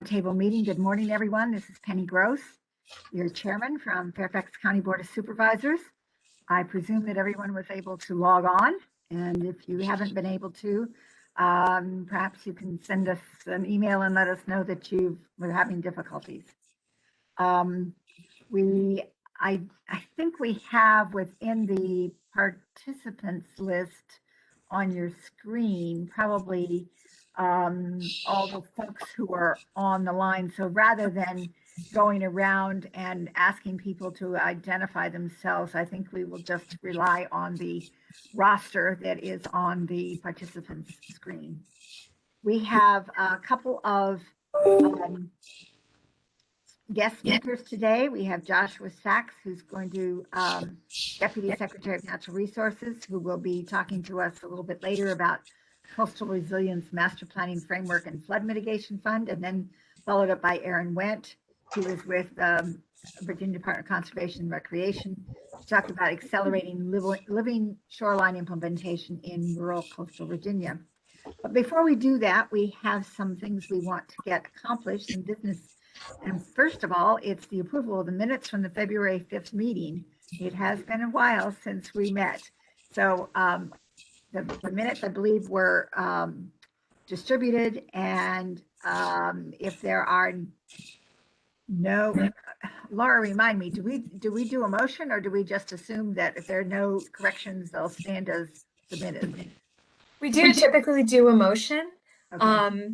Table meeting. Good morning, everyone. This is Penny Gross, your chairman from Fairfax County Board of Supervisors. I presume that everyone was able to log on, and if you haven't been able to, perhaps you can send us an email and let us know that you were having difficulties. I think we have within the participants list on your screen probably all the folks who are on the line. So rather than going around and asking people to identify themselves, I think we will just rely on the roster that is on the participants screen. We have a couple of guest speakers today. We have Joshua Sachs, who's going to Deputy Secretary of Natural Resources, who will be talking to us a little bit later about Coastal Resilience Master Planning Framework and Flood Mitigation Fund, and then followed up by Aaron Wendt, who is with Virginia Department of Conservation and Recreation, to talk about accelerating living shoreline implementation in rural coastal Virginia. But before we do that, we have some things we want to get accomplished in business. And first of all, it's the approval of the minutes from the February 5th meeting. It has been a while since we met. So the minutes, I believe, were distributed, and if there are no, Laura, remind me, do we do a motion, or do we just assume that if there are no corrections, they'll stand as submitted? We do typically do a motion. Okay.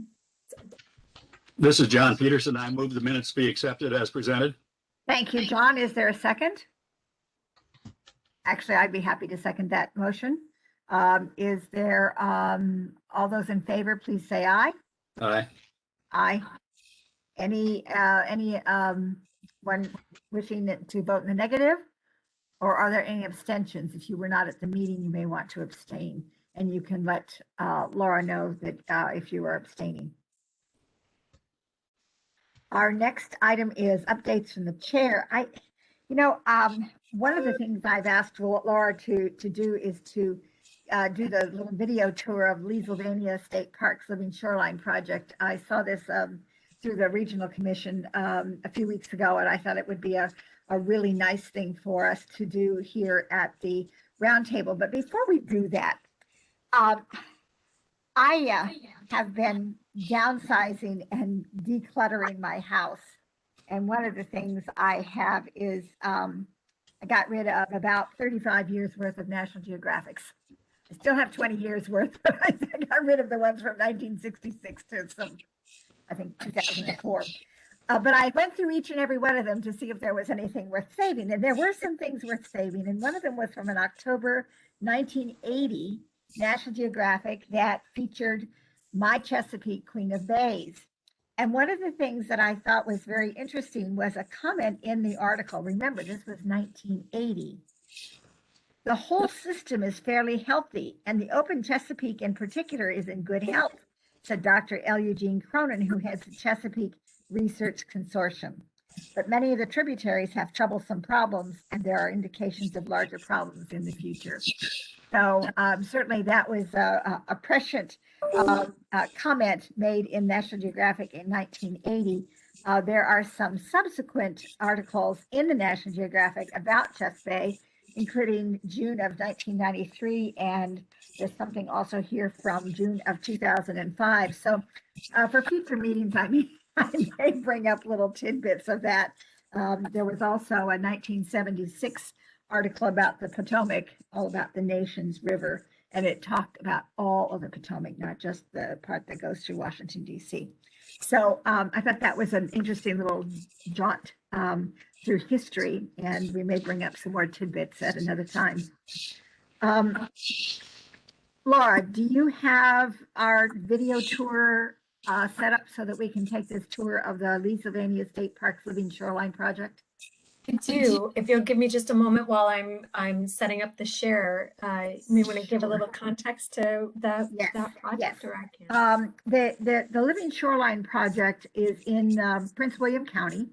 This is John Peterson. I move the minutes be accepted as presented. Thank you, John. Is there a second? Actually, I'd be happy to second that motion. Is there, all those in favor, please say aye. Aye. Aye. Any one wishing to vote in the negative? Or are there any abstentions? If you were not at the meeting, you may want to abstain, and you can let Laura know that if you are abstaining. Our next item is updates from the chair. One of the things I've asked Laura to do is to do the little video tour of Leesylvania State Park's Living Shoreline Project. I saw this through the Regional Commission a few weeks ago, and I thought it would be a really nice thing for us to do here at the roundtable. But before we do that, I have been downsizing and decluttering my house. And one of the things I have is I got rid of about 35 years worth of National Geographics. I still have 20 years worth, but I got rid of the ones from 1966 to some, I think, 2004. But I went through each and every one of them to see if there was anything worth saving. And there were some things worth saving. And one of them was from an October 1980 National Geographic that featured My Chesapeake, Queen of Bays. And one of the things that I thought was very interesting was a comment in the article. Remember, this was 1980. The whole system is fairly healthy, and the open Chesapeake in particular is in good health, said Dr. L. Eugene Cronin, who heads the Chesapeake Research Consortium. But many of the tributaries have troublesome problems, and there are indications of larger problems in the future. So certainly that was a prescient comment made in National Geographic in 1980. There are some subsequent articles in the National Geographic about Chesapeake Bay, including June of 1993, and there's something also here from June of 2005. So for future meetings, I may bring up little tidbits of that. There was also a 1976 article about the Potomac, all about the nation's river, and it talked about all of the Potomac, not just the part that goes through Washington, D.C. So I thought that was an interesting little jaunt through history, and we may bring up some more tidbits at another time. Laura, do you have our video tour set up so that we can take this tour of the Leesylvania State Park's Living Shoreline Project? I do. If you'll give me just a moment while I'm setting up the share, we want to give a little context to that project. Yes. Or I can. The Living Shoreline Project is in Prince William County,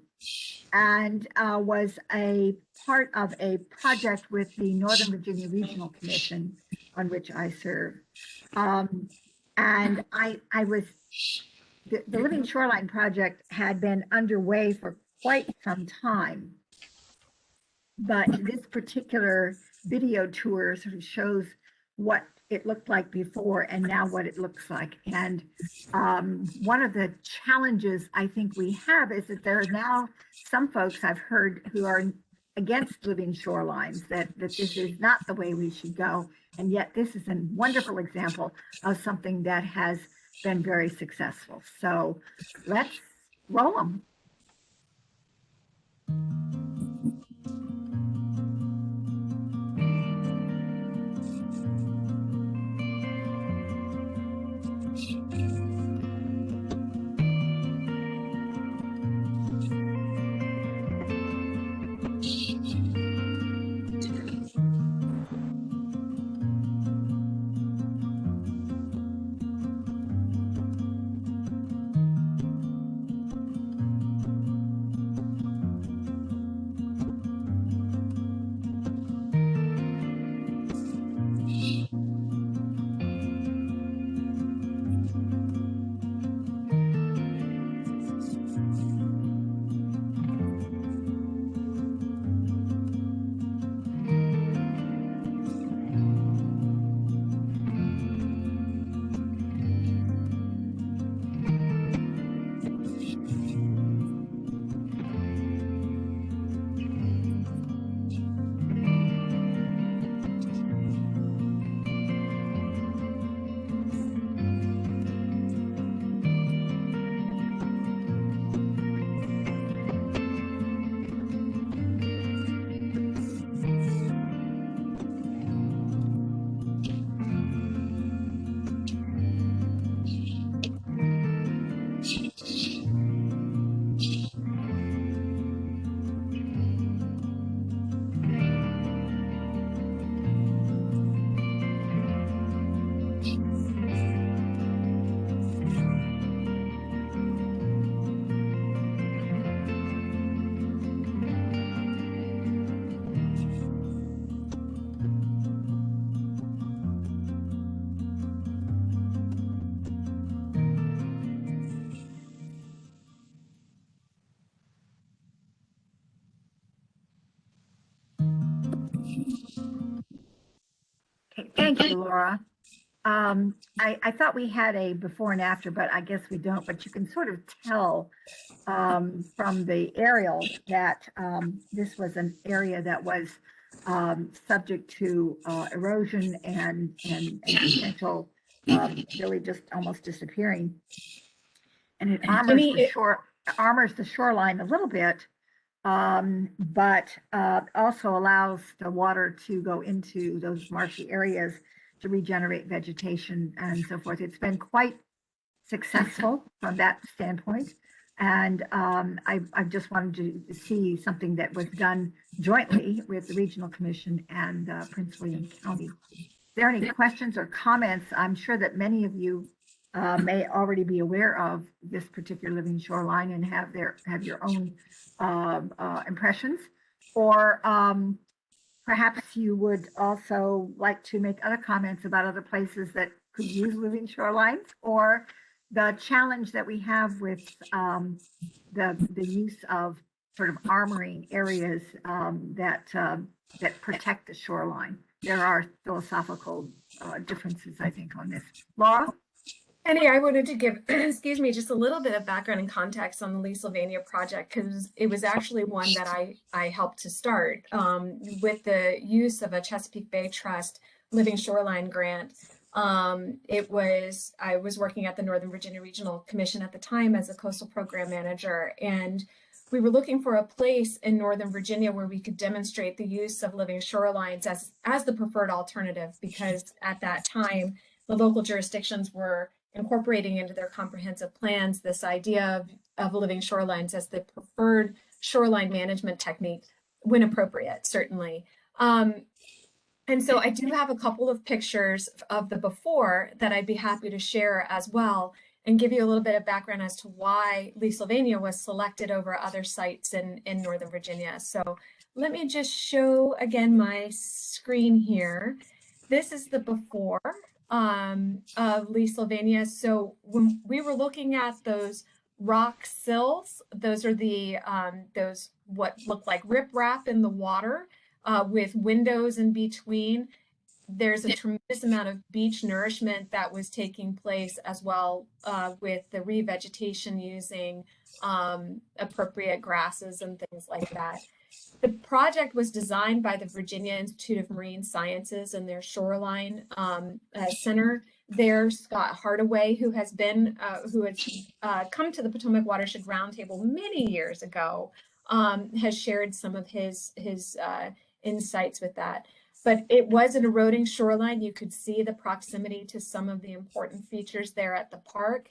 and was a part of a project with the Northern Virginia Regional Commission, on which I serve. And I was the Living Shoreline project had been underway for quite some time. But this particular video tour sort of shows what it looked like before and now what it looks like. And one of the challenges I think we have is that there are now some folks I've heard who are against living shorelines, that this is not the way we should go. And yet this is a wonderful example of something that has been very successful. So let's roll them. Okay, thank you, Laura. I thought we had a before and after, but I guess we don't. But you can sort of tell from the aerial that this was an area that was subject to erosion and potential really just almost disappearing. And it armors the shoreline a little bit, but also allows the water to go into those marshy areas to regenerate vegetation and so forth. It's been quite successful from that standpoint. And I just wanted to see something that was done jointly with the Regional Commission and Prince William County. Is there any questions or comments? I'm sure that many of you may already be aware of this particular living shoreline and have your own impressions, or perhaps you would also like to make other comments about other places that could use living shorelines, or the challenge that we have with the use of sort of armoring areas that protect the shoreline. There are philosophical differences, I think, on this. Laura? Annie, I wanted to give, excuse me, just a little bit of background and context on the Leesylvania project, because it was actually one that I helped to start with the use of a Chesapeake Bay Trust Living Shoreline grant. I was working at the Northern Virginia Regional Commission at the time as a coastal program manager, and we were looking for a place in Northern Virginia where we could demonstrate the use of living shorelines as the preferred alternative, because at that time, the local jurisdictions were incorporating into their comprehensive plans this idea of living shorelines as the preferred shoreline management technique when appropriate, certainly. And so I do have a couple of pictures of the before that I'd be happy to share as well, and give you a little bit of background as to why Leesylvania was selected over other sites in Northern Virginia. So let me just show again my screen here. This is the before. of Lee Sylvania. So when we were looking at those rock sills, those are those what look like riprap in the water with windows in between. There's a tremendous amount of beach nourishment that was taking place as well with the revegetation using appropriate grasses and things like that. The project was designed by the Virginia Institute of Marine Sciences and their shoreline center there. Scott Hardaway, who has come to the Potomac Watershed Roundtable many years ago, has shared some of his insights with that. But it was an eroding shoreline. You could see the proximity to some of the important features there at the park.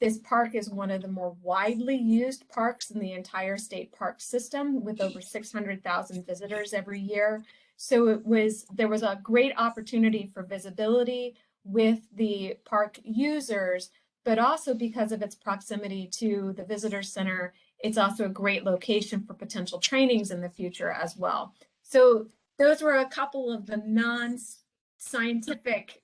This park is one of the more widely used parks in the entire state park system, with over 600,000 visitors every year. So there was a great opportunity for visibility with the park users, but also because of its proximity to the visitor center, it's also a great location for potential trainings in the future as well. So those were a couple of the non-scientific,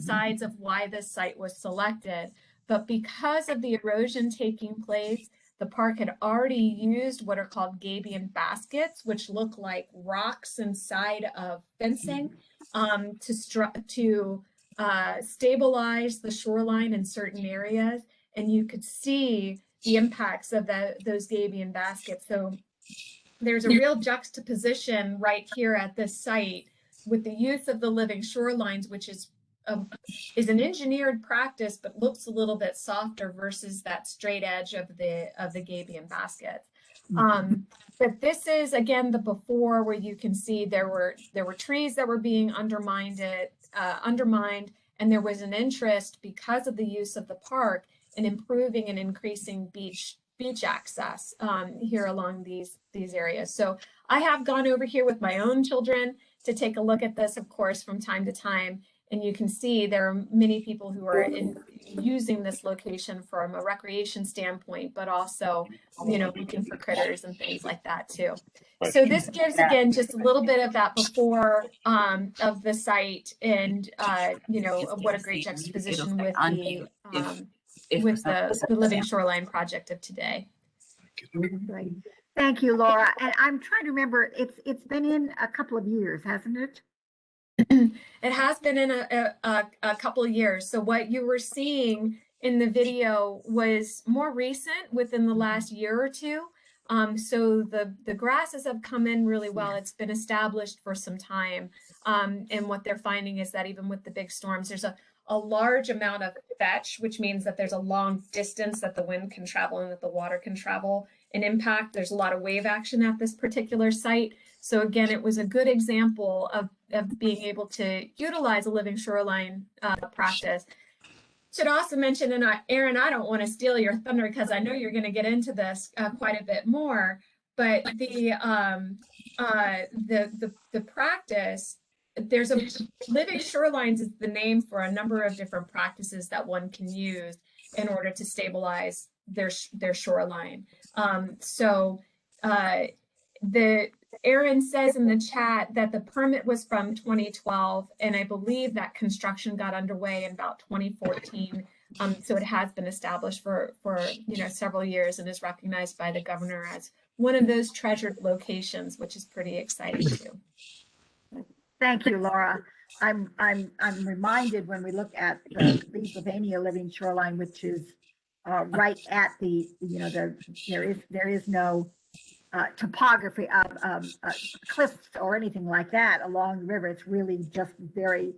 sides of why this site was selected. But because of the erosion taking place, the park had already used what are called gabion baskets, which look like rocks inside of fencing, to stabilize the shoreline in certain areas. And you could see the impacts of those gabion baskets. So there's a real juxtaposition right here at this site with the use of the living shorelines, which is an engineered practice, but looks a little bit softer versus that straight edge of the gabion basket. But this is again the before, where you can see there were trees that were being undermined, and there was an interest because of the use of the park in improving and increasing beach access here along these areas. So I have gone over here with my own children to take a look at this, of course, from time to time. And you can see there are many people who are using this location from a recreation standpoint, but also, looking for critters and things like that too. So this gives, again, just a little bit of that before of the site, and what a great juxtaposition with the Living Shoreline project of today. Great. Thank you, Laura. And I'm trying to remember, it's been in a couple of years, hasn't it? It has been in a couple of years. So what you were seeing in the video was more recent, within the last year or two. So the grasses have come in really well. It's been established for some time. And what they're finding is that even with the big storms, there's a large amount of fetch, which means that there's a long distance that the wind can travel and that the water can travel and impact. There's a lot of wave action at this particular site. So again, it was a good example of being able to utilize a living shoreline practice. Should also mention, and Aaron, I don't want to steal your thunder because I know you're going to get into this quite a bit more, but the practice, there's a living shorelines is the name for a number of different practices that one can use in order to stabilize their shoreline. Aaron says in the chat that the permit was from 2012, and I believe that construction got underway in about 2014. So it has been established for several years and is recognized by the governor as one of those treasured locations, which is pretty exciting too. Thank you, Laura. I'm reminded when we look at the Pennsylvania living shoreline, which is right at there is no topography of cliffs or anything like that along the river. It's really just very,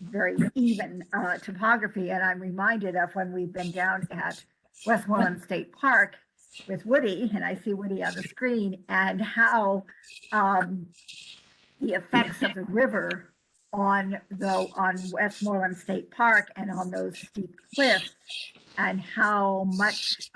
very even topography. And I'm reminded of when we've been down at Westmoreland State Park with Woody, and I see Woody on the screen, and how the effects of the river on Westmoreland State Park and on those steep cliffs, and how much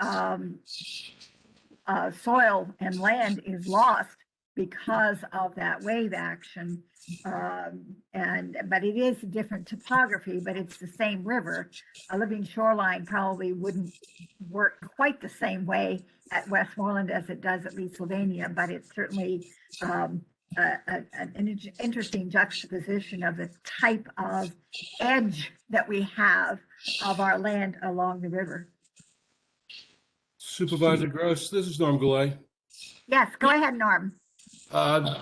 soil and land is lost because of that wave action. But it is a different topography, but it's the same river. A living shoreline probably wouldn't work quite the same way at Westmoreland as it does at Lee Sylvania, but it certainly an interesting juxtaposition of the type of edge that we have of our land along the river. Supervisor Gross, this is Norm Goulet. Yes, go ahead, Norm.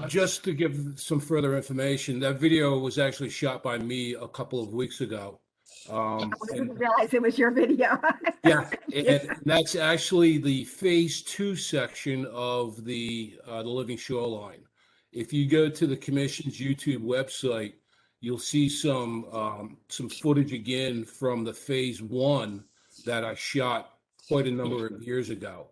Just to give some further information, that video was actually shot by me a couple of weeks ago. I didn't realize it was your video. Yeah, and that's actually the phase 2 section of the living shoreline. If you go to the commission's YouTube website, you'll see some footage again from the phase 1 that I shot quite a number of years ago.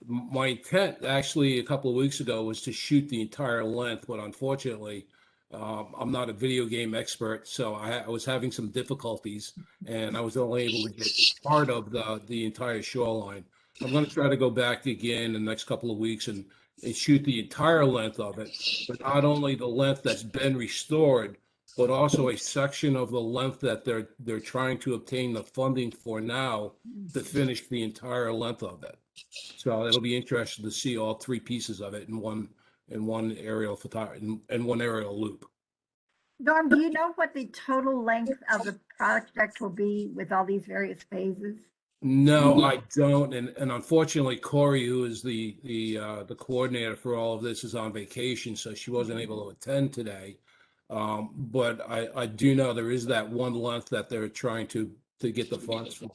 My intent actually a couple of weeks ago was to shoot the entire length, but unfortunately, I'm not a video game expert, so I was having some difficulties, and I was only able to get part of the entire shoreline. I'm going to try to go back again in the next couple of weeks and shoot the entire length of it, but not only the length that's been restored, but also a section of the length that they're trying to obtain the funding for now to finish the entire length of it. So it'll be interesting to see all 3 pieces of it in one aerial in one aerial loop. Norm, do you know what the total length of the project will be with all these various phases? No, I don't, and unfortunately, Corey, who is the coordinator for all of this, is on vacation, so she wasn't able to attend today. But I do know there is that one length that they're trying to get the funds from.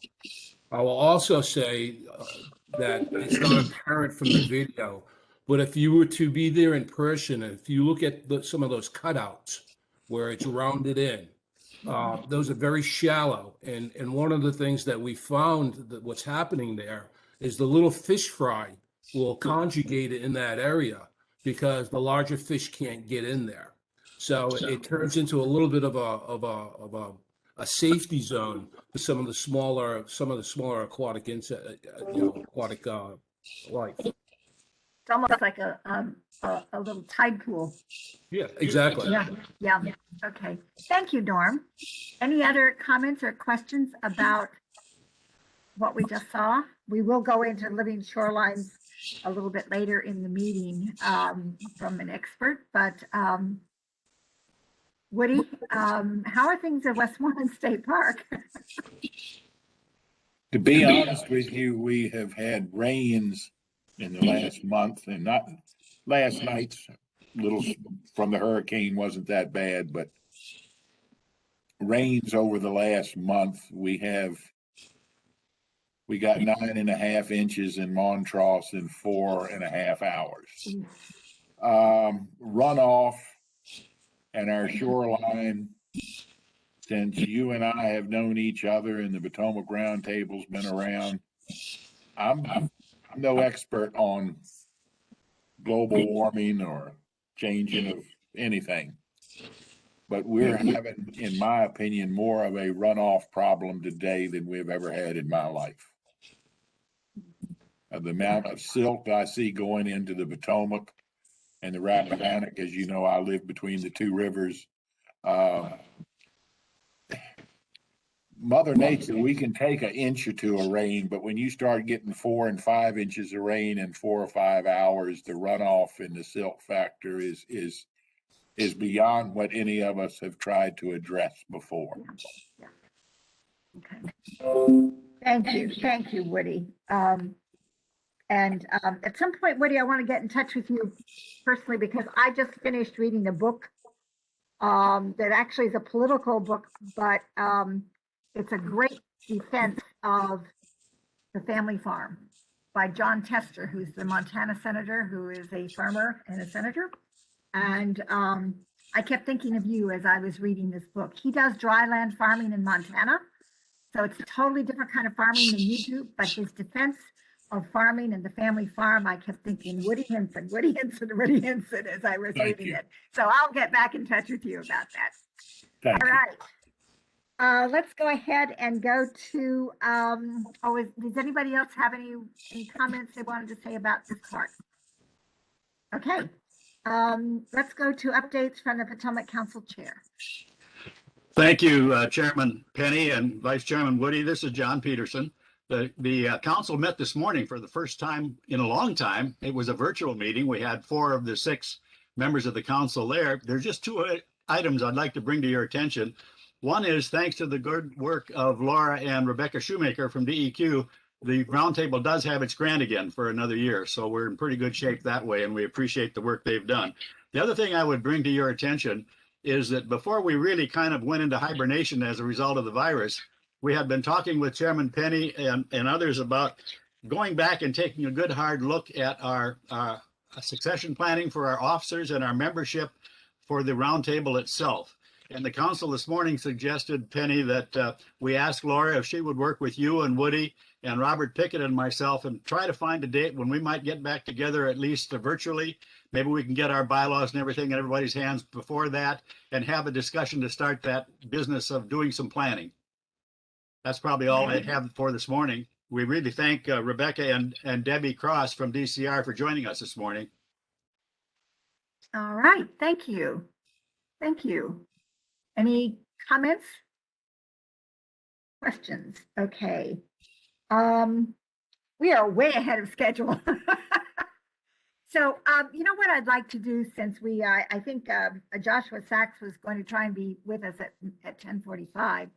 I will also say that it's not apparent from the video, but if you were to be there in person, and if you look at some of those cutouts where it's rounded in, those are very shallow. And one of the things that we found that what's happening there is the little fish fry will conjugate it in that area because the larger fish can't get in there. So it turns into a little bit of a safety zone for some of the smaller aquatic aquatic life. It's almost like a little tide pool. Yeah, exactly. Yeah. Okay. Thank you, Norm. Any other comments or questions about what we just saw? We will go into living shorelines a little bit later in the meeting from an expert, but Woody, how are things at Westmoreland State Park? To be honest with you, we have had rains in the last month, and not last night's little from the hurricane wasn't that bad, but rains over the last month. We got 9.5 inches in Montrose in 4.5 hours. Runoff and our shoreline, since you and I have known each other and the Potomac Roundtable's been around, I'm no expert on global warming or changing of anything, but we're having, in my opinion, more of a runoff problem today than we've ever had in my life. The amount of silt I see going into the Potomac and the Rappahannock, as you know, I live between the 2 rivers. Mother Nature, we can take 1 inch or 2 of rain, but when you start getting 4 and 5 inches of rain in 4 or 5 hours, the runoff and the silt factor is beyond what any of us have tried to address before. Okay. Thank you, Woody. And at some point, Woody, I want to get in touch with you personally because I just finished reading a book that actually is a political book, but it's a great defense of the family farm by John Tester, who's the Montana senator, who is a farmer and a senator. And I kept thinking of you as I was reading this book. He does dryland farming in Montana, so it's a totally different kind of farming than you do, but his defense of farming and the family farm, I kept thinking Woody Hinson as I was reading it. So I'll get back in touch with you about that. Thank you. All right. Let's go ahead and go to, does anybody else have any comments they wanted to say about this part? Okay. Let's go to updates from the Potomac Council Chair. Thank you, Chairman Penny and Vice Chairman Woody. This is John Peterson. The council met this morning for the first time in a long time. It was a virtual meeting. We had 4 of the 6 members of the council there. There's just two items I'd like to bring to your attention. One is thanks to the good work of Laura and Rebecca Shoemaker from DEQ, the roundtable does have its grant again for another year. So we're in pretty good shape that way, and we appreciate the work they've done. The other thing I would bring to your attention is that before we really kind of went into hibernation as a result of the virus, we had been talking with Chairman Penny and others about going back and taking a good hard look at our succession planning for our officers and our membership for the roundtable itself. And the council this morning suggested, Penny, that we ask Laura if she would work with you and Woody and Robert Pickett and myself and try to find a date when we might get back together, at least virtually. Maybe we can get our bylaws and everything in everybody's hands before that and have a discussion to start that business of doing some planning. That's probably all I have for this morning. We really thank Rebecca and Debbie Cross from DCR for joining us this morning. All right, thank you. Thank you. Any comments? Questions? Okay. We are way ahead of schedule. So, you know what I'd like to do, since I think Joshua Sachs was going to try and be with us at 10:45.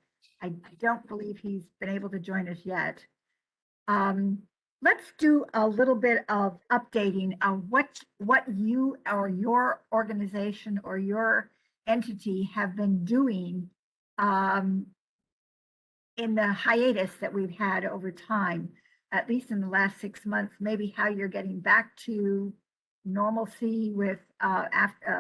I don't believe he's been able to join us yet. Let's do a little bit of updating of what you or your organization or your entity have been doing in the hiatus that we've had over time, at least in the last 6 months, maybe how you're getting back to normalcy with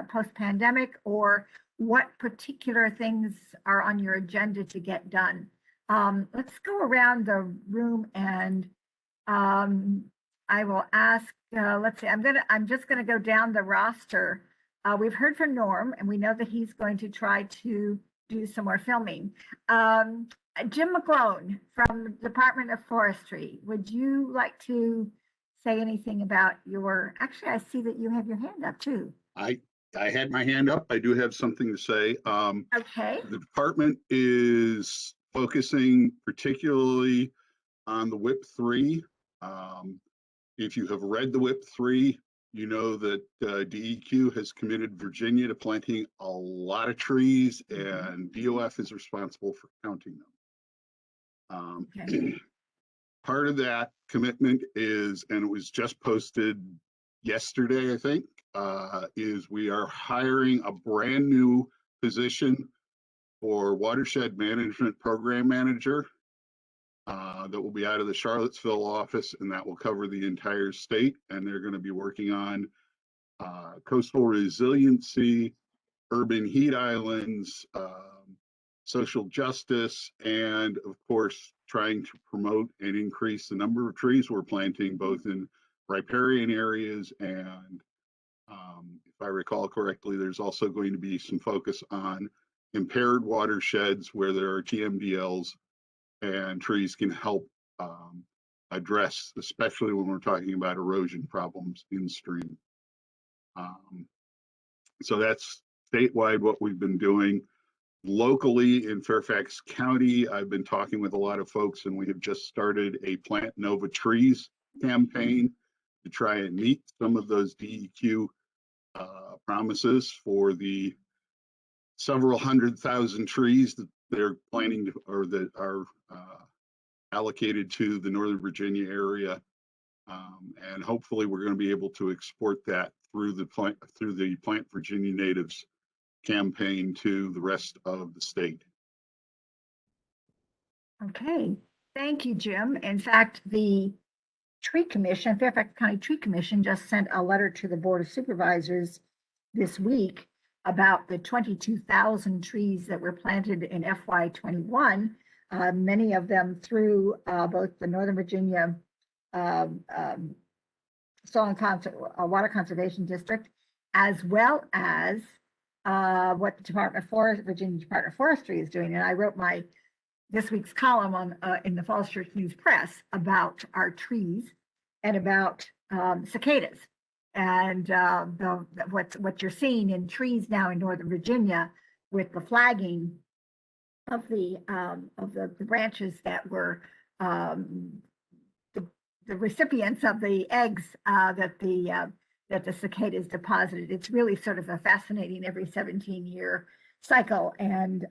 post-pandemic, or what particular things are on your agenda to get done. Let's go around the room and I will ask, let's see, I'm just gonna go down the roster. We've heard from Norm, and we know that he's going to try to do some more filming. Jim McGlone from Department of Forestry, would you like to say anything about actually, I see that you have your hand up too. I had my hand up. I do have something to say. Okay. The department is focusing particularly on the WIP 3. If you have read the WIP 3, you know that DEQ has committed Virginia to planting a lot of trees, and DOF is responsible for counting them. Okay. Part of that commitment is, and it was just posted yesterday, I think, is we are hiring a brand new position for Watershed Management Program Manager that will be out of the Charlottesville office, and that will cover the entire state. And they're going to be working on coastal resiliency, urban heat islands, social justice, and of course, trying to promote and increase the number of trees we're planting, both in riparian areas and, if I recall correctly, there's also going to be some focus on impaired watersheds where there are TMDLs, and trees can help address, especially when we're talking about erosion problems in stream. So that's statewide what we've been doing. Locally in Fairfax County, I've been talking with a lot of folks, and we have just started a Plant Nova Trees campaign to try and meet some of those DEQ promises for the several 100,000 trees that they're planning to, or that are allocated to the Northern Virginia area. And hopefully we're going to be able to export that through the Plant Virginia Natives campaign to the rest of the state. Okay, thank you, Jim. In fact, the Tree Commission, Fairfax County Tree Commission, just sent a letter to the Board of Supervisors this week about the 22,000 trees that were planted in FY21, many of them through both the Northern Virginia Soil and Water Conservation District, as well as what the Virginia Department of Forestry is doing. And I wrote this week's column on in the Falls Church News Press about our trees and about cicadas, and what you're seeing in trees now in Northern Virginia with the flagging of the branches that were the recipients of the eggs that the that the cicadas deposited. It's really sort of a fascinating every 17-year cycle. And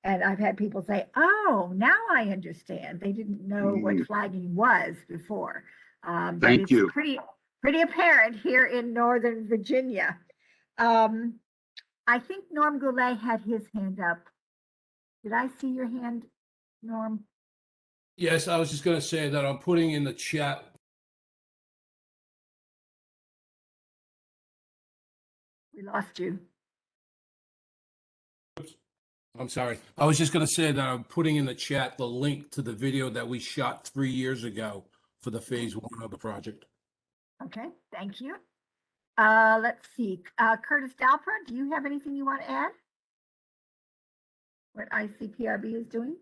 I've had people say, oh, now I understand. They didn't know what flagging was before. But Thank it's you. pretty apparent here in Northern Virginia. I think Norm Goulet had his hand up. Did I see your hand, Norm? Yes, I was just going to say that I'm putting in the chat. We lost you. I'm sorry. I was just going to say that I'm putting in the chat the link to the video that we shot 3 years ago for the phase 1 of the project. Okay, thank you. Let's see. Curtis Dalpra, do you have anything you want to add? What ICPRB is doing?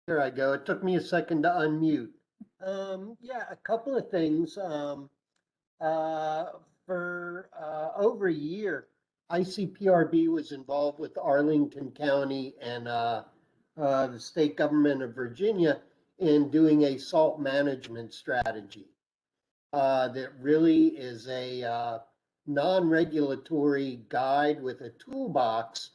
There I go. It took me a second to unmute. Yeah, a couple of things. For over a year, ICPRB was involved with Arlington County and the state government of Virginia in doing a salt management strategy that really is a non-regulatory guide with a toolbox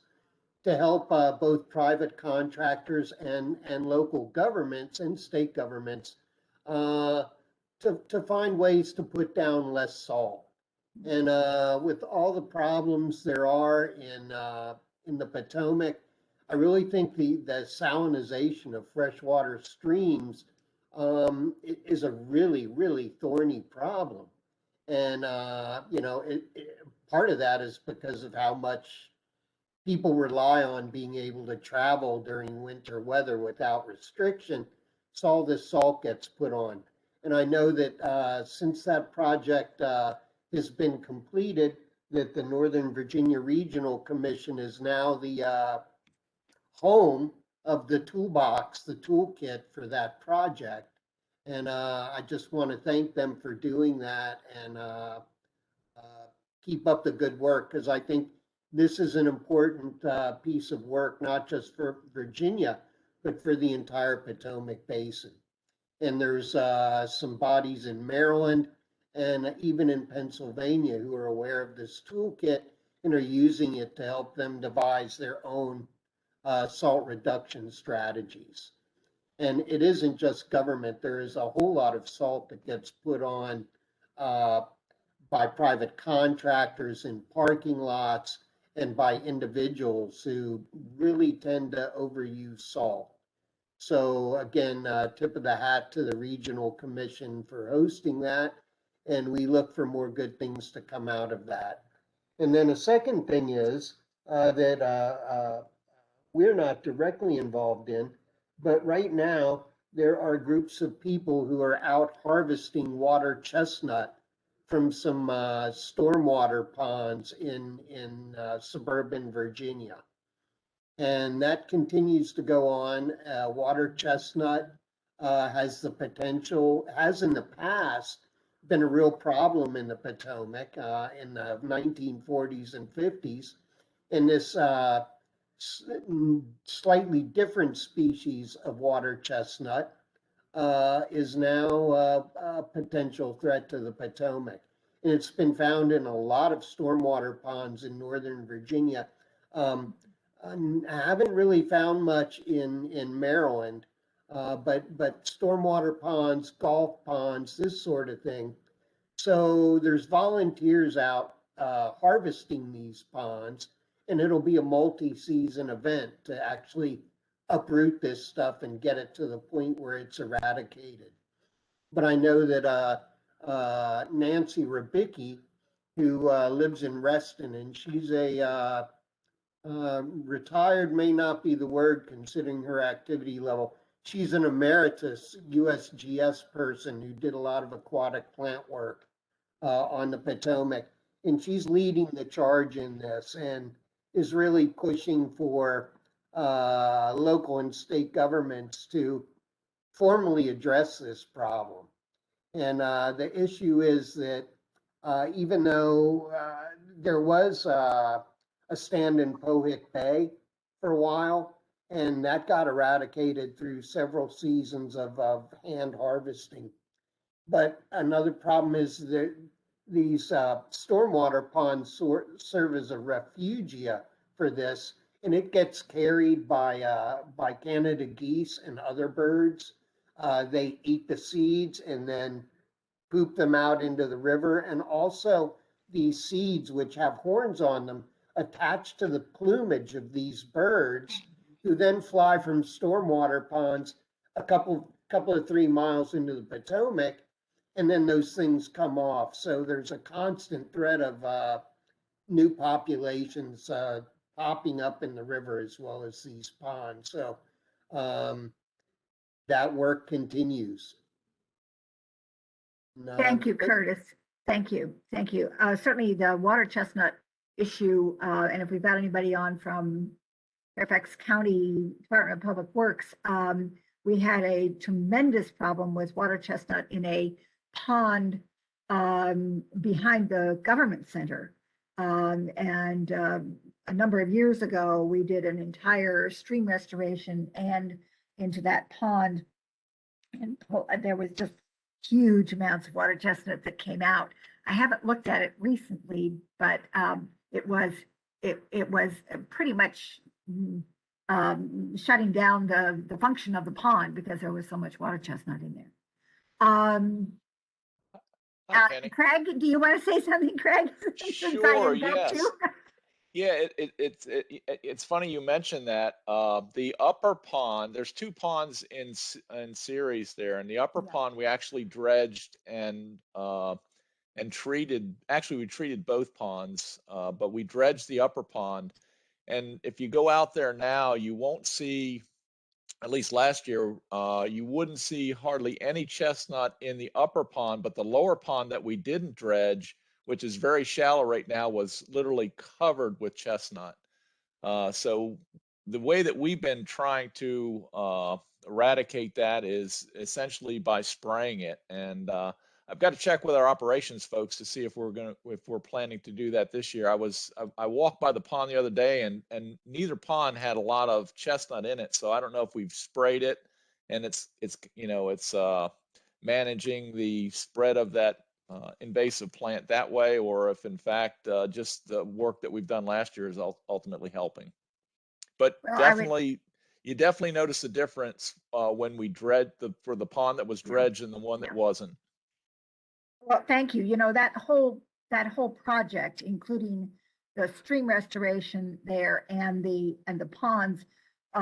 to help both private contractors and local governments and state governments to find ways to put down less salt. And with all the problems there are in the Potomac, I really think the salinization of freshwater streams is a really, really thorny problem. And you know, part of that is because of how much people rely on being able to travel during winter weather without restriction. So all this salt gets put on. And I know that since that project has been completed, that the Northern Virginia Regional Commission is now the home of the toolbox, the toolkit for that project. And I just want to thank them for doing that and keep up the good work, because I think this is an important piece of work, not just for Virginia, but for the entire Potomac Basin. And there's some bodies in Maryland and even in Pennsylvania who are aware of this toolkit and are using it to help them devise their own salt reduction strategies. And it isn't just government. There is a whole lot of salt that gets put on by private contractors in parking lots and by individuals who really tend to overuse salt. So again, tip of the hat to the Regional Commission for hosting that. And we look for more good things to come out of that. And then a second thing is that we're not directly involved in, but right now there are groups of people who are out harvesting water chestnut from some stormwater ponds in suburban Virginia. And that continues to go on. Water chestnut has the potential, has in the past been a real problem in the Potomac in the 1940s and 50s. And this slightly different species of water chestnut is now a potential threat to the Potomac. And it's been found in a lot of stormwater ponds in Northern Virginia. I haven't really found much in Maryland, but stormwater ponds, golf ponds, this sort of thing. So there's volunteers out harvesting these ponds, and it'll be a multi-season event to actually uproot this stuff and get it to the point where it's eradicated. But I know that Nancy Rabicki, who lives in Reston, and she's a retired may not be the word considering her activity level. She's an emeritus USGS person who did a lot of aquatic plant work on the Potomac. And she's leading the charge in this and is really pushing for local and state governments to formally address this problem. And the issue is that even though there was a stand in Pohick Bay for a while, and that got eradicated through several seasons of hand harvesting, But another problem is that these stormwater ponds serve as a refugia for this, and it gets carried by Canada geese and other birds. They eat the seeds and then poop them out into the river. And also these seeds, which have horns on them, attach to the plumage of these birds, who then fly from stormwater ponds a couple of 3 miles into the Potomac, and then those things come off. So there's a constant threat of new populations popping up in the river as well as these ponds. So um, that work continues. Thank you, Curtis. Thank you. Thank you. Certainly the water chestnut issue, and if we've got anybody on from Fairfax County Department of Public Works, we had a tremendous problem with water chestnut in a pond behind the government center. And a number of years ago, we did an entire stream restoration and into that pond. And there was just huge amounts of water chestnut that came out. I haven't looked at it recently, but it was pretty much shutting down the function of the pond because there was so much water chestnut in there. Hi, Penny. Craig, do you want to say something, Craig? Sure, yes. Yeah, it's funny you mentioned that. The upper pond, there's two ponds in series there, and the upper pond we actually dredged and treated. Actually, we treated both ponds, but we dredged the upper pond. And if you go out there now, you won't see, at least last year, you wouldn't see hardly any chestnut in the upper pond, but the lower pond that we didn't dredge, which is very shallow right now, was literally covered with chestnut. So the way that we've been trying to eradicate that is essentially by spraying it. And I've got to check with our operations folks to see if we're planning to do that this year. I walked by the pond the other day, and neither pond had a lot of chestnut in it. So I don't know if we've sprayed it and it's managing the spread of that invasive plant that way, or if in fact just the work that we've done last year is ultimately helping. But definitely, you definitely notice the difference when we dredge for the pond that was dredged and the one that wasn't. Well, thank you. You know, that whole project, including the stream restoration there and the ponds, you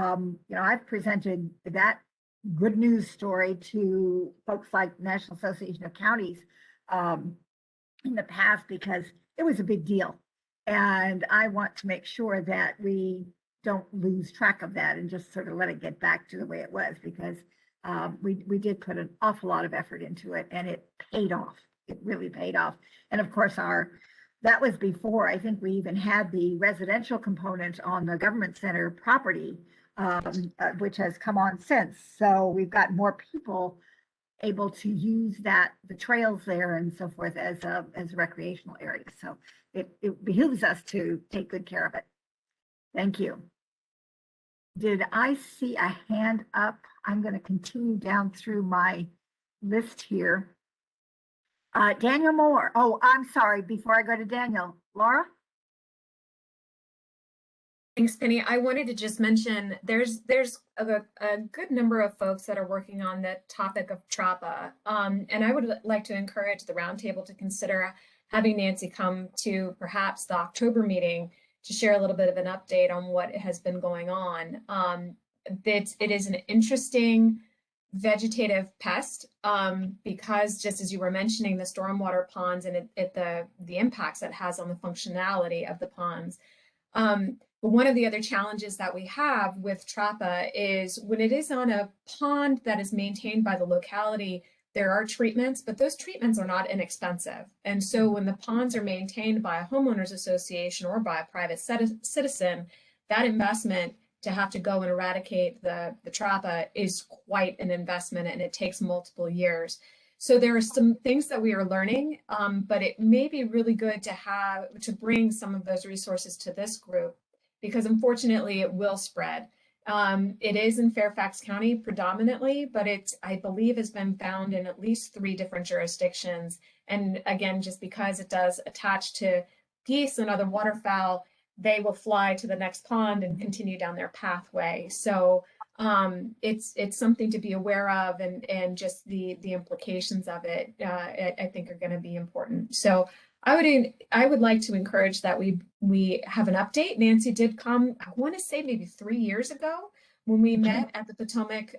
know, I've presented that good news story to folks like National Association of Counties in the past because it was a big deal. And I want to make sure that we don't lose track of that and just sort of let it get back to the way it was, because we did put an awful lot of effort into it and it paid off. It really paid off. And of course, that was before I think we even had the residential component on the government center property, which has come on since. So we've got more people able to use the trails there and so forth as a recreational area. So it behooves us to take good care of it. Thank you. Did I see a hand up? I'm going to continue down through my list here. Daniel Moore. Oh, I'm sorry. Before I go to Daniel, Laura? Thanks, Penny. I wanted to just mention there's a good number of folks that are working on the topic of TRAPA. And I would like to encourage the roundtable to consider having Nancy come to perhaps the October meeting to share a little bit of an update on what has been going on. It is an interesting vegetative pest because, just as you were mentioning, the stormwater ponds and the impacts it has on the functionality of the ponds. But one of the other challenges that we have with TRAPA is when it is on a pond that is maintained by the locality, there are treatments, but those treatments are not inexpensive. And so when the ponds are maintained by a homeowners association or by a private citizen, that investment to have to go and eradicate the TRAPA is quite an investment, and it takes multiple years. So there are some things that we are learning, but it may be really good to bring some of those resources to this group, because unfortunately it will spread. It is in Fairfax County predominantly, but I believe, has been found in at least 3 different jurisdictions. And again, just because it does attach to geese and other waterfowl, they will fly to the next pond and continue down their pathway. So it's something to be aware of, and just the implications of it, I think are going to be important. So I would like to encourage that we have an update. Nancy did come, I want to say maybe 3 years ago, when we met at the Potomac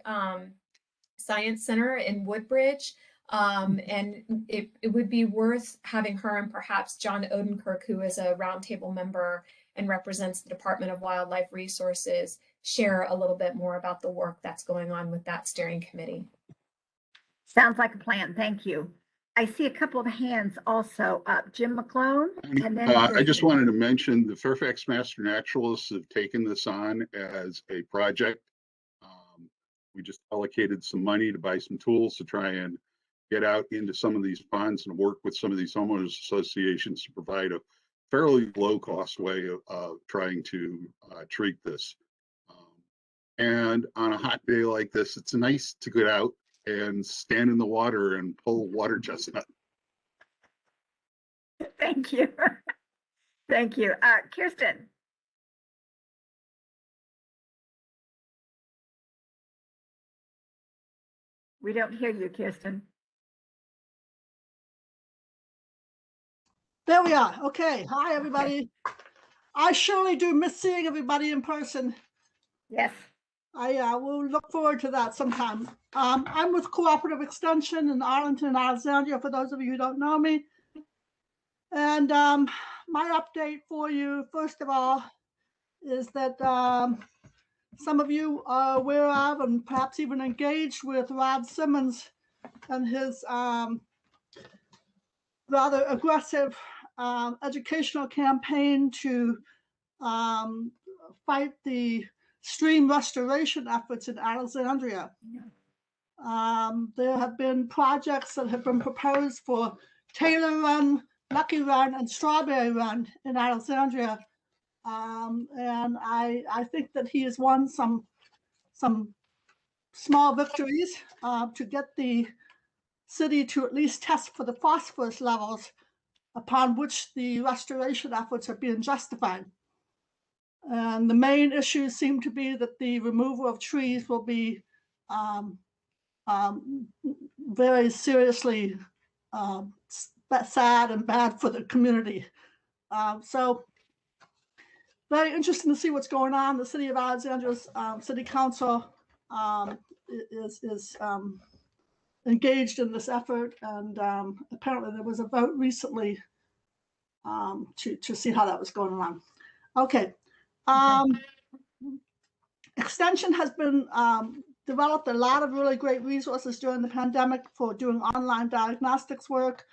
Science Center in Woodbridge. And it would be worth having her and perhaps John Odenkirk, who is a roundtable member and represents the Department of Wildlife Resources, share a little bit more about the work that's going on with that steering committee. Sounds like a plan. Thank you. I see a couple of hands also up. Jim McClone, and then I just Brittany. wanted to mention the Fairfax Master Naturalists have taken this on as a project. We just allocated some money to buy some tools to try and get out into some of these ponds and work with some of these homeowners associations to provide a fairly low cost way of trying to treat this. And on a hot day like this, it's nice to get out and stand in the water and pull water chestnut. Thank you. Thank you. Kirsten. We don't hear you, Kirsten. There we are. Okay. Hi, everybody. I surely do miss seeing everybody in person. Yes. I will look forward to that sometime. I'm with Cooperative Extension in Arlington and Alexandria, for those of you who don't know me. And my update for you, first of all, is that some of you are aware of and perhaps even engaged with Rod Simmons and his rather aggressive educational campaign to fight the stream restoration efforts in Alexandria. There have been projects that have been proposed for Taylor Run, Lucky Run, and Strawberry Run in Alexandria. And I think that he has won some small victories to get the city to at least test for the phosphorus levels upon which the restoration efforts are being justified. And the main issues seem to be that the removal of trees will be very seriously sad and bad for the community. So very interesting to see what's going on. The city of Alexandria's city council is engaged in this effort, and apparently there was a vote recently to see how that was going on. Okay. Extension has been developed a lot of really great resources during the pandemic for doing online diagnostics work.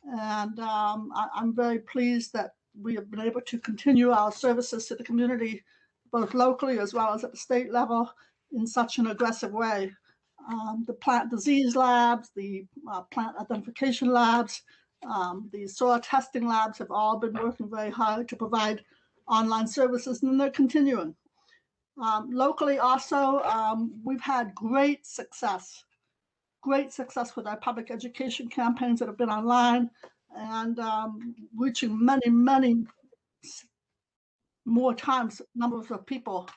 And I'm very pleased that we have been able to continue our services to the community, both locally as well as at the state level, in such an aggressive way. The plant disease labs, the plant identification labs, the soil testing labs have all been working very hard to provide online services, and they're continuing. Locally also, we've had great success with our public education campaigns that have been online, and reaching many more numbers of people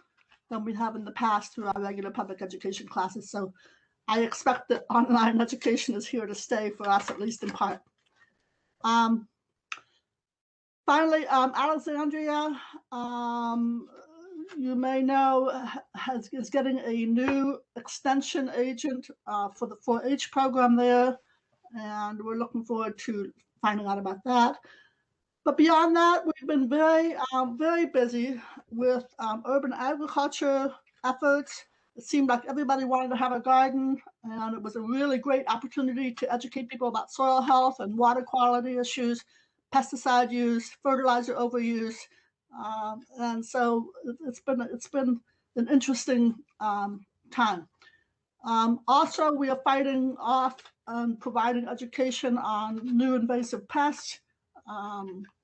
than we have in the past through our regular public education classes. So I expect that online education is here to stay for us, at least in part. Finally, Alexandria, you may know, is getting a new extension agent for the 4-H program there, and we're looking forward to finding out about that. But beyond that, we've been very busy with urban agriculture efforts. It seemed like everybody wanted to have a garden, and it was a really great opportunity to educate people about soil health and water quality issues, pesticide use, fertilizer overuse. And so it's been an interesting time. Also, we are fighting off and providing education on new invasive pests,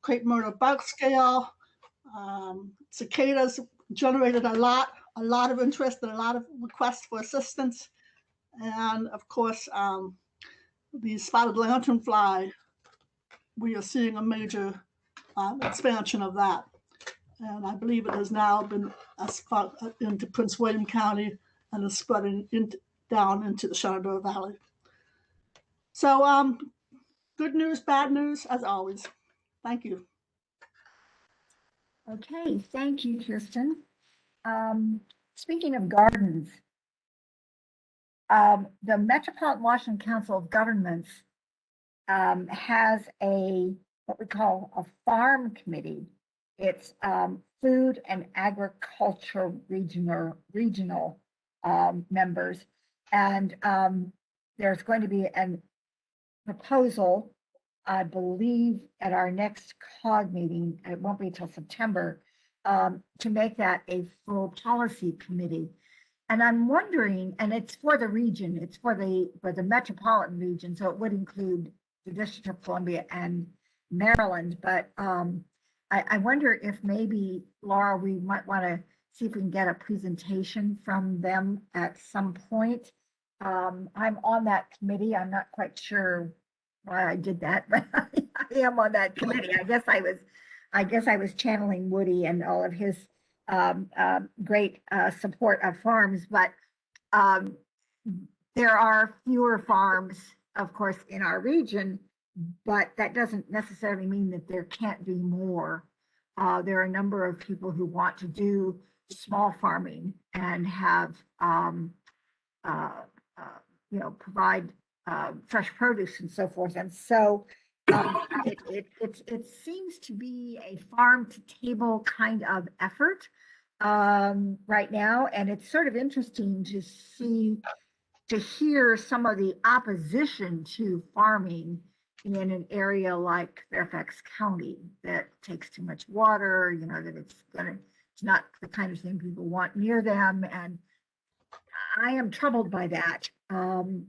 crepe myrtle bug scale. Cicadas generated a lot a lot of interest and a lot of requests for assistance. And of course, the spotted lanternfly, we are seeing a major expansion of that. And I believe it has now been into Prince William County and is spreading down into the Shenandoah Valley. So good news, bad news, as always. Thank you. Okay, thank you, Kirsten. Speaking of gardens, the Metropolitan Washington Council of Governments has what we call a farm committee. It's food and agriculture regional members, and there's going to be a proposal, I believe, at our next COG meeting. It won't be until September, to make that a full policy committee. And I'm wondering, and it's for the region, it's for the metropolitan region, so it would include the District of Columbia and Maryland. But I wonder if maybe, Laura, we might want to see if we can get a presentation from them at some point. I'm on that committee. I'm not quite sure why I did that, but I am on that committee. I guess I was channeling Woody and all of his great support of farms, but there are fewer farms, of course, in our region, but that doesn't necessarily mean that there can't be more. There are a number of people who want to do small farming and have, provide fresh produce and so forth. And so it seems to be a farm to table kind of effort right now. And it's sort of interesting to hear some of the opposition to farming in an area like Fairfax County that takes too much water, that it's not the kind of thing people want near them. And I am troubled by that.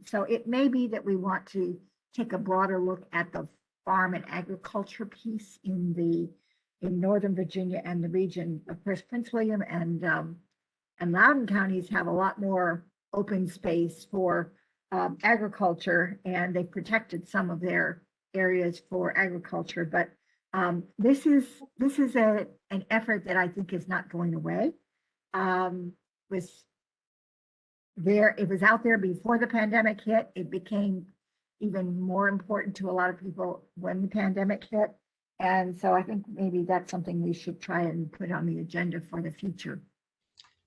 So it may be that we want to take a broader look at the farm and agriculture piece in Northern Virginia and the region. Of course, Prince William and Loudoun counties have a lot more open space for agriculture, and they've protected some of their areas for agriculture. But this is an effort that I think is not going away. It was out there before the pandemic hit. It became even more important to a lot of people when the pandemic hit. And so I think maybe that's something we should try and put on the agenda for the future.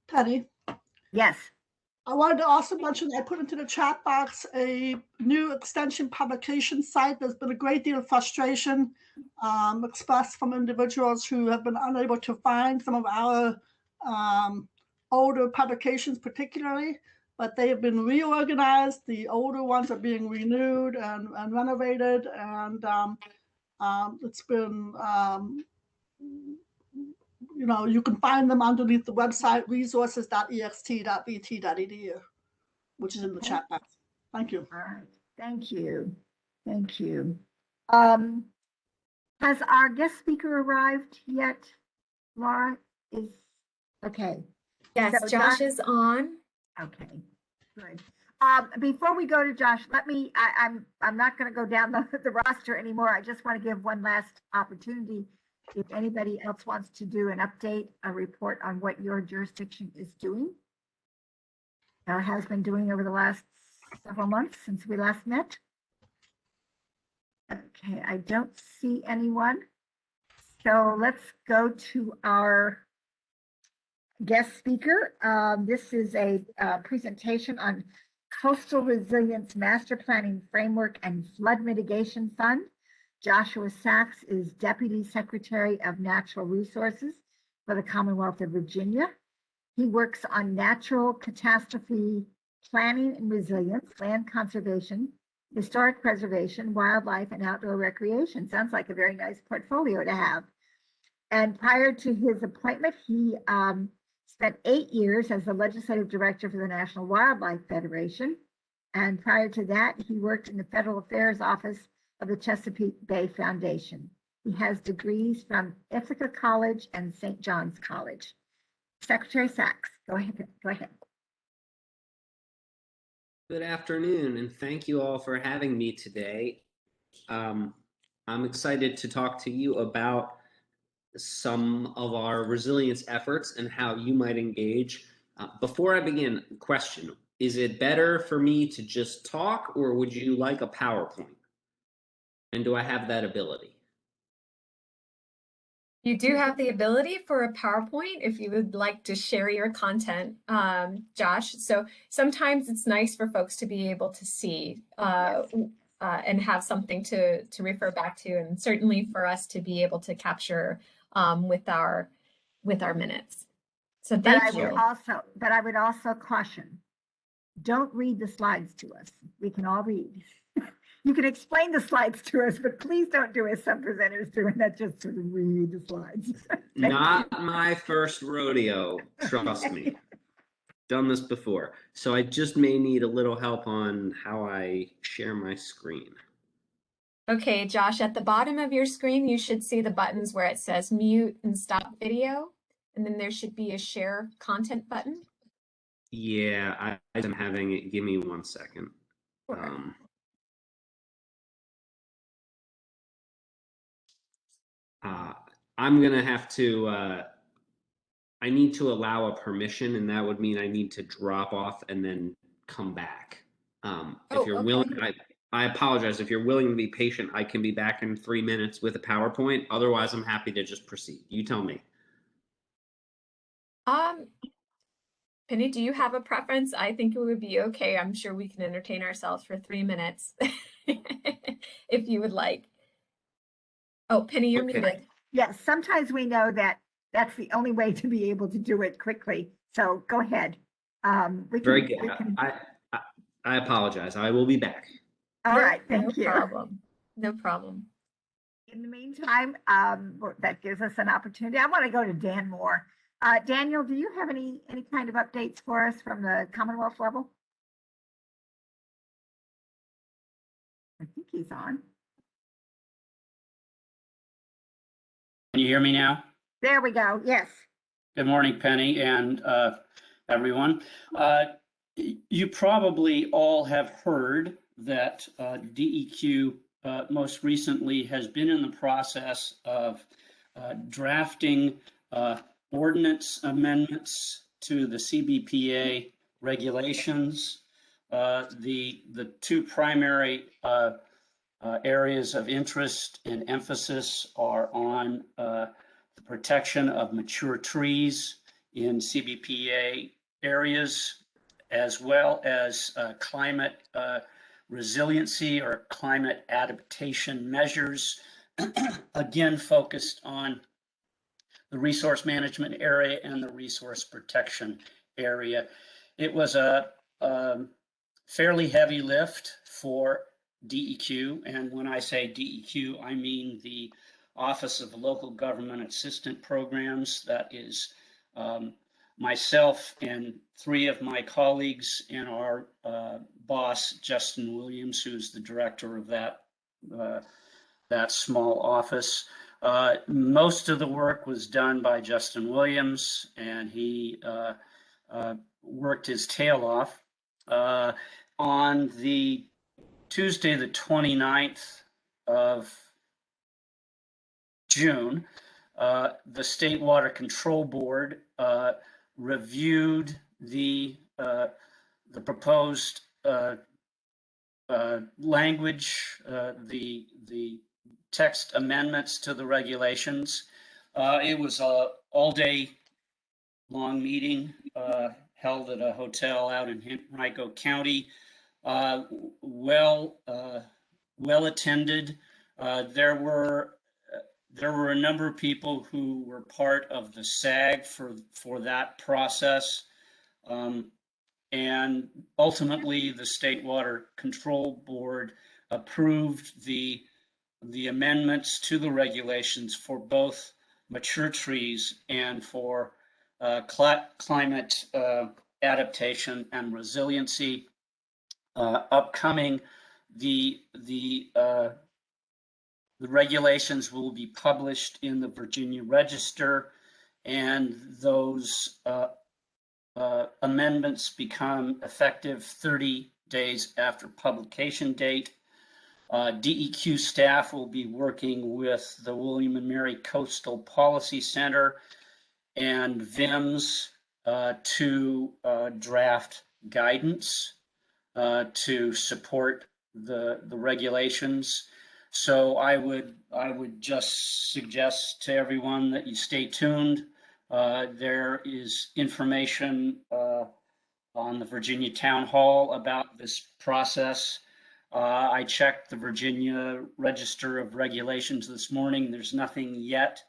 Penny? Yes. I wanted to also mention, I put into the chat box a new extension publication site. There's been a great deal of frustration expressed from individuals who have been unable to find some of our older publications particularly, but they have been reorganized. The older ones are being renewed and renovated, and it's been, you can find them underneath the website resources.ext.vt.edu, which is in the chat box. Thank you. All right. Thank you. Thank you. Has our guest speaker arrived yet, Laura? Okay. Yes, So Josh is on. Okay, good. Before we go to Josh, I'm not going to go down the roster anymore. I just want to give one last opportunity. If anybody else wants to do an update, a report on what your jurisdiction is doing, or has been doing over the last several months since we last met. Okay, I don't see anyone. So let's go to our guest speaker. This is a presentation on Coastal Resilience Master Planning Framework and Flood Mitigation Fund. Joshua Sachs is Deputy Secretary of Natural Resources for the Commonwealth of Virginia. He works on natural catastrophe planning and resilience, land conservation, historic preservation, wildlife, and outdoor recreation. Sounds like a very nice portfolio to have. And prior to his appointment, he spent 8 years as the legislative director for the National Wildlife Federation. And prior to that, he worked in the Federal Affairs Office of the Chesapeake Bay Foundation. He has degrees from Ithaca College and St. John's College. Secretary Sachs, Go ahead, go ahead. Good afternoon, and thank you all for having me today. I'm excited to talk to you about some of our resilience efforts and how you might engage. Before I begin, question, is it better for me to just talk, or would you like a PowerPoint? And do I have that ability? You do have the ability for a PowerPoint if you would like to share your content, Josh. So sometimes it's nice for folks to be able to see and have something to refer back to, and certainly for us to be able to capture with our minutes. So thank you. But I would also caution, don't read the slides to us. We can all read. You can explain the slides to us, but please don't do as some presenters do, and that's just sort of read the slides. Not my first rodeo, trust me. Done this before. So I just may need a little help on how I share my screen. Okay, Josh, at the bottom of your screen, you should see the buttons where it says mute and stop video. And then there should be a share content button. Yeah, I'm having it. Give me 1 second. Sure. I'm gonna have to, I need to allow a permission, and that would mean I need to drop off and then come back. If you're willing, I apologize. If you're willing to be patient, I can be back in 3 minutes with a PowerPoint. Otherwise, I'm happy to just proceed. You tell me. Penny, do you have a preference? I think it would be okay. I'm sure we can entertain ourselves for 3 minutes if you would like. Oh, Penny, you're muted. Yes, sometimes we know that that's the only way to be able to do it quickly. So go ahead. Very good. I apologize. I will be back. All right, thank you. No problem. No problem. In the meantime, that gives us an opportunity. I want to go to Dan Moore. Daniel, do you have any kind of updates for us from the Commonwealth level? I think he's on. Can you hear me now? There we go. Yes. Good morning, Penny, and everyone. You probably all have heard that DEQ most recently has been in the process of drafting ordinance amendments to the CBPA regulations. The two primary areas of interest and emphasis are on the protection of mature trees in CBPA areas, as well as climate resiliency or climate adaptation measures, again focused on the resource management area and the resource protection area. It was a fairly heavy lift for DEQ, and when I say DEQ, I mean the Office of Local Government Assistant Programs. That is myself and 3 of my colleagues and our boss, Justin Williams, who's the director of that small office. Most of the work was done by Justin Williams, and he worked his tail off. On the Tuesday, the 29th of June, the State Water Control Board reviewed the proposed language, the text amendments to the regulations. It was an all-day long meeting held at a hotel out in Henrico County. Well attended. There were a number of people who were part of the SAG for that process. And ultimately, the State Water Control Board approved the amendments to the regulations for both mature trees and for climate adaptation and resiliency. Upcoming, the regulations will be published in the Virginia Register, and those amendments become effective 30 days after publication date. DEQ staff will be working with the William and Mary Coastal Policy Center and VIMS to draft guidance to support the regulations. So I would just suggest to everyone that you stay tuned. There is information on the Virginia Town Hall about this process. I checked the Virginia Register of Regulations this morning. There's nothing yet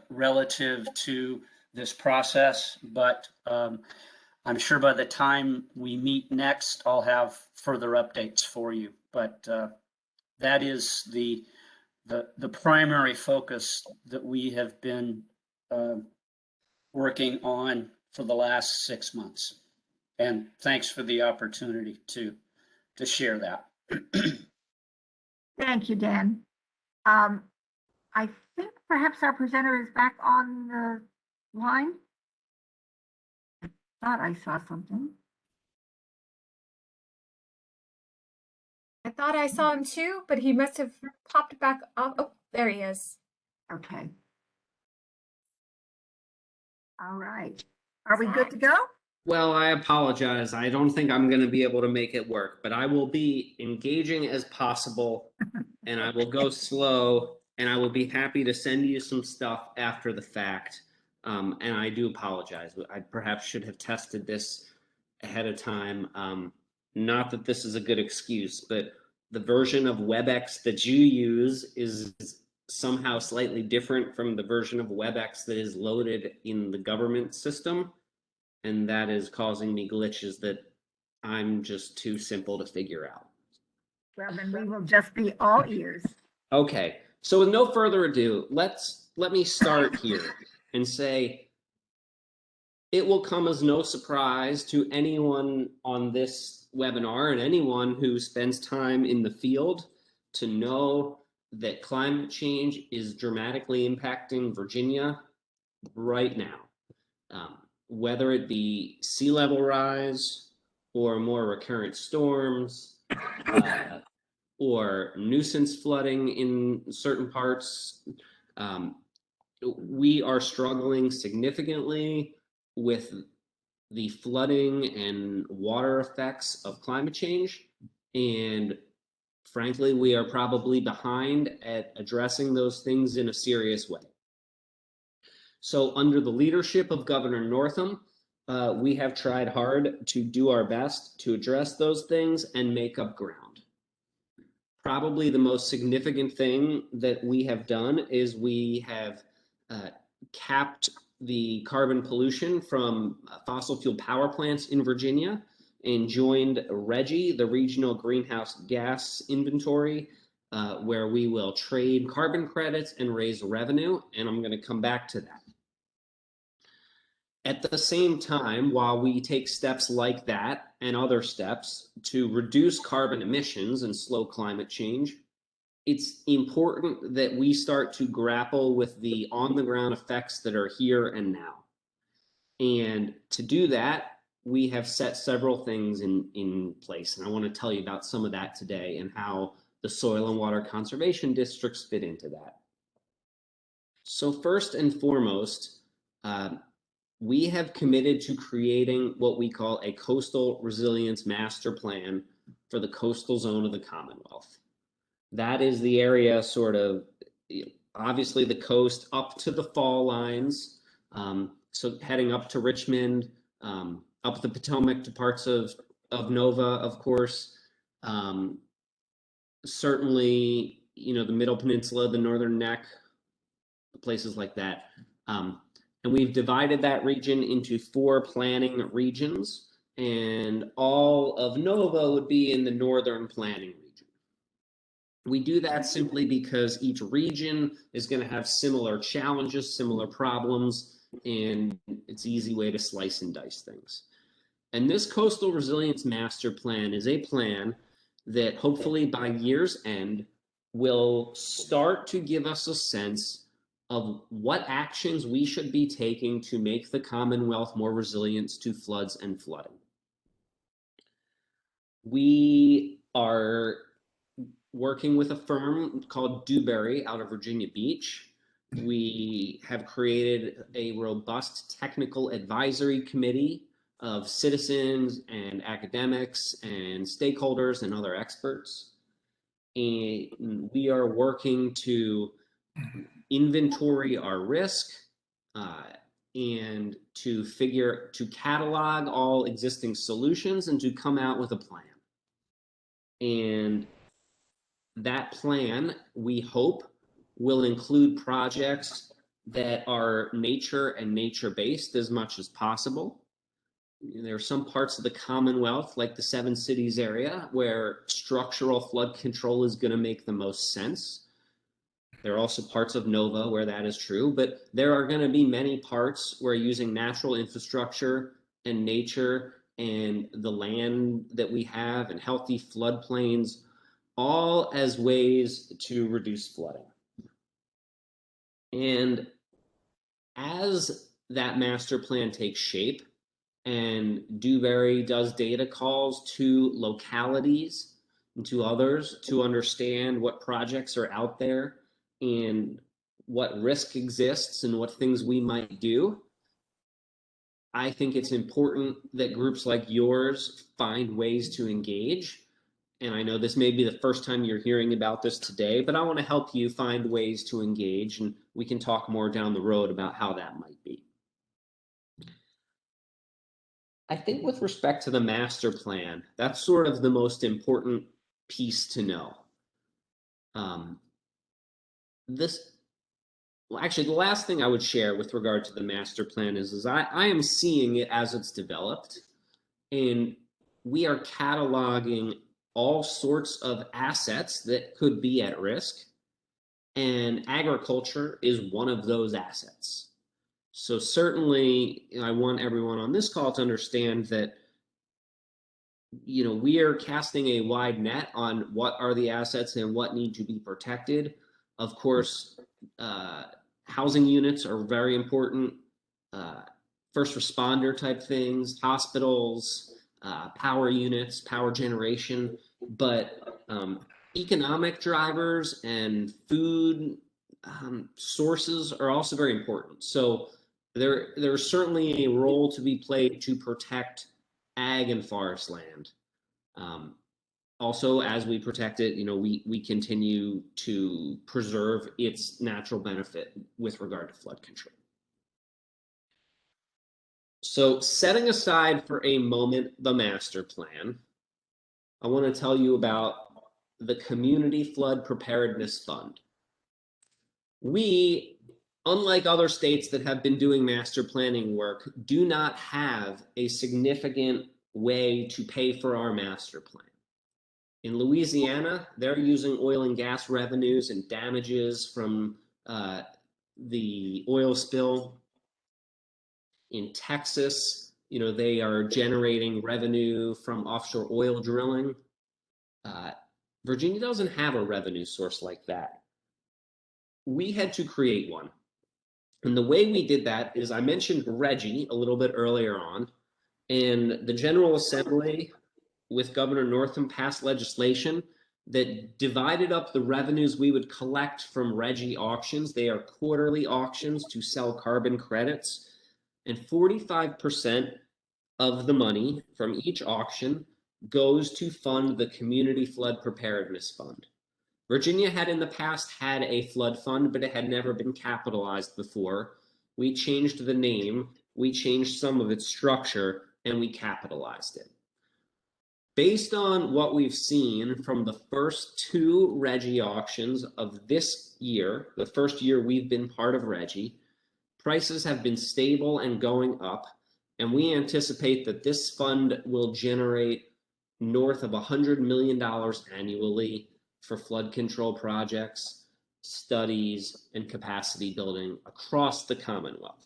relative to this process, but I'm sure by the time we meet next, I'll have further updates for you. But that is the primary focus that we have been working on for the last 6 months. And thanks for the opportunity to share that. Thank you, Dan. I think perhaps our presenter is back on the line. I thought I saw something. I thought I saw him too, but he must have popped back up. Oh, there he is. Okay. All right. Are we good to go? Well, I apologize. I don't think I'm going to be able to make it work, but I will be engaging as possible and I will go slow and I will be happy to send you some stuff after the fact. And I do apologize. I perhaps should have tested this ahead of time. Not that this is a good excuse, but the version of WebEx that you use is somehow slightly different from the version of WebEx that is loaded in the government system. And that is causing me glitches that I'm just too simple to figure out. Well, then we will just be all ears. Okay, so with no further ado, let me start here and say it will come as no surprise to anyone on this webinar and anyone who spends time in the field to know that climate change is dramatically impacting Virginia right now. Whether it be sea level rise or more recurrent storms or nuisance flooding in certain parts, we are struggling significantly with the flooding and water effects of climate change. And frankly, we are probably behind at addressing those things in a serious way. So under the leadership of Governor Northam, we have tried hard to do our best to address those things and make up ground. Probably the most significant thing that we have done is we have capped the carbon pollution from fossil fuel power plants in Virginia and joined RGGI, the Regional Greenhouse Gas Inventory, where we will trade carbon credits and raise revenue, and I'm going to come back to that. At the same time, while we take steps like that and other steps to reduce carbon emissions and slow climate change, it's important that we start to grapple with the on-the-ground effects that are here and now. And to do that, we have set several things in place. And I want to tell you about some of that today and how the soil and water conservation districts fit into that. So first and foremost, we have committed to creating what we call a coastal resilience master plan for the coastal zone of the Commonwealth. That is the area sort of, obviously the coast up to the fall lines. So heading up to Richmond, up the Potomac to parts of Nova, of course. Certainly, the Middle Peninsula, the Northern Neck, places like that. And we've divided that region into 4 planning regions, and all of Nova would be in the northern planning region. We do that simply because each region is going to have similar challenges, similar problems, and it's an easy way to slice and dice things. And this Coastal Resilience Master Plan is a plan that hopefully by year's end will start to give us a sense of what actions we should be taking to make the Commonwealth more resilient to floods and flooding. We are working with a firm called Dewberry out of Virginia Beach. We have created a robust technical advisory committee of citizens and academics and stakeholders and other experts. And we are working to inventory our risk and to catalog all existing solutions and to come out with a plan. And that plan, we hope, will include projects that are nature and nature-based as much as possible. There are some parts of the Commonwealth, like the Seven Cities area, where structural flood control is going to make the most sense. There are also parts of Nova where that is true, but there are going to be many parts where using natural infrastructure and nature and the land that we have and healthy floodplains, all as ways to reduce flooding. And as that master plan takes shape and Dewberry does data calls to localities and to others to understand what projects are out there and what risk exists and what things we might do, I think it's important that groups like yours find ways to engage. And I know this may be the first time you're hearing about this today, but I want to help you find ways to engage, and we can talk more down the road about how that might be. I think with respect to the master plan, that's sort of the most important piece to know. Actually, the last thing I would share with regard to the master plan is I am seeing it as it's developed, and we are cataloging all sorts of assets that could be at risk, and agriculture is one of those assets. So certainly, I want everyone on this call to understand that, you know, we are casting a wide net on what are the assets and what need to be protected. Of course, housing units are very important, first responder type things, hospitals, power units, power generation, but economic drivers and food sources are also very important. So there's certainly a role to be played to protect ag and forest land. Also, as we protect it, you know, we continue to preserve its natural benefit with regard to flood control. So setting aside for a moment the master plan, I want to tell you about the Community Flood Preparedness Fund. We, unlike other states that have been doing master planning work, do not have a significant way to pay for our master plan. In Louisiana, they're using oil and gas revenues and damages from the oil spill. In Texas, you know, they are generating revenue from offshore oil drilling. Virginia doesn't have a revenue source like that. We had to create one. And the way we did that is I mentioned RGGI a little bit earlier on, and the General Assembly with Governor Northam passed legislation that divided up the revenues we would collect from RGGI auctions. They are quarterly auctions to sell carbon credits, and 45% of the money from each auction goes to fund the Community Flood Preparedness Fund. Virginia had in the past had a flood fund, but it had never been capitalized before. We changed the name, we changed some of its structure, and we capitalized it. Based on what we've seen from the first two RGGI auctions of this year, the first year we've been part of RGGI, prices have been stable and going up, and we anticipate that this fund will generate north of $100 million annually for flood control projects, studies, and capacity building across the Commonwealth.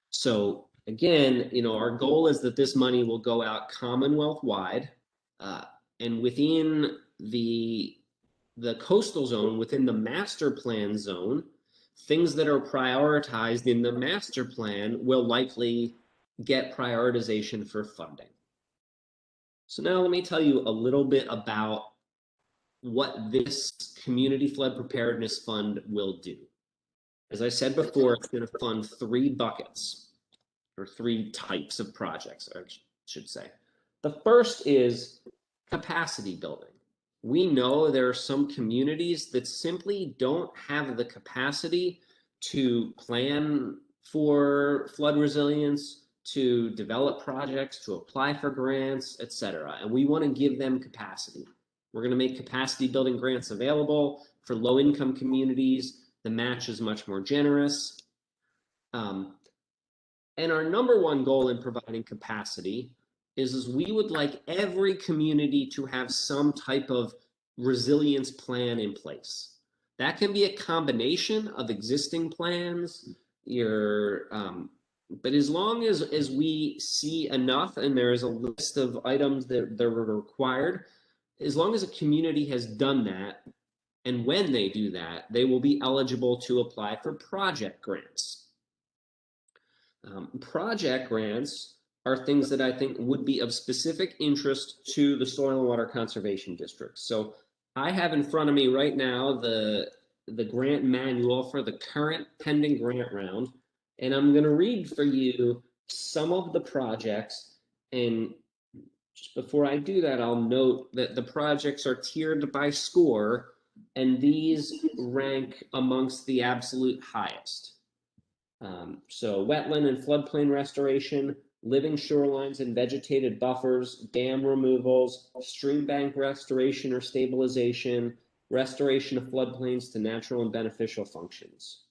So again, you know, our goal is that this money will go out Commonwealth-wide, and within the the coastal zone within the master plan zone, things that are prioritized in the master plan will likely get prioritization for funding. So now let me tell you a little bit about what this Community Flood Preparedness Fund will do. As I said before, it's going to fund 3 buckets, or 3 types of projects, I should say. The first is capacity building. We know there are some communities that simply don't have the capacity to plan for flood resilience, to develop projects, to apply for grants, etc. And we want to give them capacity. We're going to make capacity building grants available for low-income communities. The match is much more generous. And our number one goal in providing capacity is we would like every community to have some type of resilience plan in place. That can be a combination of existing plans, but as long as we see enough and there is a list of items that are required, as long as a community has done that, and when they do that, they will be eligible to apply for project grants. Project grants are things that I think would be of specific interest to the Soil and Water Conservation District. So I have in front of me right now the grant manual for the current pending grant round, and I'm going to read for you some of the projects. And just before I do that, I'll note that the projects are tiered by score, and these rank amongst the absolute highest. So wetland and floodplain restoration, living shorelines and vegetated buffers, dam removals, stream bank restoration or stabilization, restoration of floodplains to natural and beneficial functions.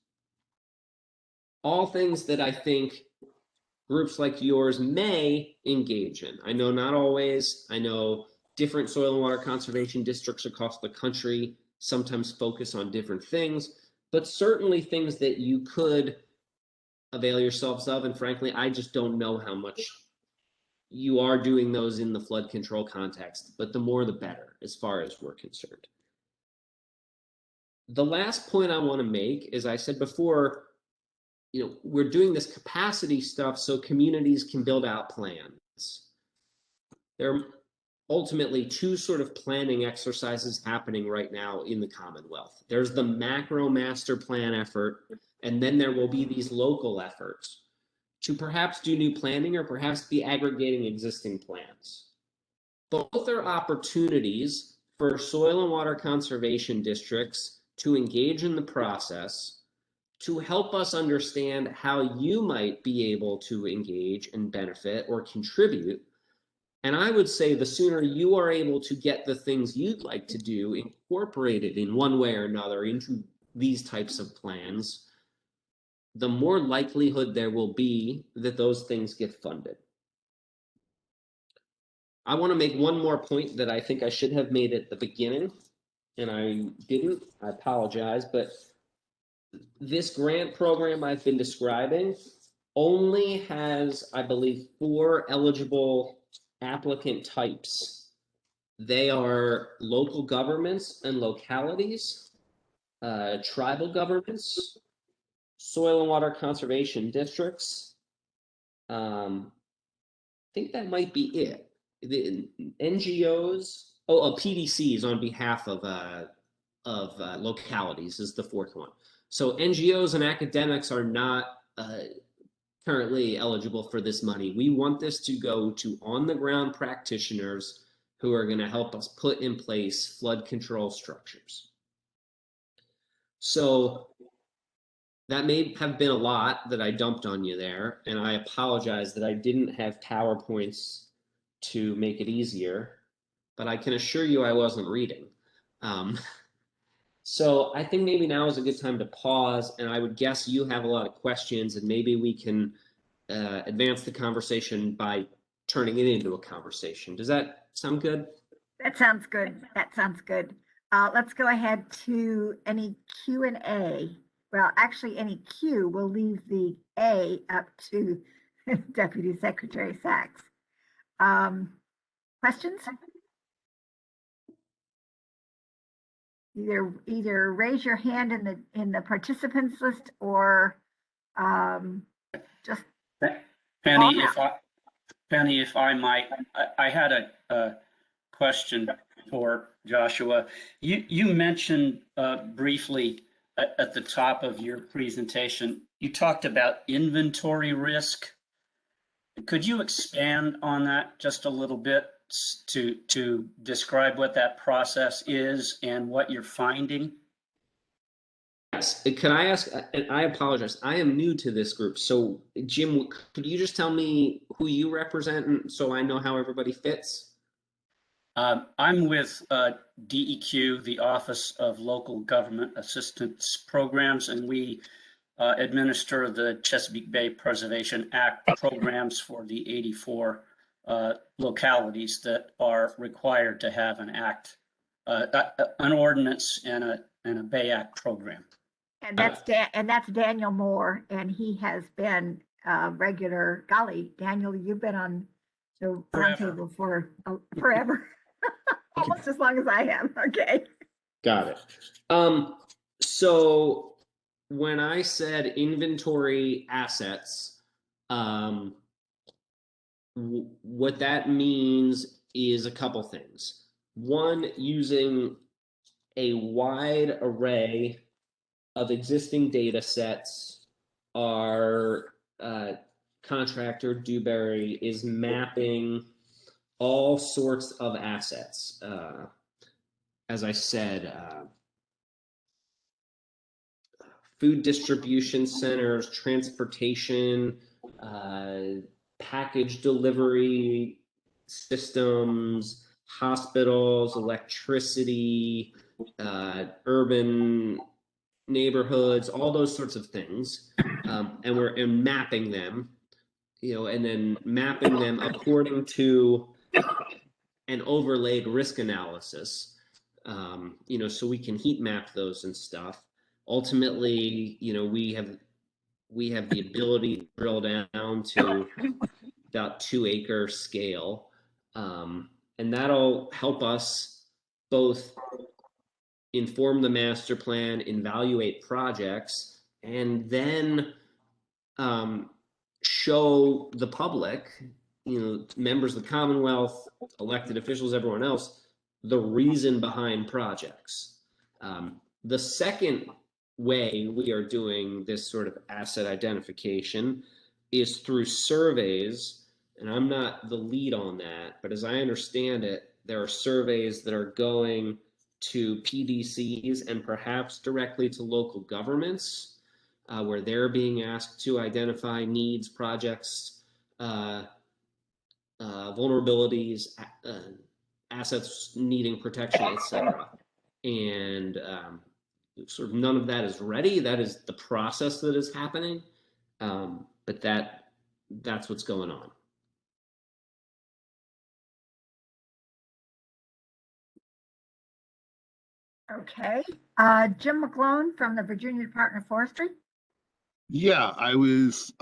All things that I think groups like yours may engage in. I know not always. I know different soil and water conservation districts across the country sometimes focus on different things, but certainly things that you could avail yourselves of. And frankly, I just don't know how much you are doing those in the flood control context, but the more the better as far as we're concerned. The last point I want to make, as I said before, we're doing this capacity stuff so communities can build out plans. There are ultimately 2 sort of planning exercises happening right now in the Commonwealth. There's the macro master plan effort, and then there will be these local efforts to perhaps do new planning or perhaps be aggregating existing plans. Both are opportunities for soil and water conservation districts to engage in the process, to help us understand how you might be able to engage and benefit or contribute. And I would say the sooner you are able to get the things you'd like to do incorporated in one way or another into these types of plans, the more likelihood there will be that those things get funded. I want to make one more point that I think I should have made at the beginning, and I didn't. I apologize, but this grant program I've been describing only has, I believe, 4 eligible applicant types. They are local governments and localities, tribal governments, soil and water conservation districts. I think that might be it. The NGOs, PDCs on behalf of localities is the 4th one. So NGOs and academics are not currently eligible for this money. We want this to go to on-the-ground practitioners who are going to help us put in place flood control structures. So that may have been a lot that I dumped on you there, and I apologize that I didn't have PowerPoints to make it easier, but I can assure you I wasn't reading. So I think maybe now is a good time to pause, and I would guess you have a lot of questions, and maybe we can advance the conversation by turning it into a conversation. Does that sound good? That sounds good. That sounds good. Let's go ahead to any Q&A. Well, actually, any Q, we'll leave the A up to Deputy Secretary Sachs. Questions? either raise your hand in the participants list or just Penny, call out. Penny, if I might, I had a question for Joshua. You mentioned briefly at the top of your presentation, you talked about inventory risk. Could you expand on that just a little bit to describe what that process is and what you're finding? Yes. Can I ask, and I apologize, I am new to this group. So Jim, could you just tell me who you represent and so I know how everybody fits? I'm with DEQ, the Office of Local Government Assistance Programs, and we administer the Chesapeake Bay Preservation Act programs for the 84 localities that are required to have an act, an ordinance and a Bay Act program. And that's Daniel Moore, and he has been regular. Golly, Daniel, you've been on the roundtable for forever, almost as long as I have. Okay. Got it. So when I said inventory assets, what that means is a couple things. One, using a wide array of existing data sets, our contractor Dewberry is mapping all sorts of assets. As I said, food distribution centers, transportation, package delivery systems, hospitals, electricity, urban neighborhoods, all those sorts of things. And we're mapping them, and then mapping them according to an overlaid risk analysis, so we can heat map those and stuff. Ultimately, we have the ability to drill down to about 2-acre scale. And that'll help us both inform the master plan, evaluate projects, and then show the public, members of the Commonwealth, elected officials, everyone else, the reason behind projects. The second way we are doing this sort of asset identification is through surveys, and I'm not the lead on that, but as I understand it, there are surveys that are going to PDCs and perhaps directly to local governments, where they're being asked to identify needs, projects, vulnerabilities, assets needing protection, etc. And sort of none of that is ready. That is the process that is happening, but that's what's going on. Okay. Jim McClone from the Virginia Department of Forestry. Yeah, I was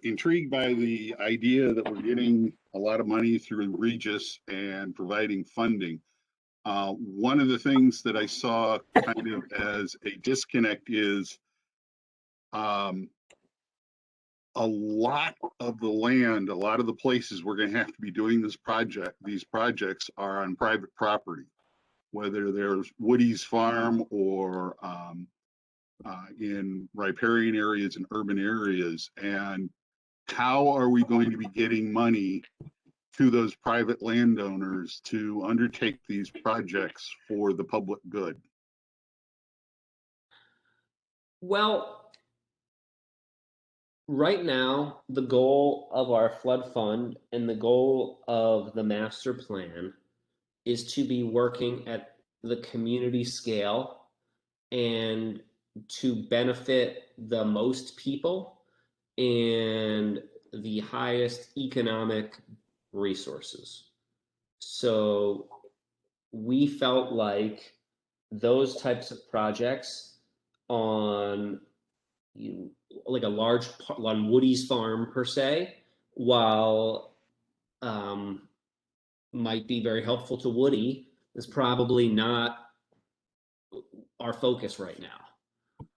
intrigued by the idea that we're getting a lot of money through Regis and providing funding. One of the things that I saw kind of as a disconnect is a lot of the land, a lot of the places we're going to have to be doing these projects are on private property, whether there's Woody's farm or in riparian areas and urban areas. And how are we going to be getting money to those private landowners to undertake these projects for the public good? Well, right now, the goal of our flood fund and the goal of the master plan is to be working at the community scale and to benefit the most people and the highest economic resources. So we felt like those types of projects on like a large on Woody's farm per se, while might be very helpful to Woody, is probably not our focus right now.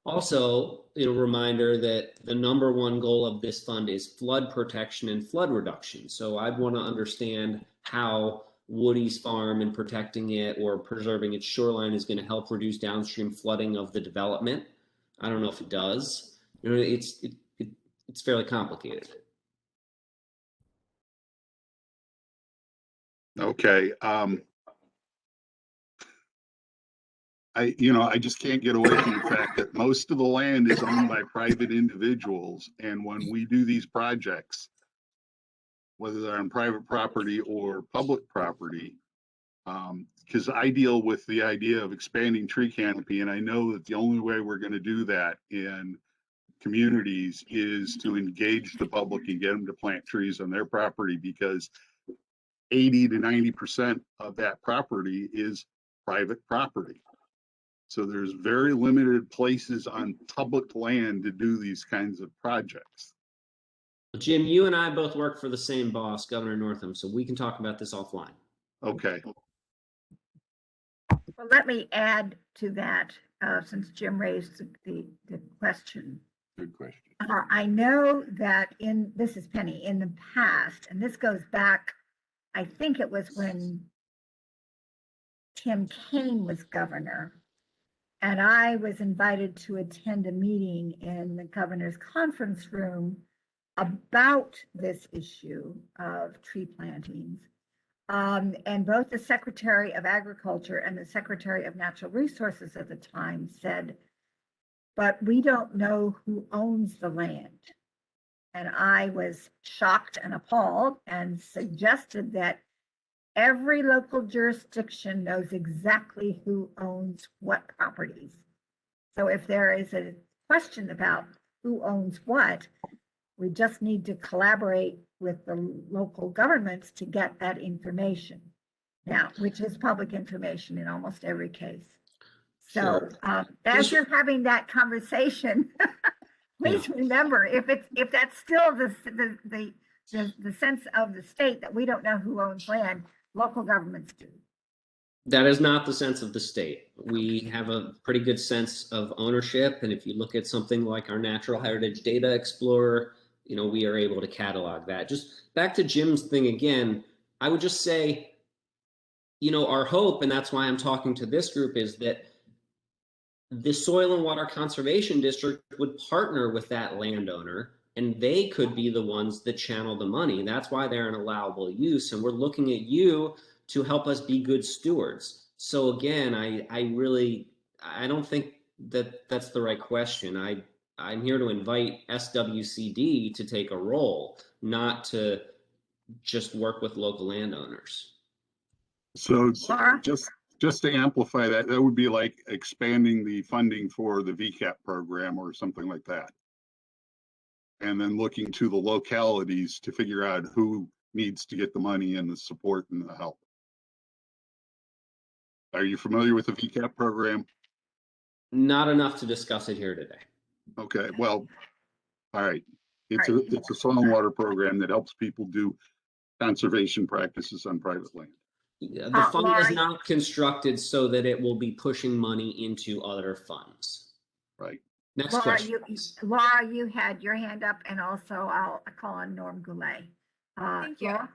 Also, a reminder that the number one goal of this fund is flood protection and flood reduction. So I'd want to understand how Woody's farm and protecting it or preserving its shoreline is going to help reduce downstream flooding of the development. I don't know if it does. It's fairly complicated. Okay. I just can't get away from the fact that most of the land is owned by private individuals. And when we do these projects, whether they're on private property or public property, because I deal with the idea of expanding tree canopy, and I know that the only way we're going to do that in communities is to engage the public and get them to plant trees on their property, because 80 to 90% of that property is private property. So there's very limited places on public land to do these kinds of projects. Jim, you and I both work for the same boss, Governor Northam, so we can talk about this offline. Okay. Well, let me add to that, since Jim raised the question. Good question. I know that this is Penny, in the past, and this goes back, I think it was when Tim Kaine was governor, and I was invited to attend a meeting in the governor's conference room about this issue of tree plantings. And both the Secretary of Agriculture and the Secretary of Natural Resources at the time said, but we don't know who owns the land. And I was shocked and appalled and suggested that every local jurisdiction knows exactly who owns what properties. So if there is a question about who owns what, we just need to collaborate with the local governments to get that information now, which is public information in almost every case. So as you're having that conversation, please remember, if that's still the sense of the state that we don't know who owns land, local governments do. That is not the sense of the state. We have a pretty good sense of ownership, and if you look at something like our Natural Heritage Data Explorer, we are able to catalog that. Just back to Jim's thing again, I would just say, our hope, and that's why I'm talking to this group, is that the Soil and Water Conservation District would partner with that landowner, and they could be the ones that channel the money. That's why they're an allowable use, and we're looking at you to help us be good stewards. So again, I don't think that that's the right question. I'm here to invite SWCD to take a role, not to just work with local landowners. So just to amplify that, that would be like expanding the funding for the VCAP program or something like that. And then looking to the localities to figure out who needs to get the money and the support and the help. Are you familiar with the VCAP program? Not enough to discuss it here today. Okay, well, all right. It's a soil and water program that helps people do conservation practices on private land. The fund is not constructed so that it will be pushing money into other funds. Right. Next Laura, question. Laura, you had your hand up, and also I'll call on Norm Goulet. Thank you. Laura?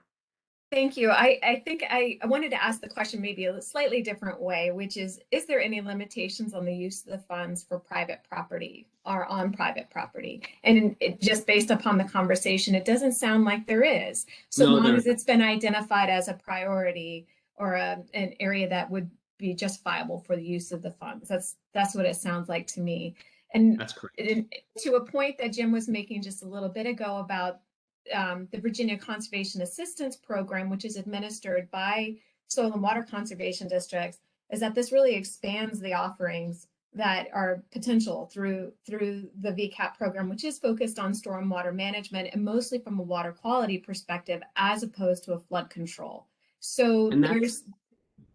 Thank you. I think I wanted to ask the question maybe a slightly different way, which is there any limitations on the use of the funds for private property or on private property? And just based upon the conversation, it doesn't sound like there is. So long as it's been identified as a priority or an area that would be justifiable for the use of the funds. That's what it sounds like to me. And that's correct. To a point that Jim was making just a little bit ago about the Virginia Conservation Assistance Program, which is administered by Soil and Water Conservation Districts, is that this really expands the offerings that are potential through the VCAP program, which is focused on stormwater management and mostly from a water quality perspective, as opposed to a flood control. So go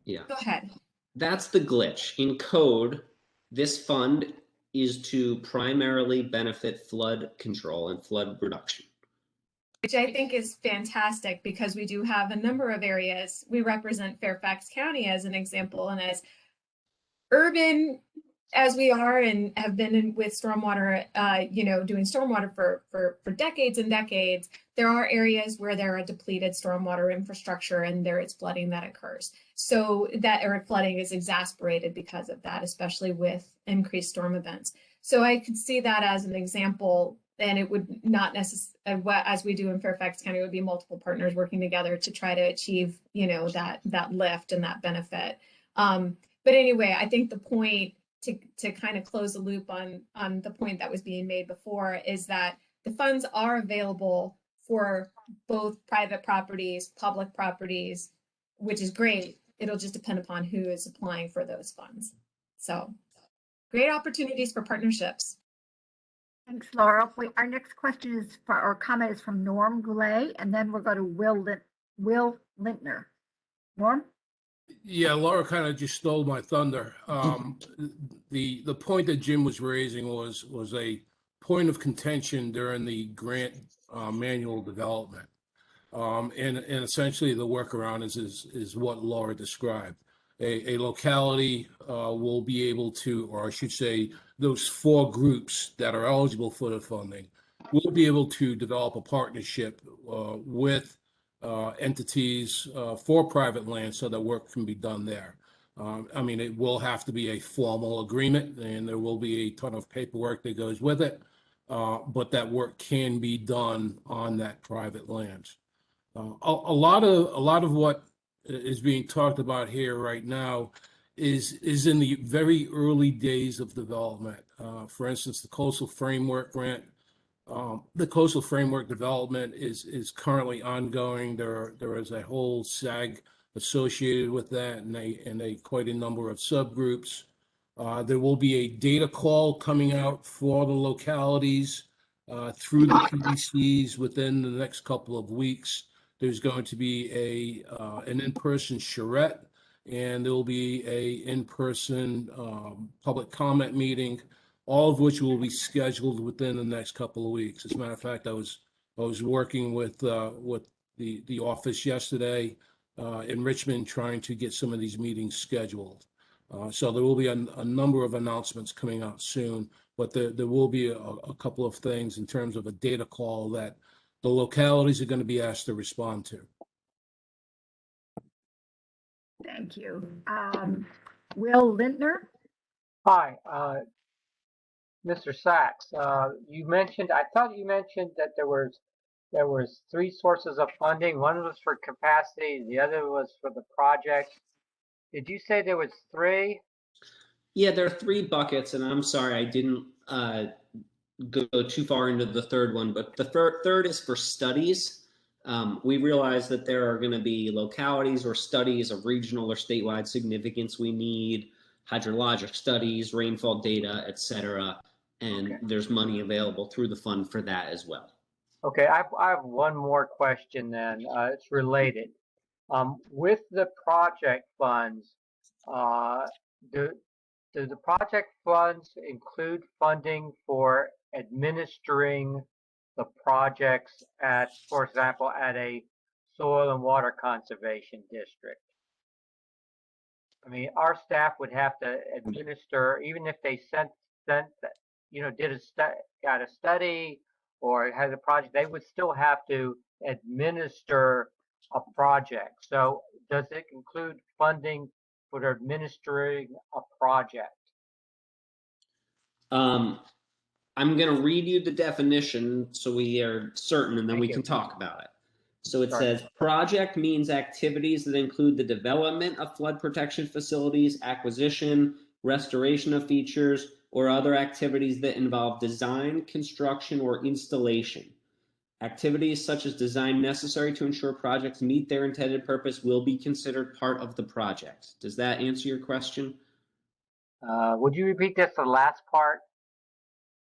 ahead. That's the glitch. In code, this fund is to primarily benefit flood control and flood reduction. Which I think is fantastic, because we do have a number of areas. We represent Fairfax County as an example, and as urban as we are and have been with stormwater, doing stormwater for decades and decades, there are areas where there are depleted stormwater infrastructure and there is flooding that occurs. So that flooding is exacerbated because of that, especially with increased storm events. So I could see that as an example, and it would not necessarily, as we do in Fairfax County, it would be multiple partners working together to try to achieve, that lift and that benefit. But anyway, I think the point to kind of close the loop on the point that was being made before is that the funds are available for both private properties, public properties, which is great. It'll just depend upon who is applying for those funds. So great opportunities for partnerships. Thanks, Laura. Our next question is or comment is from Norm Goulet, and then we'll go to Will Lintner. Norm? Yeah, Laura kind of just stole my thunder. The point that Jim was raising was a point of contention during the grant manual development. And essentially the workaround is what Laura described. A locality will be able to, or I should say, those 4 groups that are eligible for the funding will be able to develop a partnership with entities for private land so that work can be done there. I mean, it will have to be a formal agreement and there will be a ton of paperwork that goes with it, but that work can be done on that private land. A lot of what is being talked about here right now is in the very early days of development. For instance, the Coastal Framework Grant. The Coastal Framework development is currently ongoing. There is a whole SAG associated with that, and quite a number of subgroups. There will be a data call coming out for the localities through the PDCs within the next couple of weeks. There's going to be an in-person charrette, and there will be a in-person public comment meeting, all of which will be scheduled within the next couple of weeks. As a matter of fact, I was working with the office yesterday in Richmond, trying to get some of these meetings scheduled. So there will be a number of announcements coming out soon, but there will be a couple of things in terms of a data call that the localities are going to be asked to respond to. Thank you. Will Lintner? Hi, Mr. Sachs. I thought you mentioned that there was 3 sources of funding. One was for capacity, the other was for the project. Did you say there was 3? Yeah, there are 3 buckets, and I'm sorry I didn't go too far into the third one, but the third is for studies. We realize that there are going to be localities or studies of regional or statewide significance we need, hydrologic studies, rainfall data, etc. And there's money available through the fund for that as well. Okay, I have one more question then. It's related. With the project funds, do the project funds include funding for administering the projects at, for example, at a soil and water conservation district? I mean, our staff would have to administer, even if they got a study or had a project, they would still have to administer a project. So does it include funding for administering a project? I'm going to read you the definition so we are certain, and then we can talk about it. So it says, project means activities that include the development of flood protection facilities, acquisition, restoration of features, or other activities that involve design, construction, or installation. Activities such as design necessary to ensure projects meet their intended purpose will be considered part of the project. Does that answer your question? Would you repeat this, the last part?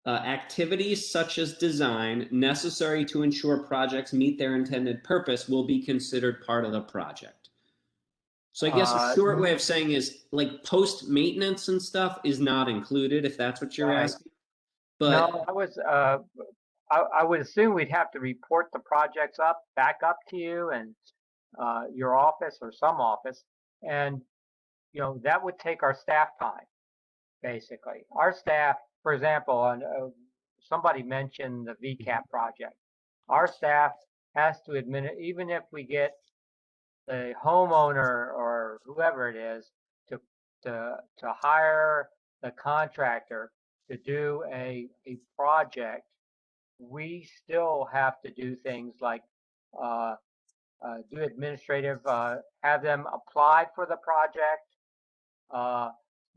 Activities such as design necessary to ensure projects meet their intended purpose will be considered part of the project. So I guess a short way of saying is like post maintenance and stuff is not included, if that's what you're asking. But no, I would assume we'd have to report the projects back up to you and your office or some office, and that would take our staff time. basically. Our staff, for example, on somebody mentioned the VCAP project. Our staff has to admit, even if we get the homeowner or whoever it is to hire the contractor to do a project, we still have to do things like do administrative, have them apply for the project,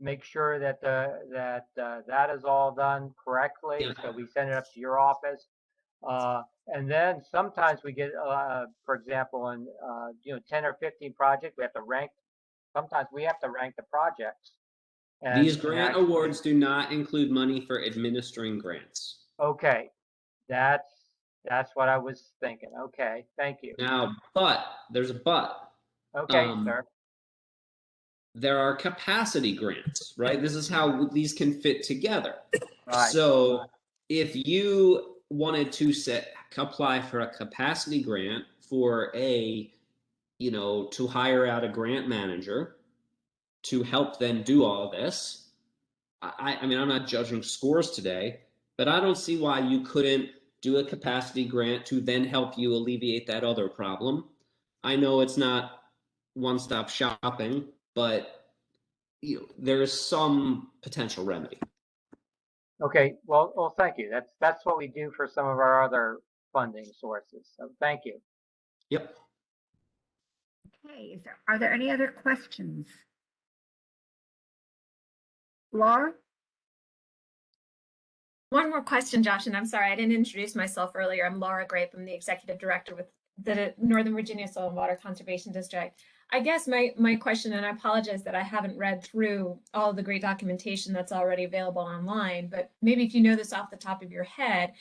make sure that that is all done correctly. So we send it up to your office. And then sometimes we get, for example, in 10 or 15 projects, we have to rank. Sometimes we have to rank the projects. And, These grant awards do not include money for administering grants. Okay, that's what I was thinking. Okay, thank you. Now, but there's a but. Okay, sir. There are capacity grants, right? This is how these can fit together. Right. So if you wanted to apply for a capacity grant for to hire out a grant manager to help them do all this, I mean, I'm not judging scores today, but I don't see why you couldn't do a capacity grant to then help you alleviate that other problem. I know it's not one-stop shopping, but there is some potential remedy. Okay, well, thank you. That's what we do for some of our other funding sources. So thank you. Yep. Okay, are there any other questions? Laura? One more question, Josh, and I'm sorry, I didn't introduce myself earlier. I'm Laura Grape. I'm the executive director with the Northern Virginia Soil and Water Conservation District. I guess my question, and I apologize that I haven't read through all of the great documentation that's already available online, but maybe if you know this off the top of your head,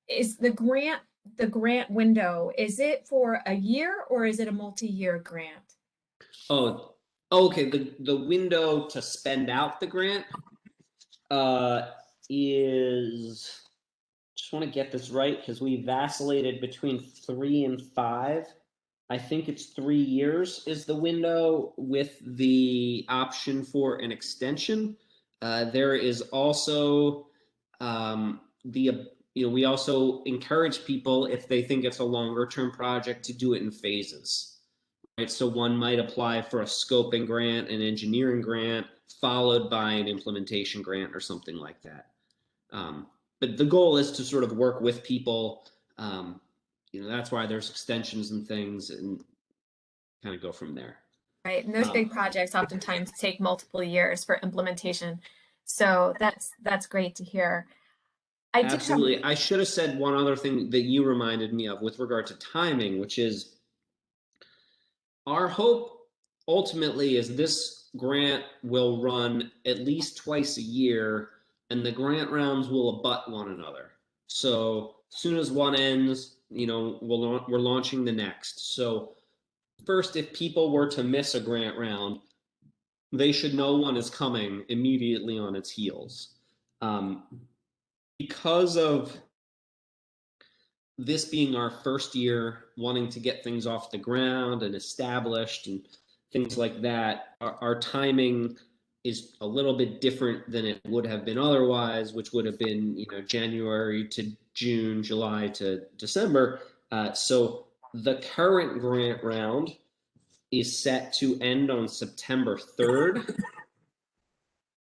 is the grant window, is it for a year or is it a multi-year grant? Oh, okay. The window to spend out the grant is, just want to get this right because we vacillated between 3 and 5. I think it's 3 years is the window with the option for an extension. There is also we also encourage people, if they think it's a longer term project, to do it in phases. Right? So one might apply for a scoping grant, an engineering grant, followed by an implementation grant or something like that. But the goal is to sort of work with people. That's why there's extensions and things, and kind of go from there. Right, and those big projects oftentimes take multiple years for implementation. So that's great to hear. Absolutely. I should have said one other thing that you reminded me of with regard to timing, which is our hope ultimately is this grant will run at least twice a year, and the grant rounds will abut one another. So as soon as one ends, we're launching the next. So first, if people were to miss a grant round, they should know one is coming immediately on its heels. Because of this being our first year wanting to get things off the ground and established and things like that, our timing is a little bit different than it would have been otherwise, which would have been January to June, July to December. So the current grant round is set to end on September 3rd.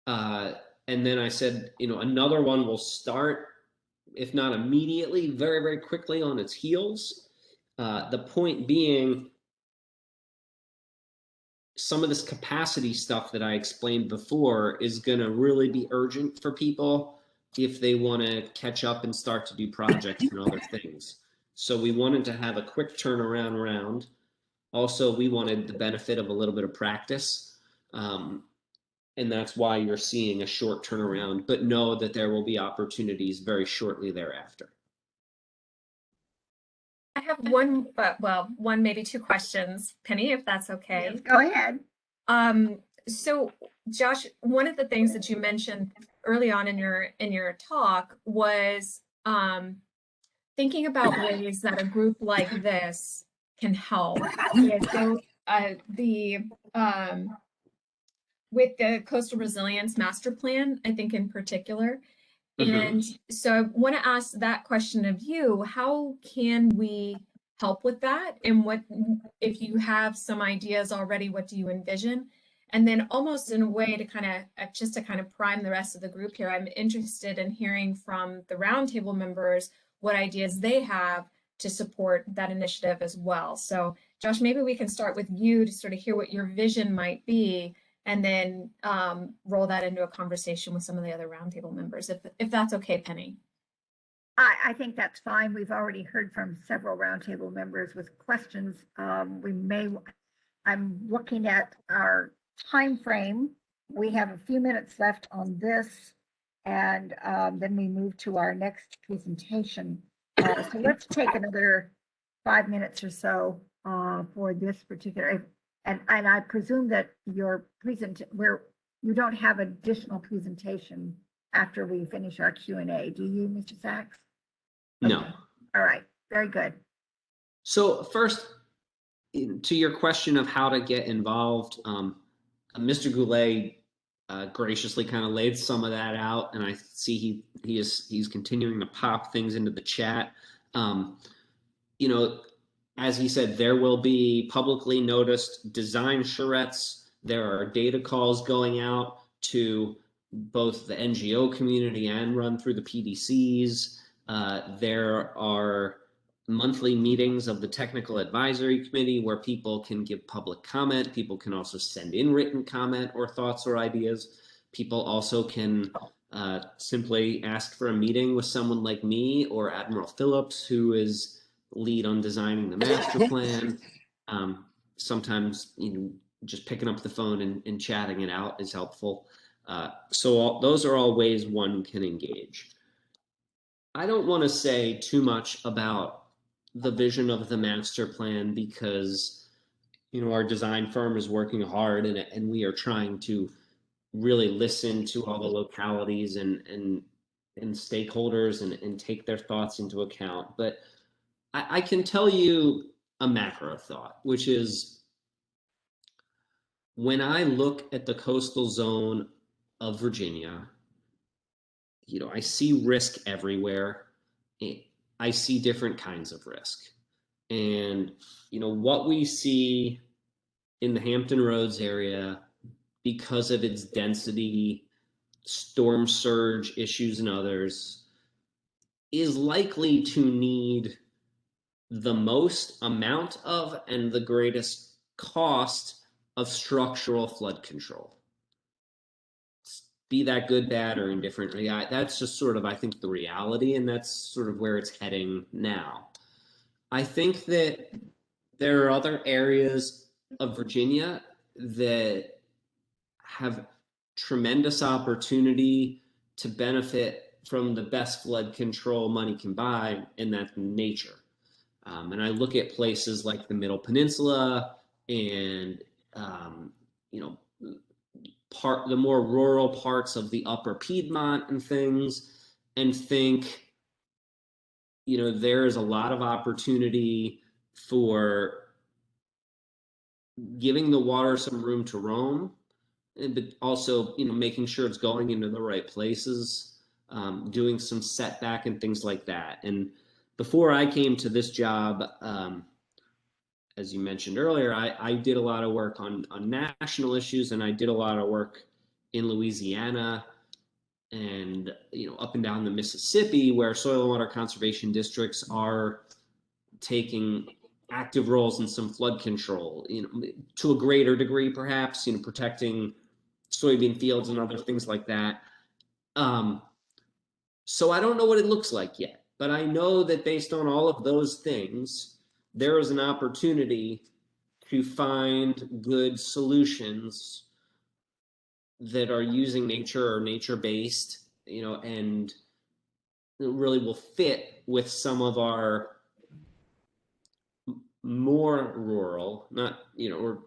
And then I said, another one will start, if not immediately, very, very quickly on its heels. The point being, some of this capacity stuff that I explained before is going to really be urgent for people if they want to catch up and start to do projects and other things. So we wanted to have a quick turnaround round. Also, we wanted the benefit of a little bit of practice. And that's why you're seeing a short turnaround, but know that there will be opportunities very shortly thereafter. I have one, maybe two questions, Penny, if that's okay. Yes, go ahead. So Josh, one of the things that you mentioned early on in your talk was thinking about ways that a group like this can help with both with the coastal resilience master plan, I think in particular. Mhm. And so I want to ask that question of you. How can we help with that? And what, if you have some ideas already, what do you envision? And then almost in a way to kind of, just to kind of prime the rest of the group here, I'm interested in hearing from the roundtable members what ideas they have to support that initiative as well. So Josh, maybe we can start with you to sort of hear what your vision might be, and then roll that into a conversation with some of the other roundtable members, if that's okay, Penny. I think that's fine. We've already heard from several roundtable members with questions. I'm looking at our time frame. We have a few minutes left on this, and then we move to our next presentation. So let's take another 5 minutes or so for this particular. And I presume that your you don't have additional presentation after we finish our Q&A, do you, Mr. Sachs? No. All right, very good. So first, to your question of how to get involved, Mr. Goulet graciously kind of laid some of that out, and I see he's continuing to pop things into the chat. You know, as he said, there will be publicly noticed design charrettes. There are data calls going out to both the NGO community and run through the PDCs. There are monthly meetings of the technical advisory committee where people can give public comment. People can also send in written comment or thoughts or ideas. People also can simply ask for a meeting with someone like me or Admiral Phillips, who is lead on designing the master plan. Sometimes, you know, just picking up the phone and chatting it out is helpful. So those are all ways one can engage. I don't want to say too much about the vision of the master plan because, you know, our design firm is working hard and we are trying to really listen to all the localities and stakeholders and take their thoughts into account. But I can tell you a macro thought, which is when I look at the coastal zone of Virginia, you know, I see risk everywhere. I see different kinds of risk. And, you know, what we see in the Hampton Roads area, because of its density, storm surge issues, and others, is likely to need the most amount of and the greatest cost of structural flood control. Be that good, bad, or indifferent. Yeah, that's just sort of, I think, the reality, and that's sort of where it's heading now. I think that there are other areas of Virginia that have tremendous opportunity to benefit from the best flood control money can buy, and that's nature. And I look at places like the Middle Peninsula and, you know, the more rural parts of the upper Piedmont and things, and think, you know, there is a lot of opportunity for giving the water some room to roam, but also, you know, making sure it's going into the right places, doing some setback and things like that. And before I came to this job, as you mentioned earlier, I did a lot of work on national issues, and I did a lot of work in Louisiana and, you know, up and down the Mississippi, where soil and water conservation districts are taking active roles in some flood control, you know, to a greater degree, perhaps, you know, protecting soybean fields and other things like that. So I don't know what it looks like yet, but I know that based on all of those things, there is an opportunity to find good solutions that are using nature or nature-based, you know, and really will fit with some of our more rural, not, you know, or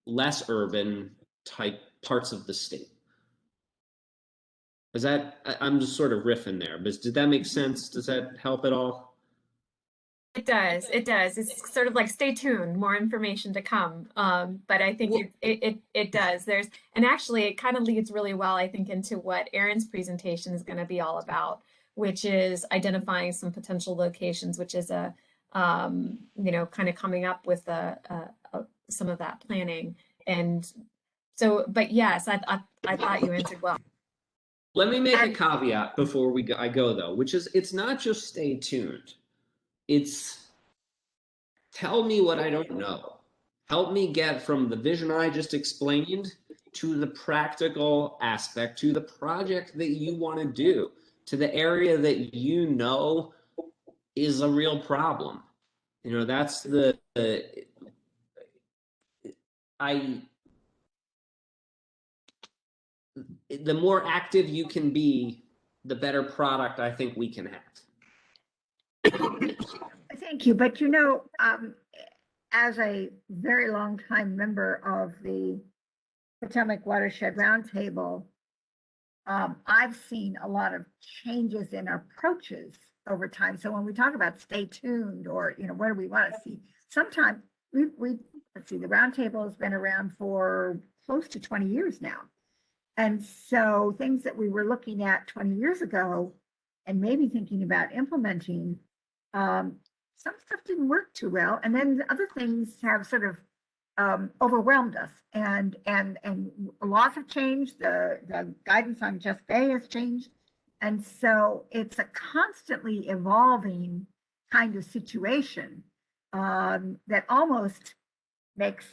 less urban type parts of the state. Is that, I'm just sort of riffing there, but did that make sense? Does that help at all? It does. It does. It's sort of like stay tuned, more information to come. But I think it does. And actually it kind of leads really well, I think, into what Erin's presentation is going to be all about, which is identifying some potential locations, which is kind of coming up with some of that planning. And so, but yes, I thought you answered well. Let me make a caveat before I go though, which is it's not just stay tuned. It's tell me what I don't know. Help me get from the vision I just explained to the practical aspect, to the project that you want to do, to the area that you know is a real problem. That's the more active you can be, the better product I think we can have. Thank you. But as a very long time member of the Potomac Watershed Roundtable, I've seen a lot of changes in approaches over time. So when we talk about stay tuned, or what do we want to see, sometimes let's see, the roundtable has been around for close to 20 years now. And so things that we were looking at 20 years ago and maybe thinking about implementing, some stuff didn't work too well. And then other things have sort of overwhelmed us, and laws have changed. The guidance on Just Bay has changed. And so it's a constantly evolving kind of situation that almost makes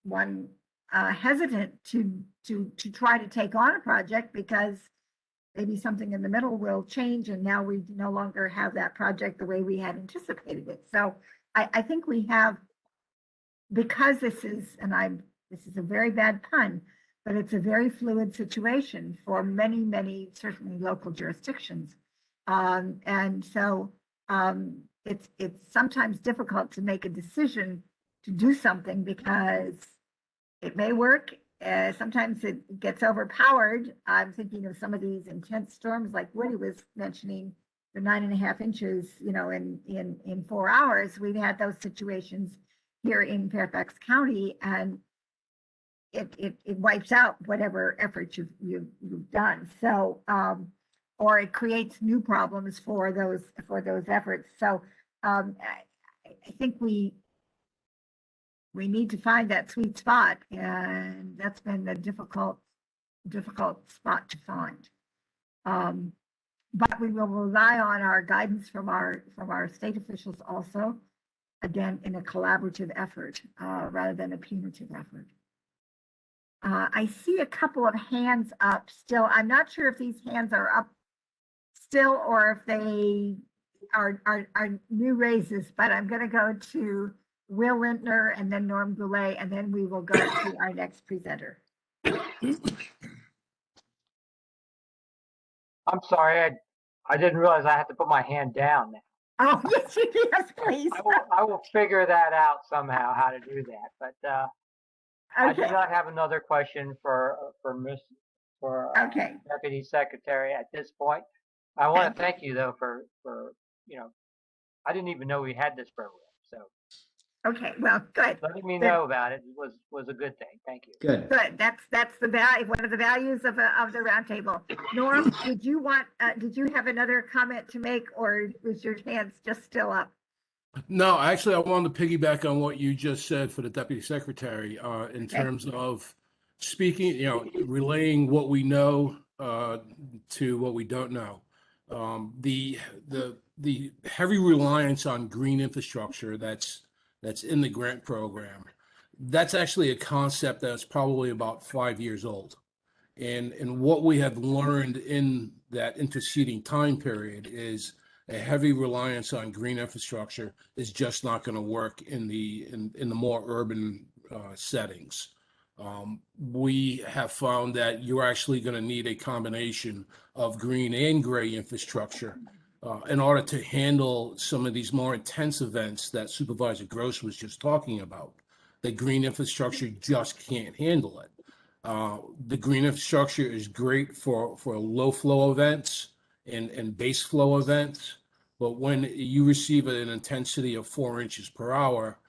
one hesitant to try to take on a project, because maybe something in the middle will change and now we no longer have that project the way we had anticipated it. So I think we have, because this is a very bad pun, but it's a very fluid situation for many, certainly local jurisdictions. And so it's sometimes difficult to make a decision to do something because it may work. Sometimes it gets overpowered. I'm thinking of some of these intense storms like Woody was mentioning, the 9.5 inches, in 4 hours. We've had those situations here in Fairfax County, and it wipes out whatever efforts you've done. So, or it creates new problems for those efforts. So, I think we need to find that sweet spot, and that's been a difficult spot to find. But we will rely on our guidance from our state officials also, again, in a collaborative effort rather than a punitive effort. I see a couple of hands up still. I'm not sure if these hands are up still or if they are new raises, but I'm going to go to Will Lintner and then Norm Goulet, and then we will go to our next presenter. I'm sorry, I didn't realize I had to put my hand down now. Oh, yes, please. I will figure that out somehow, how to do that. But okay. I do not have another question for Deputy Secretary at this point. I want to thank you though for I didn't even know we had this program. So okay, well, good. Letting me know about it was a good thing. Thank you. Good. That's the value. One of the values of the roundtable. Norm, did you have another comment to make, or was your hands just still up? No, actually, I wanted to piggyback on what you just said for the Deputy Secretary in terms of speaking, relaying what we know to what we don't know. The heavy reliance on green infrastructure that's in the grant program, that's actually a concept that's probably about 5 years old. And what we have learned in that interceding time period is a heavy reliance on green infrastructure is just not going to work in the more urban settings. We have found that you're actually going to need a combination of green and gray infrastructure in order to handle some of these more intense events that Supervisor Gross was just talking about. The green infrastructure just can't handle it. The green infrastructure is great for low flow events and base flow events, But when you receive an intensity of 4 inches per hour,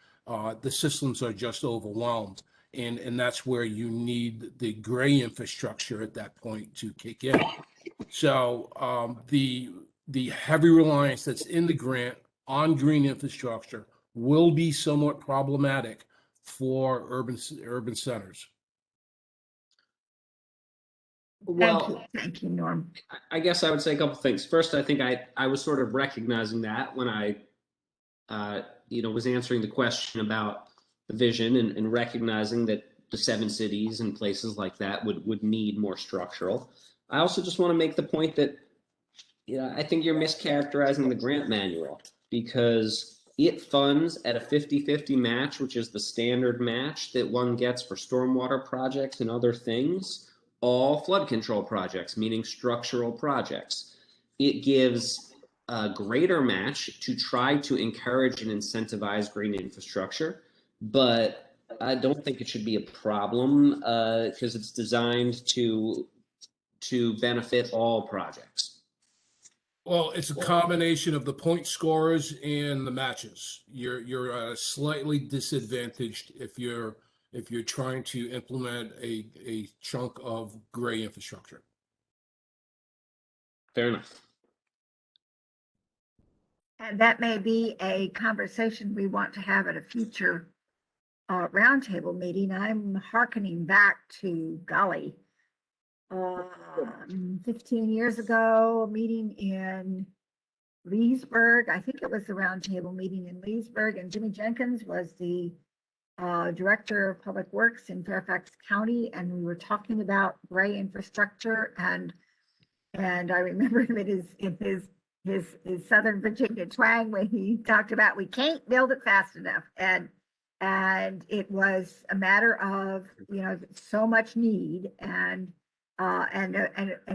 the systems are just overwhelmed. And that's where you need the gray infrastructure at that point to kick in. So the heavy reliance that's in the grant on green infrastructure will be somewhat problematic for urban centers. Well, Thank you, Norm. I guess I would say a couple things. First, I think I was sort of recognizing that when I was answering the question about the vision and recognizing that the 7 cities and places like that would need more structural. I also just want to make the point that I think you're mischaracterizing the grant manual, because it funds at a 50-50 match, which is the standard match that one gets for stormwater projects and other things, all flood control projects, meaning structural projects. It gives a greater match to try to encourage and incentivize green infrastructure, but I don't think it should be a problem because it's designed to benefit all projects. Well, it's a combination of the point scorers and the matches. You're slightly disadvantaged if you're trying to implement a chunk of gray infrastructure. Fair enough. And that may be a conversation we want to have at a future roundtable meeting. I'm hearkening back to, golly, 15 years ago, a meeting in Leesburg. I think it was the roundtable meeting in Leesburg, and Jimmy Jenkins was the director of public works in Fairfax County, and we were talking about gray infrastructure, and I remember him in his Southern Virginia twang when he talked about we can't build it fast enough, and it was a matter of so much need, and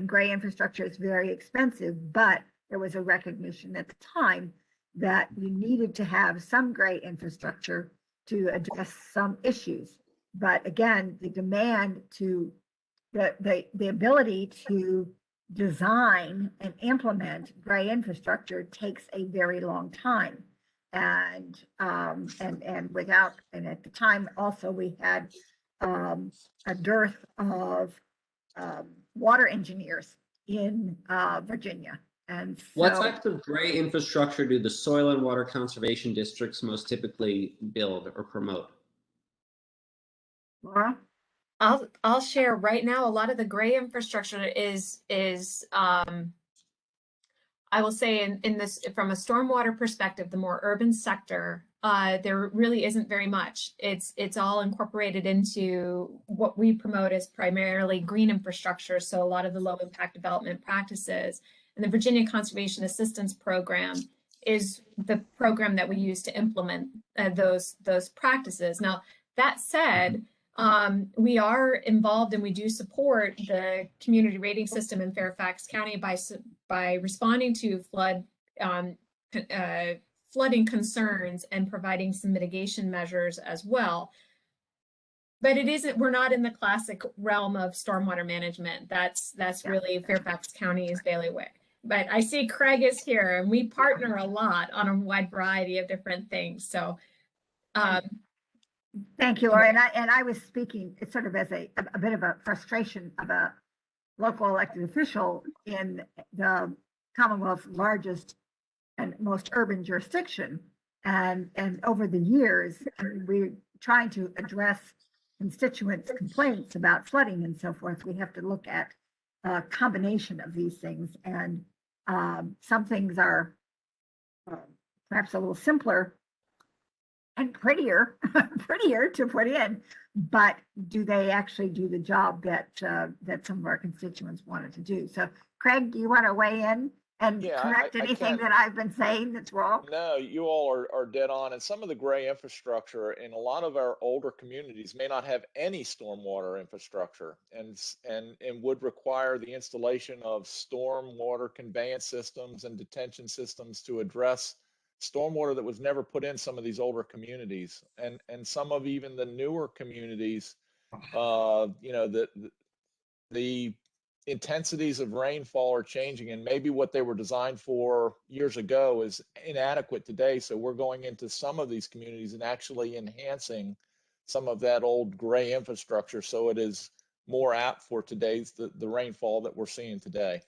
gray infrastructure is very expensive, but there was a recognition at the time that you needed to have some gray infrastructure to address some issues. But again, the demand to the ability to design and implement gray infrastructure takes a very long time. And at the time also we had a dearth of water engineers in Virginia. And so, what types of gray infrastructure do the soil and water conservation districts most typically build or promote? Laura? I'll share right now. A lot of the gray infrastructure is I will say in this, from a stormwater perspective, the more urban sector, there really isn't very much. It's all incorporated into what we promote as primarily green infrastructure. So a lot of the low impact development practices, and the Virginia Conservation Assistance Program is the program that we use to implement those practices. Now, that said, we are involved and we do support the community rating system in Fairfax County by responding to flooding concerns and providing some mitigation measures as well. But we're not in the classic realm of stormwater management. That's really Fairfax County's bailiwick. But I see Craig is here, and we partner a lot on a wide variety of different things. So thank you, Laura. And I was speaking sort of as a bit of a frustration of a local elected official in the Commonwealth's largest and most urban jurisdiction. And over the years, we're trying to address constituents' complaints about flooding and so forth. We have to look at a combination of these things. And some things are perhaps a little simpler and prettier to put in, but do they actually do the job that some of our constituents wanted to do? So, Craig, do you want to weigh in and correct anything that I've been saying that's wrong? No, you all are dead on. And some of the gray infrastructure in a lot of our older communities may not have any stormwater infrastructure, and would require the installation of stormwater conveyance systems and detention systems to address stormwater that was never put in some of these older communities, and some of even the newer communities. The intensities of rainfall are changing, and maybe what they were designed for years ago is inadequate today. So we're going into some of these communities and actually enhancing some of that old gray infrastructure so it is more apt for today's the rainfall that we're seeing today.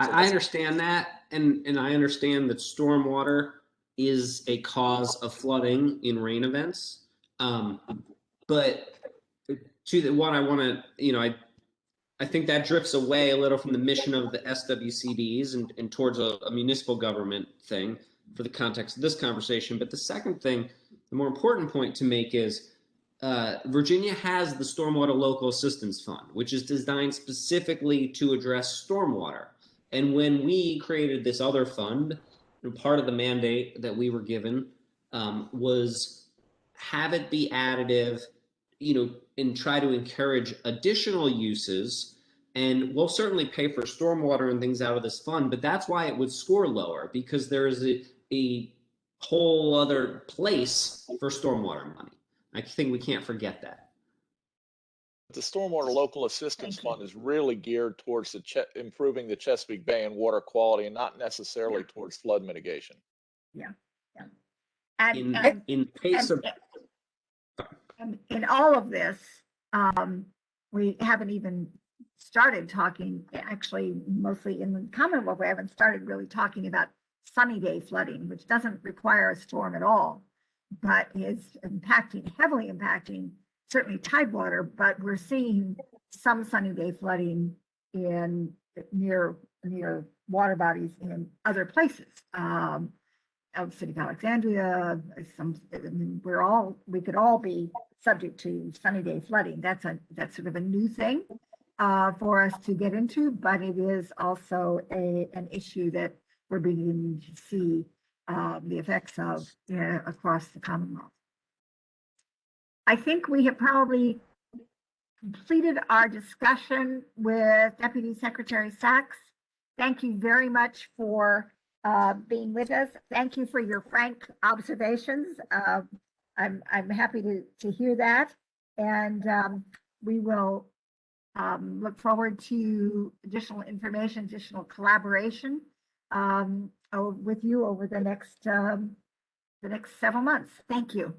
So I understand that, and I understand that stormwater is a cause of flooding in rain events. But to the what I want to, I think that drifts away a little from the mission of the SWCDs and towards a municipal government thing for the context of this conversation. But the second thing, the more important point to make is Virginia has the Stormwater Local Assistance Fund, which is designed specifically to address stormwater. And when we created this other fund, part of the mandate that we were given was have it be additive, and try to encourage additional uses. And we'll certainly pay for stormwater and things out of this fund, but that's why it would score lower, because there is a whole other place for stormwater money. I think we can't forget that. The Stormwater Local Assistance Fund is really geared towards improving the Chesapeake Bay and water quality, and not necessarily towards flood mitigation. Yeah. In case of And in all of this, we haven't even started talking, actually, mostly in the Commonwealth, we haven't started really talking about sunny day flooding, which doesn't require a storm at all, but is heavily impacting certainly tidewater, but we're seeing some sunny day flooding near water bodies in other places. Of the city of Alexandria, we could all be subject to sunny day flooding. That's sort of a new thing for us to get into, but it is also an issue that we're beginning to see the effects of across the Commonwealth. I think we have probably completed our discussion with Deputy Secretary Sachs. Thank you very much for being with us. Thank you for your frank observations. I'm happy to hear that, and we will look forward to additional information, additional collaboration with you over the next several months. Thank you.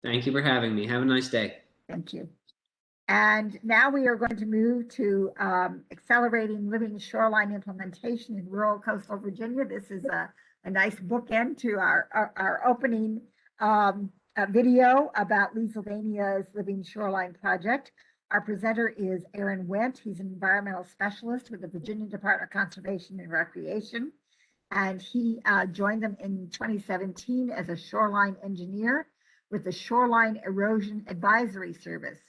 Thank you for having me. Have a nice day. Thank you. And now we are going to move to accelerating living shoreline implementation in rural coastal Virginia. This is a nice bookend to our opening video about Leesylvania's Living Shoreline Project. Our presenter is Aaron Wendt. He's an environmental specialist with the Virginia Department of Conservation and Recreation. And he joined them in 2017 as a shoreline engineer with the Shoreline Erosion Advisory Service.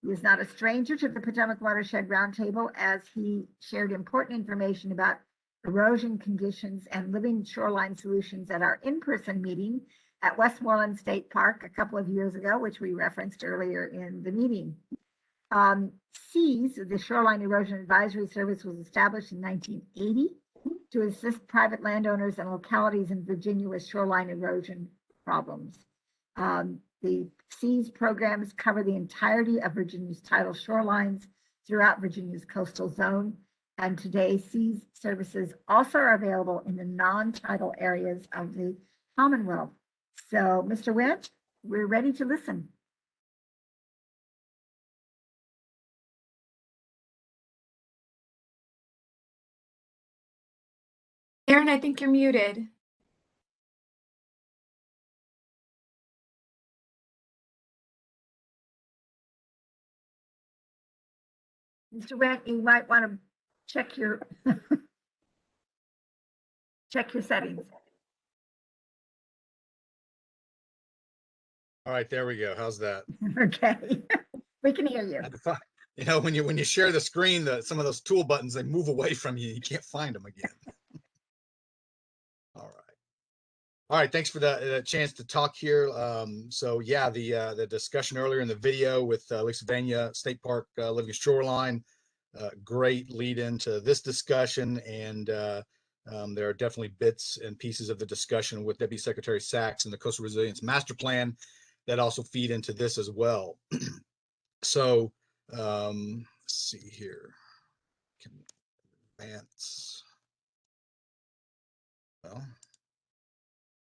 He is not a stranger to the Potomac Watershed Roundtable, as he shared important information about erosion conditions and living shoreline solutions at our in-person meeting at Westmoreland State Park a couple of years ago, which we referenced earlier in the meeting. SEAS, the Shoreline Erosion Advisory Service, was established in 1980 to assist private landowners and localities in Virginia with shoreline erosion problems. The SEAS programs cover the entirety of Virginia's tidal shorelines throughout Virginia's coastal zone. And today, SEAS services also are available in the non-tidal areas of the Commonwealth. So, Mr. Wendt, we're ready to listen. Aaron, I think you're muted. Mr. Wendt, you might want to check your settings. All right, there we go. How's that? Okay, we can hear you. When you share the screen, some of those tool buttons, they move away from you. You can't find them again. All right. Thanks for the chance to talk here. So yeah, the discussion earlier in the video with Leesylvania State Park Living Shoreline, great lead into this discussion, and there are definitely bits and pieces of the discussion with Deputy Secretary Sachs and the Coastal Resilience Master Plan that also feed into this as well. So let's see here. advance. Well,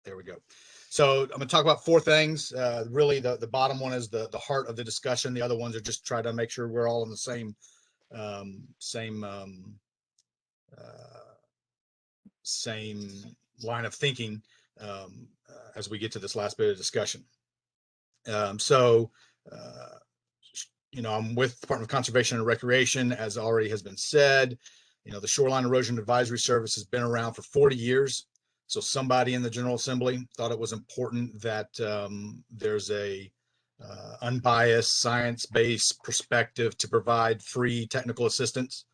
there we go. So I'm going to talk about four things. Really, the bottom one is the heart of the discussion. The other ones are just try to make sure we're all in the same line of thinking as we get to this last bit of discussion. I'm with the Department of Conservation and Recreation, as already has been said. The Shoreline Erosion Advisory Service has been around for 40 years. So somebody in the General Assembly thought it was important that there's a unbiased, science-based perspective to provide free technical assistance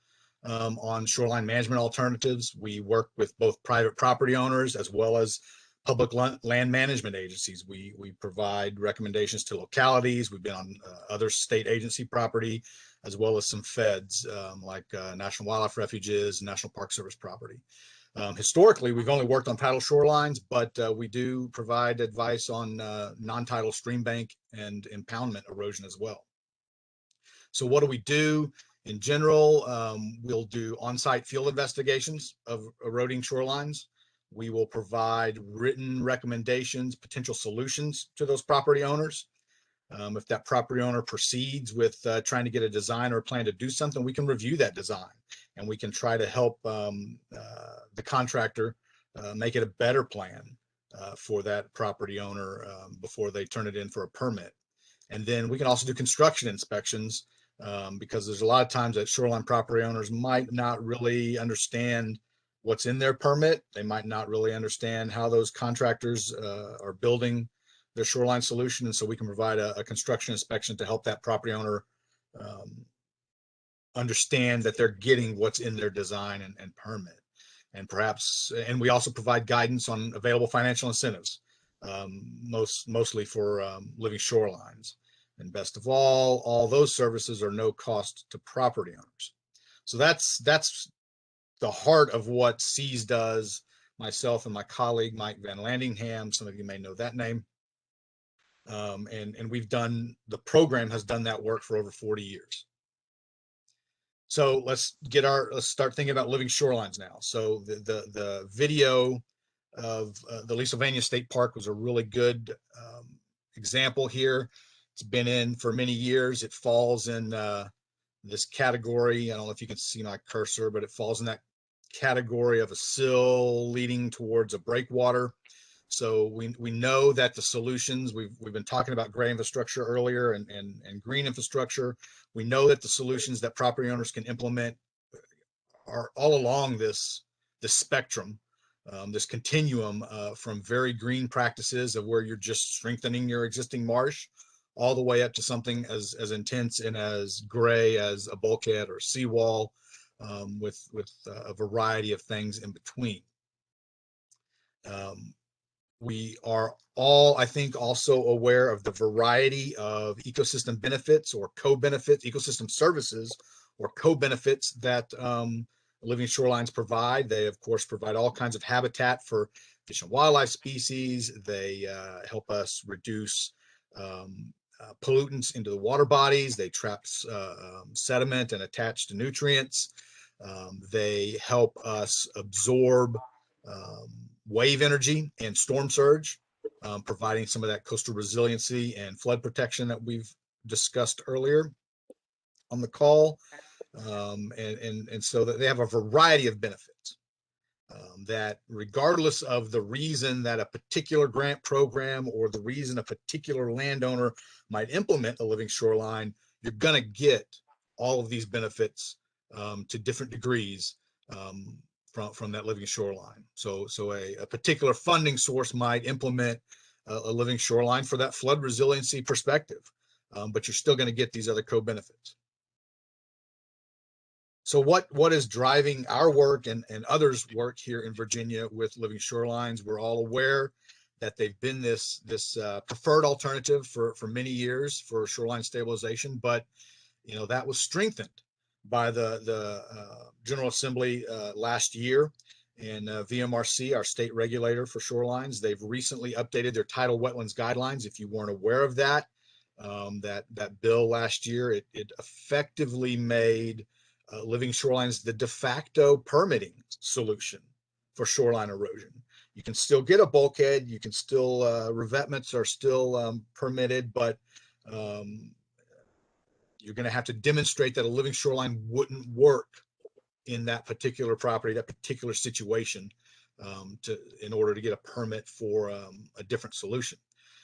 on shoreline management alternatives. We work with both private property owners as well as public land management agencies. We provide recommendations to localities. We've been on other state agency property, as well as some feds like National Wildlife Refuges, National Park Service property. Historically, we've only worked on tidal shorelines, but we do provide advice on non-tidal stream bank and impoundment erosion as well. So what do we do? In general, we'll do on-site field investigations of eroding shorelines. We will provide written recommendations, potential solutions to those property owners. If that property owner proceeds with trying to get a design or a plan to do something, we can review that design and we can try to help the contractor make it a better plan for that property owner before they turn it in for a permit. And then we can also do construction inspections because there's a lot of times that shoreline property owners might not really understand what's in their permit. They might not really understand how those contractors are building their shoreline solution. And so we can provide a construction inspection to help that property owner understand that they're getting what's in their design and permit. And we also provide guidance on available financial incentives, mostly for living shorelines. And best of all those services are no cost to property owners. So that's the heart of what SEAS does. Myself and my colleague, Mike Van Landingham, some of you may know that name. And the program has done that work for over 40 years. So let's start thinking about living shorelines now. So the video of the Leesylvania State Park was a really good example here. It's been in for many years. It falls in this category. I don't know if you can see my cursor, but it falls in that category of a sill leading towards a breakwater. So we know that the solutions, we've been talking about gray infrastructure earlier and green infrastructure. We know that the solutions that property owners can implement are all along this spectrum, this continuum from very green practices of where you're just strengthening your existing marsh, all the way up to something as intense and as gray as a bulkhead or a seawall, with a variety of things in between. We are all, I think, also aware of the variety of ecosystem benefits or co-benefits, ecosystem services or co-benefits that living shorelines provide. They, of course, provide all kinds of habitat for fish and wildlife species. They help us reduce pollutants into the water bodies. They trap sediment and attach to nutrients. They help us absorb wave energy and storm surge, providing some of that coastal resiliency and flood protection that we've discussed earlier on the call. And so that they have a variety of benefits that regardless of the reason that a particular grant program or the reason a particular landowner might implement a living shoreline, you're going to get all of these benefits to different degrees from that living shoreline. So a particular funding source might implement a living shoreline for that flood resiliency perspective, but you're still going to get these other co-benefits. So what is driving our work and others' work here in Virginia with living shorelines? We're all aware that they've been this preferred alternative for many years for shoreline stabilization, but that was strengthened by the General Assembly last year. And VMRC, our state regulator for shorelines, they've recently updated their tidal wetlands guidelines. If you weren't aware of that, that bill last year, it effectively made Living shoreline is the de facto permitting solution for shoreline erosion. You can still get a bulkhead, you can still, revetments are still permitted, but you're going to have to demonstrate that a living shoreline wouldn't work in that particular property, that particular situation, in order to get a permit for a different solution.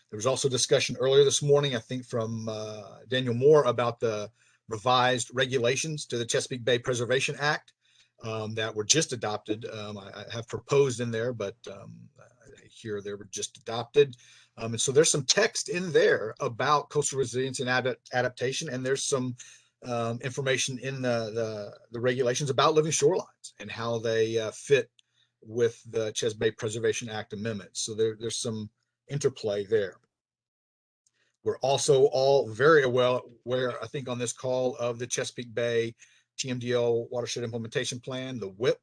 There was also discussion earlier this morning, I think from Daniel Moore, about the revised regulations to the Chesapeake Bay Preservation Act that were just adopted. I have proposed in there, but here they were just adopted. And so there's some text in there about coastal resilience and adaptation, and there's some information in the regulations about living shorelines and how they fit with the Chesapeake Bay Preservation Act amendments. So there's some interplay there. We're also all very well aware, I think, on this call of the Chesapeake Bay TMDL Watershed Implementation Plan, the WIP.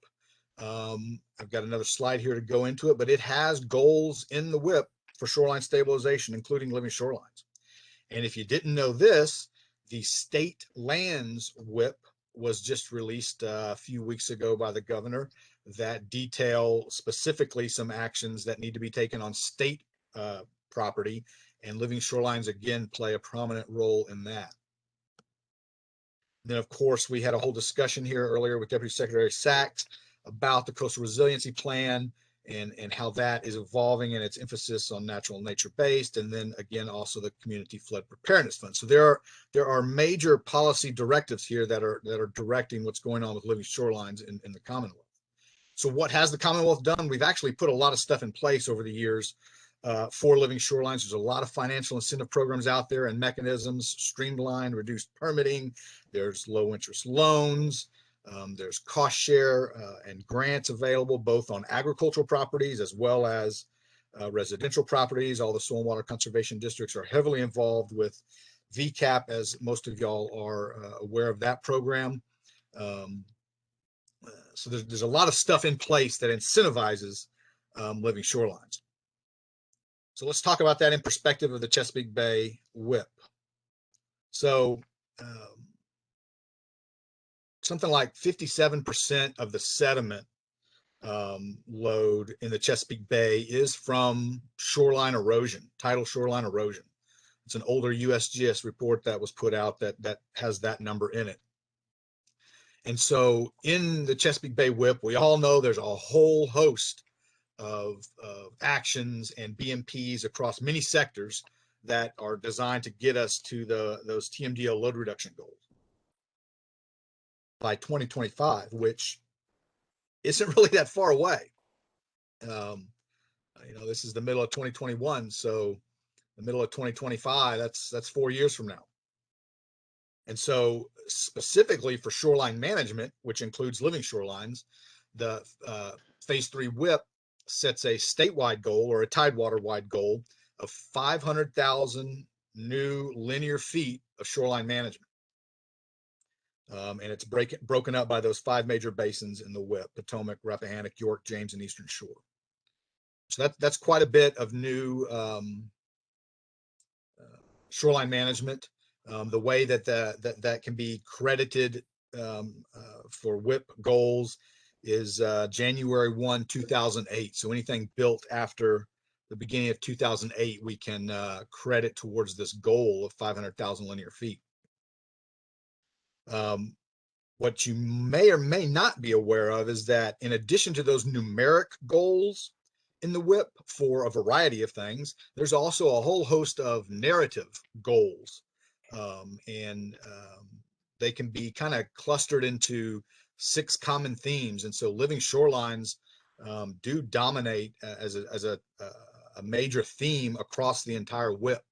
I've got another slide here to go into it, but it has goals in the WIP for shoreline stabilization, including living shorelines. And if you didn't know this, the state lands WIP was just released a few weeks ago by the governor that detail specifically some actions that need to be taken on state property, and living shorelines again play a prominent role in that. Then, of course, we had a whole discussion here earlier with Deputy Secretary Sachs about the Coastal Resiliency Plan and how that is evolving and its emphasis on natural and nature-based, and then again also the Community Flood Preparedness Fund. So there are major policy directives here that are directing what's going on with living shorelines in the Commonwealth. So what has the Commonwealth done? We've actually put a lot of stuff in place over the years for living shorelines. There's a lot of financial incentive programs out there and mechanisms, streamlined, reduced permitting. There's low interest loans. There's cost share and grants available both on agricultural properties as well as residential properties. All the soil and water conservation districts are heavily involved with VCAP, as most of y'all are aware of that program. So there's a lot of stuff in place that incentivizes living shorelines. So let's talk about that in perspective of the Chesapeake Bay WIP. So something like 57% of the sediment load in the Chesapeake Bay is from shoreline erosion, tidal shoreline erosion. It's an older USGS report that was put out that has that number in it. And so in the Chesapeake Bay WIP, we all know there's a whole host of actions and BMPs across many sectors that are designed to get us to those TMDL load reduction goals by 2025, which isn't really that far away. This is the middle of 2021, so the middle of 2025, that's 4 years from now. And so specifically for shoreline management, which includes living shorelines, the phase 3 WIP sets a statewide goal or a tidewater-wide goal of 500,000 new linear feet of shoreline management. And it's broken up by those 5 major basins in the WIP: Potomac, Rappahannock, York, James, and Eastern Shore. So that's quite a bit of new shoreline management. The way that can be credited for WIP goals is January 1, 2008. So anything built after the beginning of 2008, we can credit towards this goal of 500,000 linear feet. What you may or may not be aware of is that in addition to those numeric goals in the WIP for a variety of things, there's also a whole host of narrative goals. They can be kind of clustered into 6 common themes. And so living shorelines do dominate as a major theme across the entire WIP.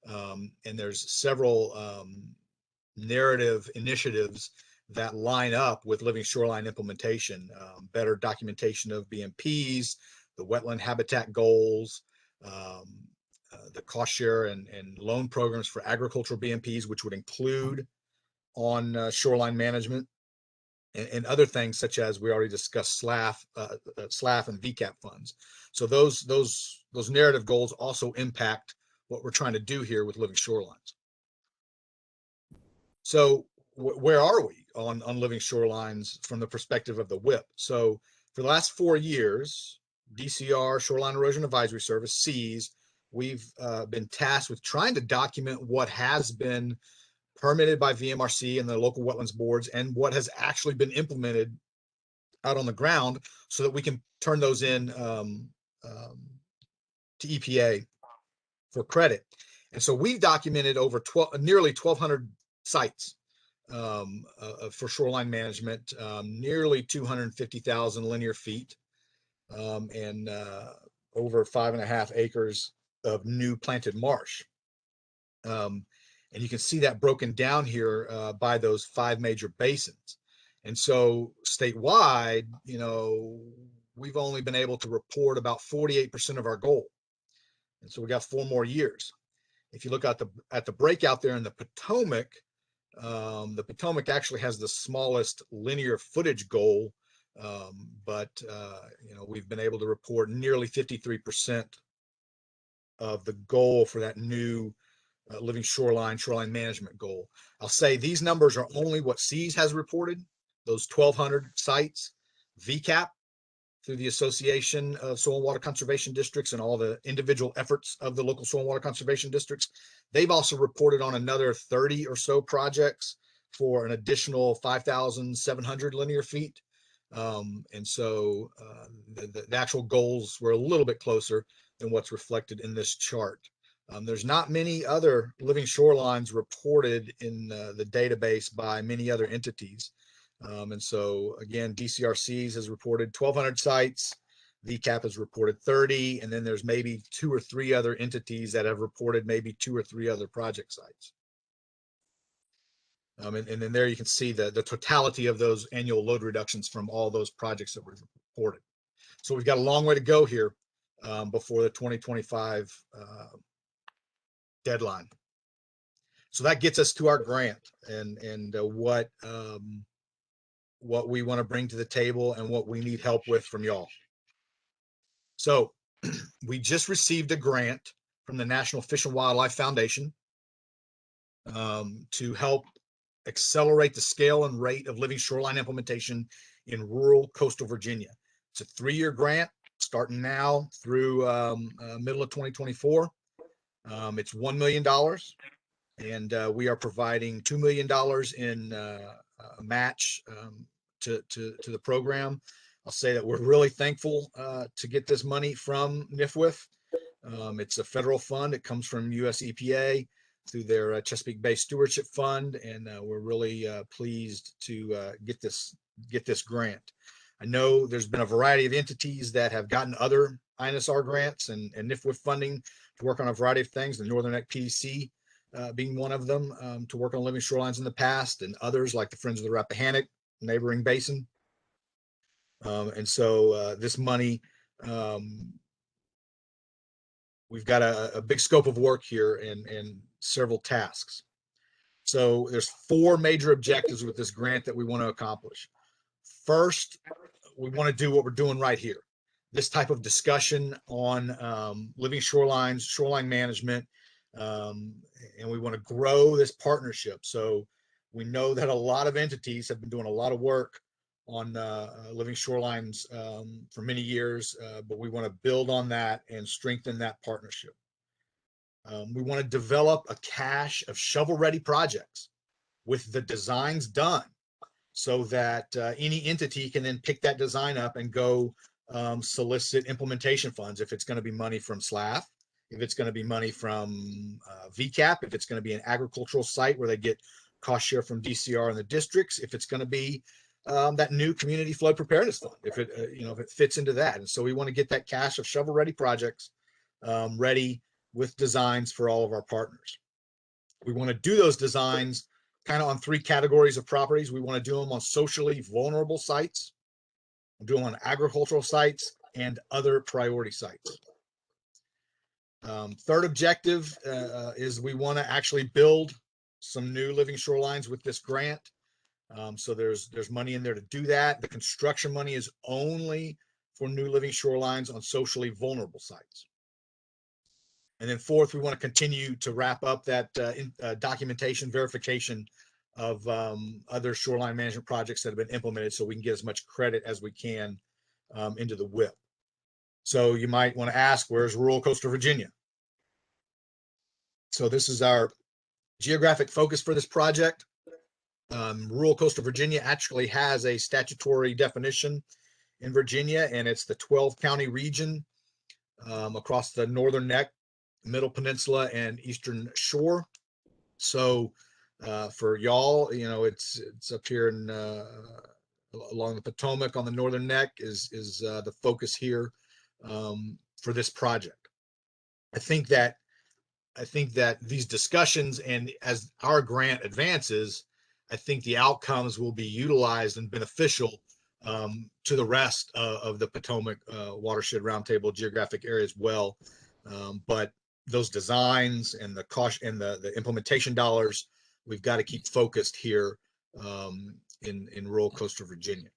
And there's several narrative initiatives that line up with living shoreline implementation, better documentation of BMPs, the wetland habitat goals, the cost share and loan programs for agricultural BMPs, which would include on shoreline management, and other things such as we already discussed SLAF and VCAP funds. So those narrative goals also impact what we're trying to do here with living shorelines. So where are we on living shorelines from the perspective of the WIP? So for the last 4 years, DCR, Shoreline Erosion Advisory Service, SEAS, we've been tasked with trying to document what has been permitted by VMRC and the local wetlands boards and what has actually been implemented out on the ground so that we can turn those in to EPA for credit. And so we've documented over nearly 1,200 sites for shoreline management, nearly 250,000 linear feet, and over 5.5 acres of new planted marsh. And you can see that broken down here by those 5 major basins. And so statewide, you know, we've only been able to report about 48% of our goal. And so we got 4 more years. If you look at the breakout there in the Potomac actually has the smallest linear footage goal, but you know, we've been able to report nearly 53% of the goal for that new living shoreline management goal. I'll say these numbers are only what SEAS has reported, those 1,200 sites. VCAP, through the Association of Soil and Water Conservation Districts and all the individual efforts of the local soil and water conservation districts, they've also reported on another 30 or so projects for an additional 5,700 linear feet. And so the actual goals were a little bit closer than what's reflected in this chart. There's not many other living shorelines reported in the database by many other entities. And so again, DCRCs has reported 1,200 sites, VCAP has reported 30, and then there's maybe 2 or 3 other entities that have reported maybe 2 or 3 other project sites. And then there you can see the totality of those annual load reductions from all those projects that were reported. So we've got a long way to go here before the 2025 deadline. So that gets us to our grant and what we want to bring to the table and what we need help with from y'all. So we just received a grant from the National Fish and Wildlife Foundation to help accelerate the scale and rate of living shoreline implementation in rural coastal Virginia. It's a 3-year grant starting now through middle of 2024. It's $1 million, and we are providing $2 million in a match to the program. I'll say that we're really thankful to get this money from NIFWIF. It's a federal fund. It comes from US EPA through their Chesapeake Bay Stewardship Fund, and we're really pleased to get this grant. I know there's been a variety of entities that have gotten other INSR grants and NIFWIF funding to work on a variety of things, the Northern Neck PDC being one of them, to work on living shorelines in the past, and others like the Friends of the Rappahannock neighboring basin. And so this money, we've got a big scope of work here and several tasks. So there's 4 major objectives with this grant that we want to accomplish. First, we want to do what we're doing right here. This type of discussion on living shorelines, shoreline management, and we want to grow this partnership. So we know that a lot of entities have been doing a lot of work on living shorelines for many years, but we want to build on that and strengthen that partnership. We want to develop a cache of shovel-ready projects with the designs done so that any entity can then pick that design up and go solicit implementation funds. If it's going to be money from SLAF, if it's going to be money from VCAP, if it's going to be an agricultural site where they get cost share from DCR and the districts, if it's going to be that new community flood preparedness fund, if it if it fits into that. And so we want to get that cache of shovel-ready projects ready with designs for all of our partners. We want to do those designs kind of on 3 categories of properties. We want to do them on socially vulnerable sites, do them on agricultural sites, and other priority sites. Third objective is we want to actually build some new living shorelines with this grant. So there's money in there to do that. The construction money is only for new living shorelines on socially vulnerable sites. And then fourth, we want to continue to wrap up that documentation verification of other shoreline management projects that have been implemented, so we can get as much credit as we can into the WIP. So you might want to ask, where's rural coastal Virginia? So this is our geographic focus for this project. Rural coastal Virginia actually has a statutory definition in Virginia, and it's the 12 county region across the northern neck, middle peninsula, and eastern shore. So for y'all, you know, it's up here in along the Potomac on the northern neck is the focus here for this project. I think that these discussions, and as our grant advances, I think the outcomes will be utilized and beneficial to the rest of the Potomac Watershed Roundtable geographic area as well. But those designs and the cost and the implementation dollars, we've got to keep focused here in rural coastal Virginia.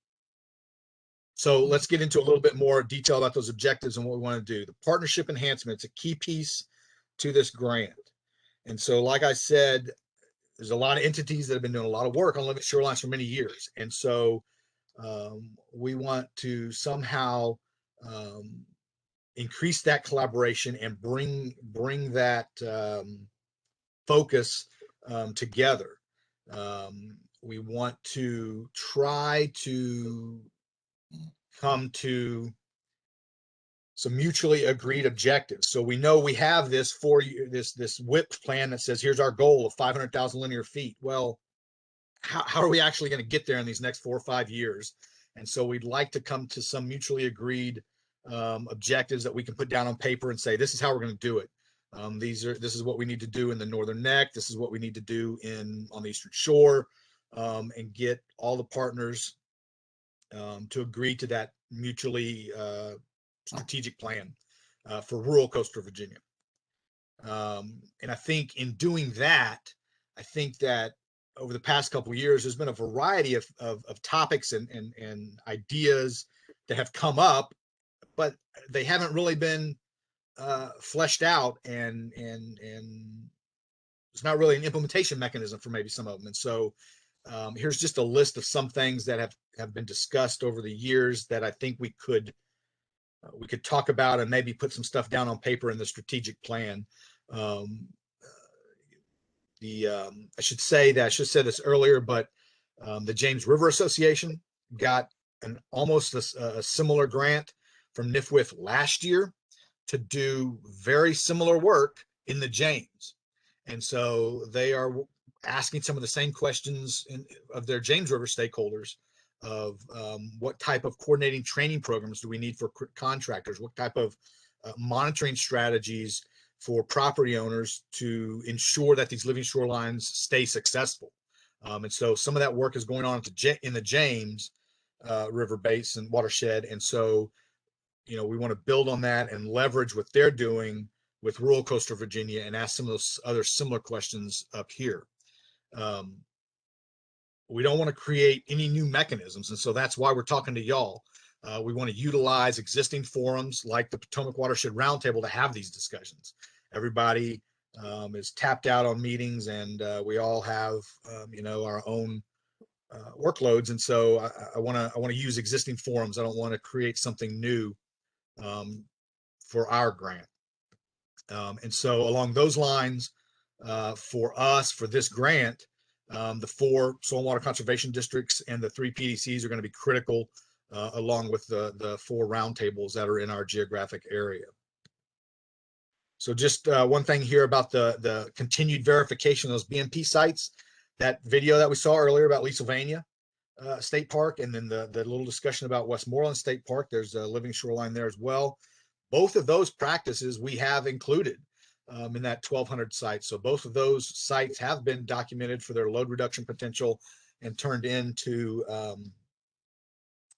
So let's get into a little bit more detail about those objectives and what we want to do. The partnership enhancement, it's a key piece to this grant. And so, like I said, there's a lot of entities that have been doing a lot of work on living shorelines for many years. And so we want to somehow increase that collaboration and bring that focus together. We want to try to come to some mutually agreed objectives. So we know we have this this WIP plan that says, here's our goal of 500,000 linear feet. Well, how are we actually going to get there in these next 4 or 5 years? And so we'd like to come to some mutually agreed objectives that we can put down on paper and say, this is how we're going to do it. This is what we need to do in the northern neck. This is what we need to do on the eastern shore, and get all the partners to agree to that mutually strategic plan for rural coastal Virginia. And I think in doing that, I think that over the past couple of years, there's been a variety of topics and ideas that have come up, but they haven't really been fleshed out, and it's not really an implementation mechanism for maybe some of them. And so here's just a list of some things that have been discussed over the years that I think we could talk about and maybe put some stuff down on paper in the strategic plan. I should say this earlier, but the James River Association got almost a similar grant from NIFWIF last year to do very similar work in the James. And so they are asking some of the same questions of their James River stakeholders of what type of coordinating training programs do we need for contractors? What type of monitoring strategies for property owners to ensure that these living shorelines stay successful? And so some of that work is going on in the James River Basin watershed. And so, you know, we want to build on that and leverage what they're doing with rural coastal Virginia and ask some of those other similar questions up here. We don't want to create any new mechanisms. And so that's why we're talking to y'all. We want to utilize existing forums like the Potomac Watershed Roundtable to have these discussions. Everybody is tapped out on meetings, and we all have, you know, our own workloads. And so I want to use existing forums. I don't want to create something new for our grant. And so along those lines, for us, for this grant, the 4 soil and water conservation districts and the 3 PDCs are going to be critical, along with the 4 roundtables that are in our geographic area. So just one thing here about the continued verification of those BMP sites. That video that we saw earlier about Leesylvania State Park, and then the little discussion about Westmoreland State Park, there's a living shoreline there as well. Both of those practices we have included in that 1,200 sites. So both of those sites have been documented for their load reduction potential and turned into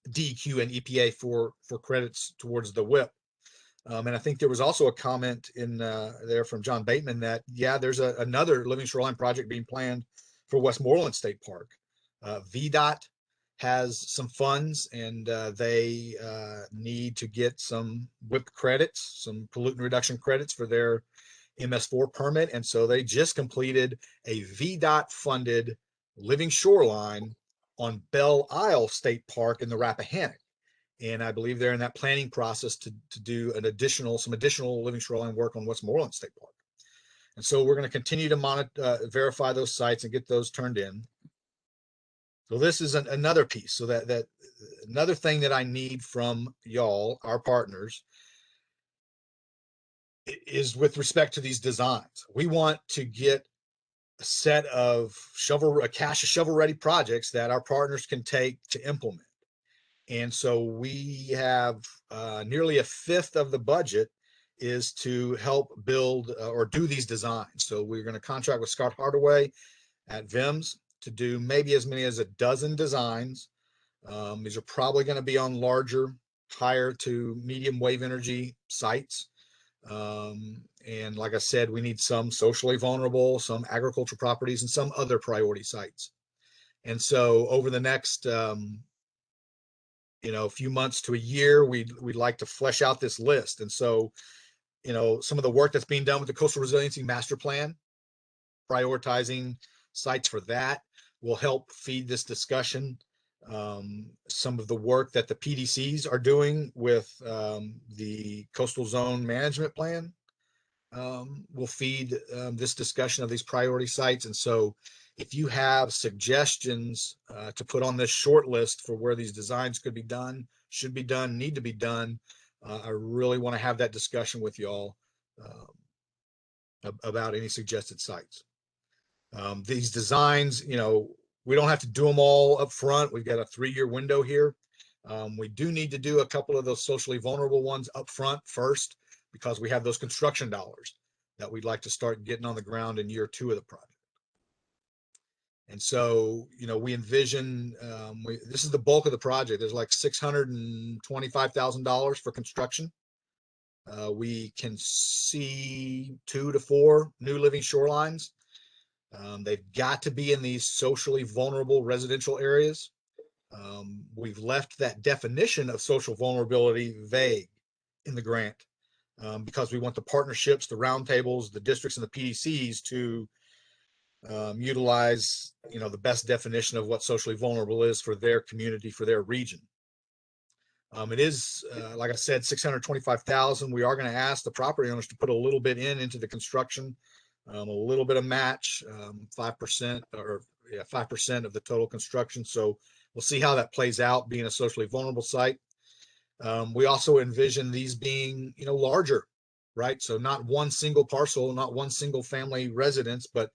DEQ and EPA for credits towards the WIP. And I think there was also a comment in there from John Bateman that, yeah, there's another living shoreline project being planned for Westmoreland State Park. VDOT has some funds, and they need to get some WIP credits, some pollutant reduction credits for their MS4 permit. And so they just completed a VDOT funded living shoreline on Belle Isle State Park in the Rappahannock. And I believe they're in that planning process to do some additional living shoreline work on Westmoreland State Park. And so we're going to continue to monitor, verify those sites and get those turned in. So this is another piece. So that another thing that I need from y'all, our partners, is with respect to these designs. We want to get a set of a cache of shovel-ready projects that our partners can take to implement. And so we have nearly a fifth of the budget is to help build or do these designs. So we're going to contract with Scott Hardaway at VIMS to do maybe as many as a dozen designs. These are probably going to be on larger, higher to medium wave energy sites. And like I said, we need some socially vulnerable, some agricultural properties, and some other priority sites. And so over the next few months to a year, we'd like to flesh out this list. And so, some of the work that's being done with the Coastal Resiliency Master Plan, prioritizing sites for that will help feed this discussion. Some of the work that the PDCs are doing with the Coastal Zone Management Plan will feed this discussion of these priority sites. And so if you have suggestions to put on this short list for where these designs could be done, should be done, need to be done, I really want to have that discussion with y'all about any suggested sites. These designs, we don't have to do them all up front. We've got a 3-year window here. We do need to do a couple of those socially vulnerable ones up front first, because we have those construction dollars that we'd like to start getting on the ground in year 2 of the project. And so, we envision, this is the bulk of the project. There's like $625,000 for construction. We can see 2 to 4 new living shorelines. They've got to be in these socially vulnerable residential areas. We've left that definition of social vulnerability vague in the grant because we want the partnerships, the roundtables, the districts, and the PDCs to utilize, the best definition of what socially vulnerable is for their community, for their region. It is, like I said, $625,000. We are going to ask the property owners to put a little bit into the construction, a little bit of match, 5% or 5% of the total construction. So we'll see how that plays out, being a socially vulnerable site. We also envision these being, larger, right? So not one single parcel, not one single family residence, but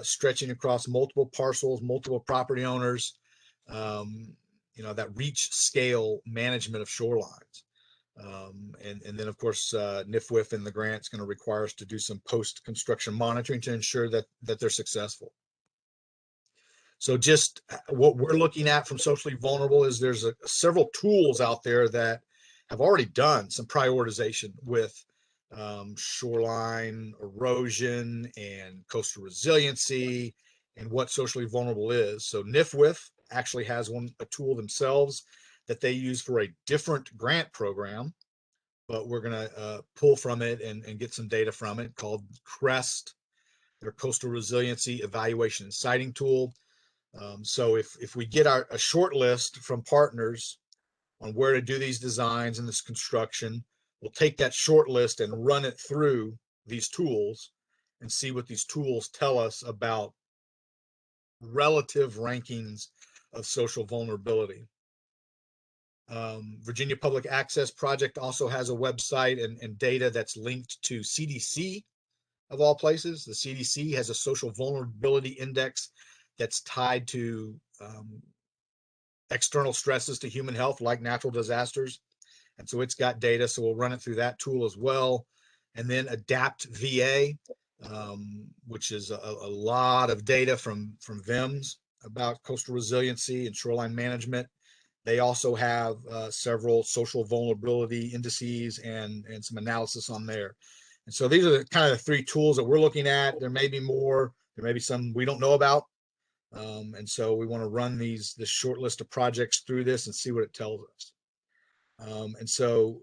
stretching across multiple parcels, multiple property owners, that reach scale management of shorelines. And then of course, NIFWIF and the grant is going to require us to do some post-construction monitoring to ensure that they're successful. So just what we're looking at from socially vulnerable is there's several tools out there that have already done some prioritization with shoreline erosion and coastal resiliency and what socially vulnerable is. So NIFWIF actually has a tool themselves that they use for a different grant program, but we're going to pull from it and get some data from it, called CREST, their coastal resiliency evaluation and siting tool. So if we get a short list from partners on where to do these designs and this construction, we'll take that short list and run it through these tools and see what these tools tell us about relative rankings of social vulnerability. Virginia Public Access Project also has a website and data that's linked to CDC, of all places. The CDC has a social vulnerability index that's tied to external stresses to human health, like natural disasters. And so it's got data, so we'll run it through that tool as well. And then Adapt VA, which is a lot of data from VIMS about coastal resiliency and shoreline management. They also have several social vulnerability indices and some analysis on there. And so these are the kind of the 3 tools that we're looking at. There may be more, there may be some we don't know about. And so we want to run this short list of projects through this and see what it tells us. And so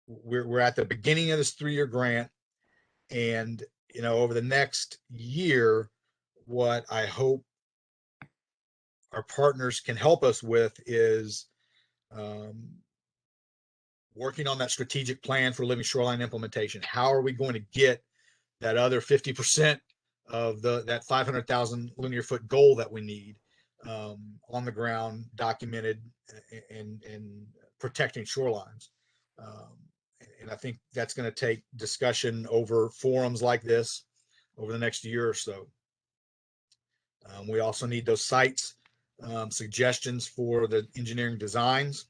we're at the beginning of this 3-year grant, and over the next year, what I hope our partners can help us with is working on that strategic plan for living shoreline implementation. How are we going to get that other 50% of that 500,000 linear foot goal that we need on the ground, documented, and protecting shorelines? And I think that's going to take discussion over forums like this over the next year or so. We also need those sites, suggestions for the engineering designs.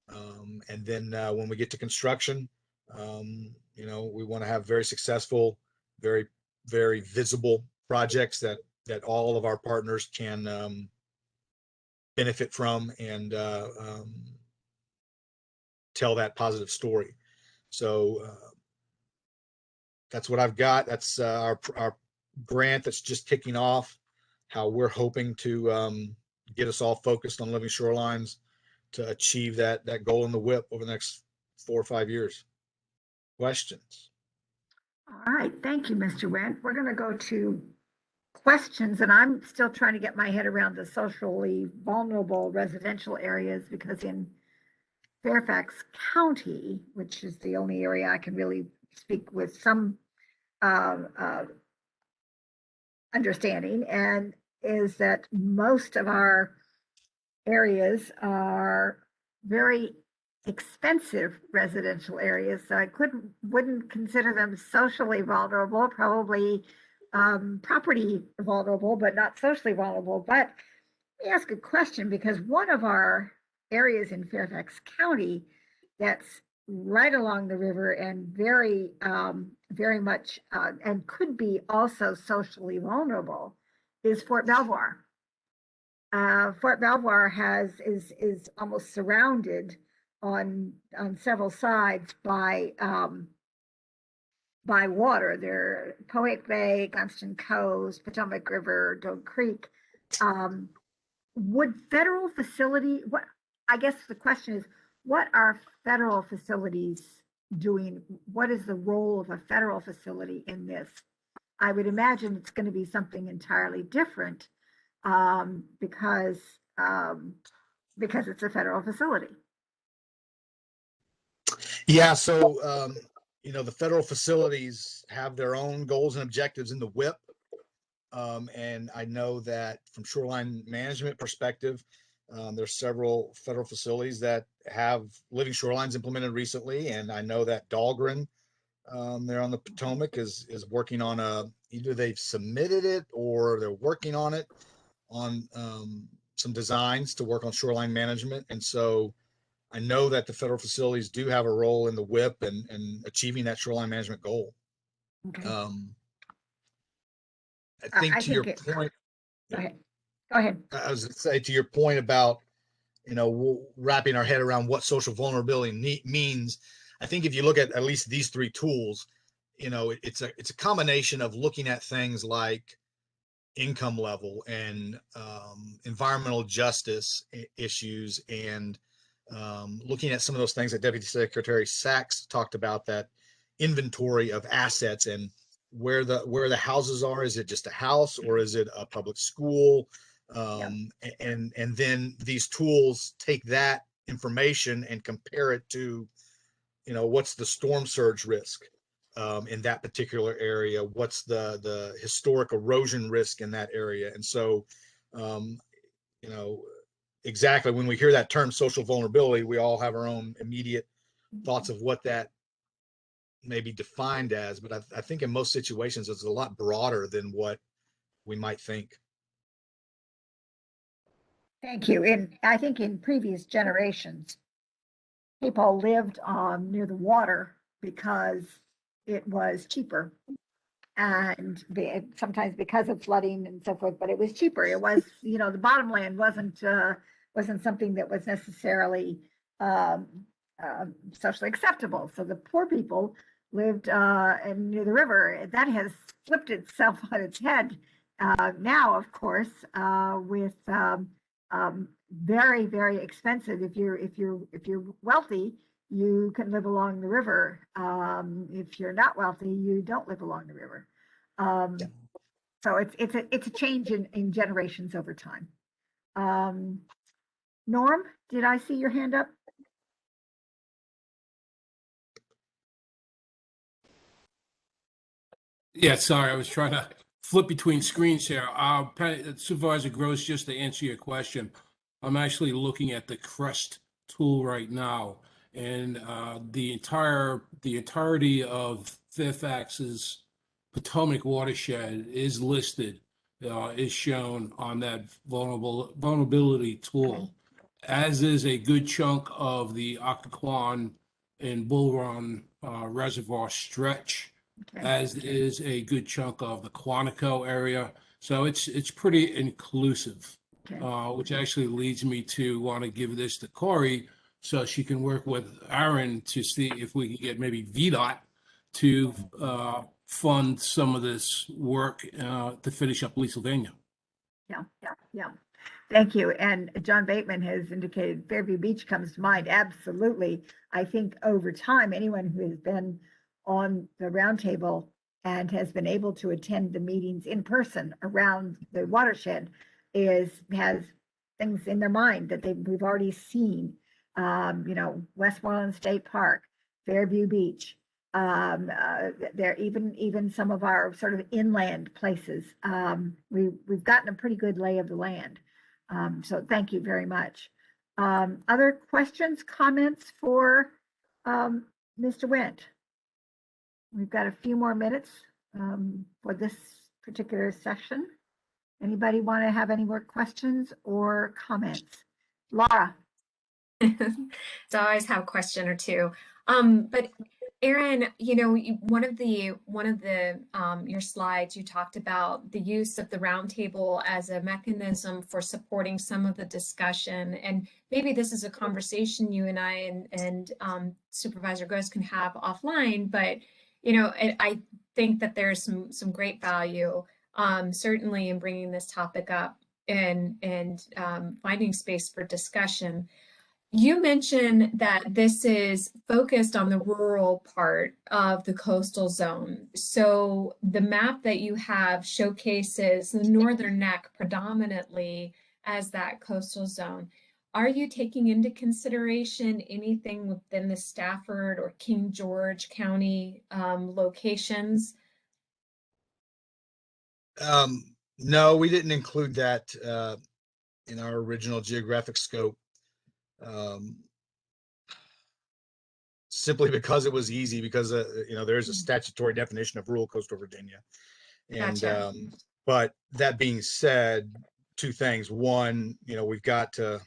And then when we get to construction, we want to have very successful, very, very visible projects that all of our partners can benefit from and tell that positive story. So that's what I've got. That's our grant that's just kicking off, how we're hoping to get us all focused on living shorelines to achieve that goal in the WIP over the next 4 or 5 years. Questions? All right, thank you, Mr. Wendt. We're going to go to questions, and I'm still trying to get my head around the socially vulnerable residential areas, because in Fairfax County, which is the only area I can really speak with some understanding, and is that most of our areas are very expensive residential areas. So I wouldn't consider them socially vulnerable, probably property vulnerable, but not socially vulnerable. But let me ask a question, because one of our areas in Fairfax County that's right along the river and very, very much, and could be also socially vulnerable, is Fort Belvoir. Fort Belvoir is almost surrounded on several sides by water. There, Potomac Bay, Gunston Coast, Potomac River, Doe Creek. Would federal facility? I guess the question is, what are federal facilities doing? What is the role of a federal facility in this? I would imagine it's going to be something entirely different. Because it's a federal facility. Yeah, so the federal facilities have their own goals and objectives in the WIP, and I know that from shoreline management perspective, there's several federal facilities that have living shorelines implemented recently, and I know that Dahlgren, there on the Potomac, is working on either they've submitted it or they're working on it, on some designs to work on shoreline management. And so I know that the federal facilities do have a role in the WIP and achieving that shoreline management goal. Okay. I think to your point. Go ahead. I was going to say, to your point about, wrapping our head around what social vulnerability means. I think if you look at least these 3 tools, it's a combination of looking at things like income level and environmental justice issues, and looking at some of those things that Deputy Secretary Sachs talked about, that inventory of assets and where the houses are. Is it just a house or is it a public school? And then these tools take that information and compare it to, what's the storm surge risk in that particular area, what's the historic erosion risk in that area. And so exactly, when we hear that term social vulnerability, we all have our own immediate thoughts of what that may be defined as, but I think in most situations it's a lot broader than what we might think. Thank you. And I think in previous generations, people lived near the water because it was cheaper, and sometimes because of flooding and so forth, but it was cheaper. It was, the bottomland wasn't something that was necessarily socially acceptable. So the poor people lived near the river. That has flipped itself on its head now, of course, with very, very expensive. If you're wealthy, you can live along the river. If you're not wealthy, you don't live along the river. Um, so it's a change in generations over time. Norm, did I see your hand up? Yeah, sorry, I was trying to flip between screens here. Supervisor Gross, just to answer your question, I'm actually looking at the CREST tool right now, and the entirety of Fairfax's Potomac watershed is listed, is shown on that vulnerability tool, as is a good chunk of the Occoquan and Bull Run Reservoir stretch, Okay. as is a good chunk of the Quantico area. So it's pretty inclusive, Okay. which actually leads me to want to give this to Corey so she can work with Aaron to see if we can get maybe VDOT to fund some of this work to finish up Leesylvania. Yeah. Thank you. And John Bateman has indicated Fairview Beach comes to mind. Absolutely. I think over time, anyone who has been on the roundtable and has been able to attend the meetings in person around the watershed has things in their mind that we've already seen. Westmoreland State Park, Fairview Beach. There even some of our sort of inland places. We've gotten a pretty good lay of the land. So thank you very much. Other questions, comments for Mr. Wendt? We've got a few more minutes for this particular session. Anybody want to have any more questions or comments? Laura. So I always have a question or two. But Aaron, one of the your slides, you talked about the use of the roundtable as a mechanism for supporting some of the discussion. And maybe this is a conversation you and I and Supervisor Gross can have offline, but I think that there's some great value, certainly in bringing this topic up and finding space for discussion. You mentioned that this is focused on the rural part of the coastal zone. So the map that you have showcases the northern neck predominantly as that coastal zone. Are you taking into consideration anything within the Stafford or King George County locations? No, we didn't include that in our original geographic scope. Simply because it was easy, because there's a statutory definition of rural coastal Virginia. And Gotcha. but that being said, two things. One, we've got the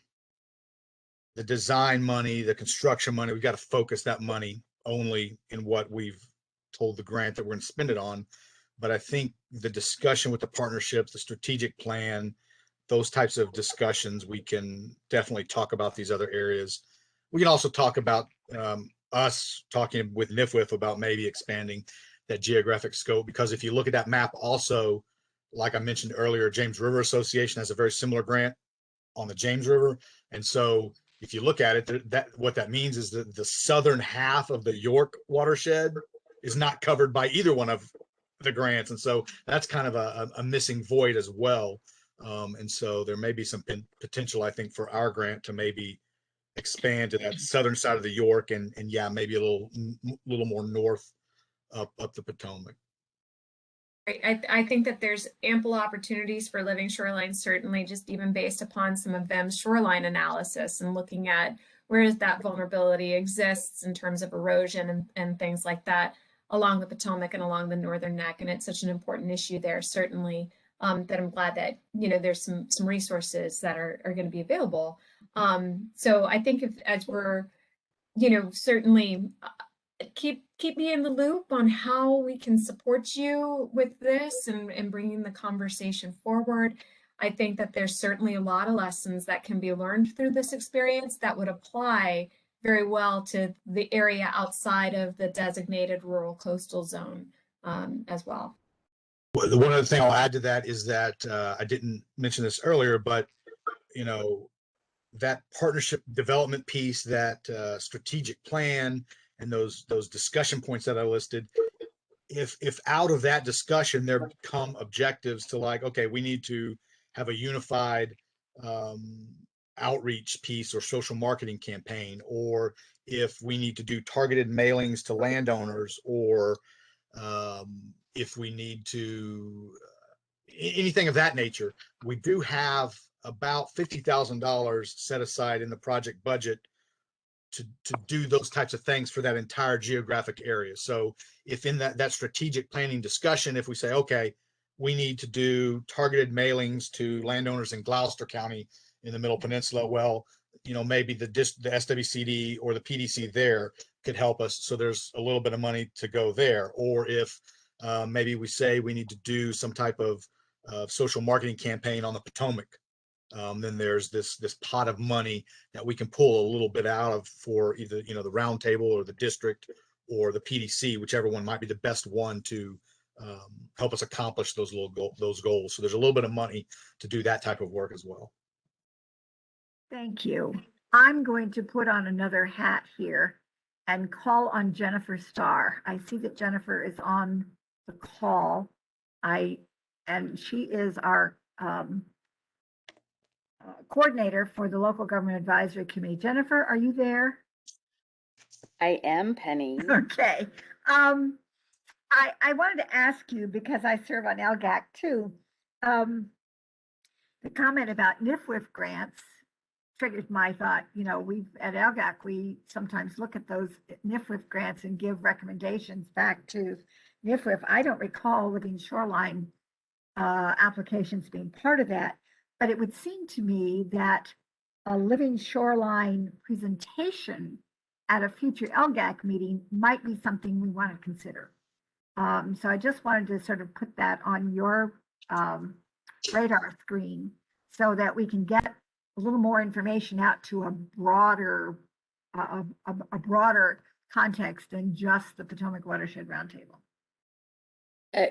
design money, the construction money, we've got to focus that money only in what we've told the grant that we're going to spend it on. But I think the discussion with the partnerships, the strategic plan, those types of discussions, we can definitely talk about these other areas. We can also talk about us talking with NIFWIF about maybe expanding that geographic scope, because if you look at that map also, like I mentioned earlier, James River Association has a very similar grant on the James River. And so if you look at it, what that means is that the southern half of the York watershed is not covered by either one of the grants. And so that's kind of a missing void as well. And so there may be some potential, I think, for our grant to maybe expand to that southern side of the York and yeah, maybe a little more north up the Potomac. I think that there's ample opportunities for living shorelines, certainly just even based upon some of them shoreline analysis and looking at where that vulnerability exists in terms of erosion and things like that along the Potomac and along the northern neck. And it's such an important issue there, certainly, that I'm glad that, there's some resources that are going to be available. So I think as we're, certainly keep me in the loop on how we can support you with this and bringing the conversation forward. I think that there's certainly a lot of lessons that can be learned through this experience that would apply very well to the area outside of the designated rural coastal zone as well. One other thing I'll add to that is that I didn't mention this earlier, but that partnership development piece, that strategic plan, and those discussion points that I listed, if out of that discussion there become objectives to like, okay, we need to have a unified outreach piece or social marketing campaign, or if we need to do targeted mailings to landowners, or if we need to anything of that nature, we do have about $50,000 set aside in the project budget to do those types of things for that entire geographic area. So if in that strategic planning discussion, if we say, okay, we need to do targeted mailings to landowners in Gloucester County in the Middle Peninsula, well, you know, maybe the SWCD or the PDC there could help us. So there's a little bit of money to go there. Or if maybe we say we need to do some type of social marketing campaign on the Potomac, then there's this pot of money that we can pull a little bit out of for either, you know, the roundtable or the district or the PDC, whichever one might be the best one to help us accomplish those those goals. So there's a little bit of money to do that type of work as well. Thank you. I'm going to put on another hat here and call on Jennifer Starr. I see that Jennifer is on the call. And she is our coordinator for the Local Government Advisory Committee. Jennifer, are you there? I am, Penny. Okay. I wanted to ask you, because I serve on LGAC too, the comment about NIFWIF grants triggered my thought. You know, at LGAC, we sometimes look at those NIFWIF grants and give recommendations back to NIFWIF. I don't recall Living Shoreline applications being part of that, but it would seem to me that a Living Shoreline presentation at a future LGAC meeting might be something we want to consider. So I just wanted to sort of put that on your radar screen so that we can get a little more information out to a broader context than just the Potomac Watershed Roundtable.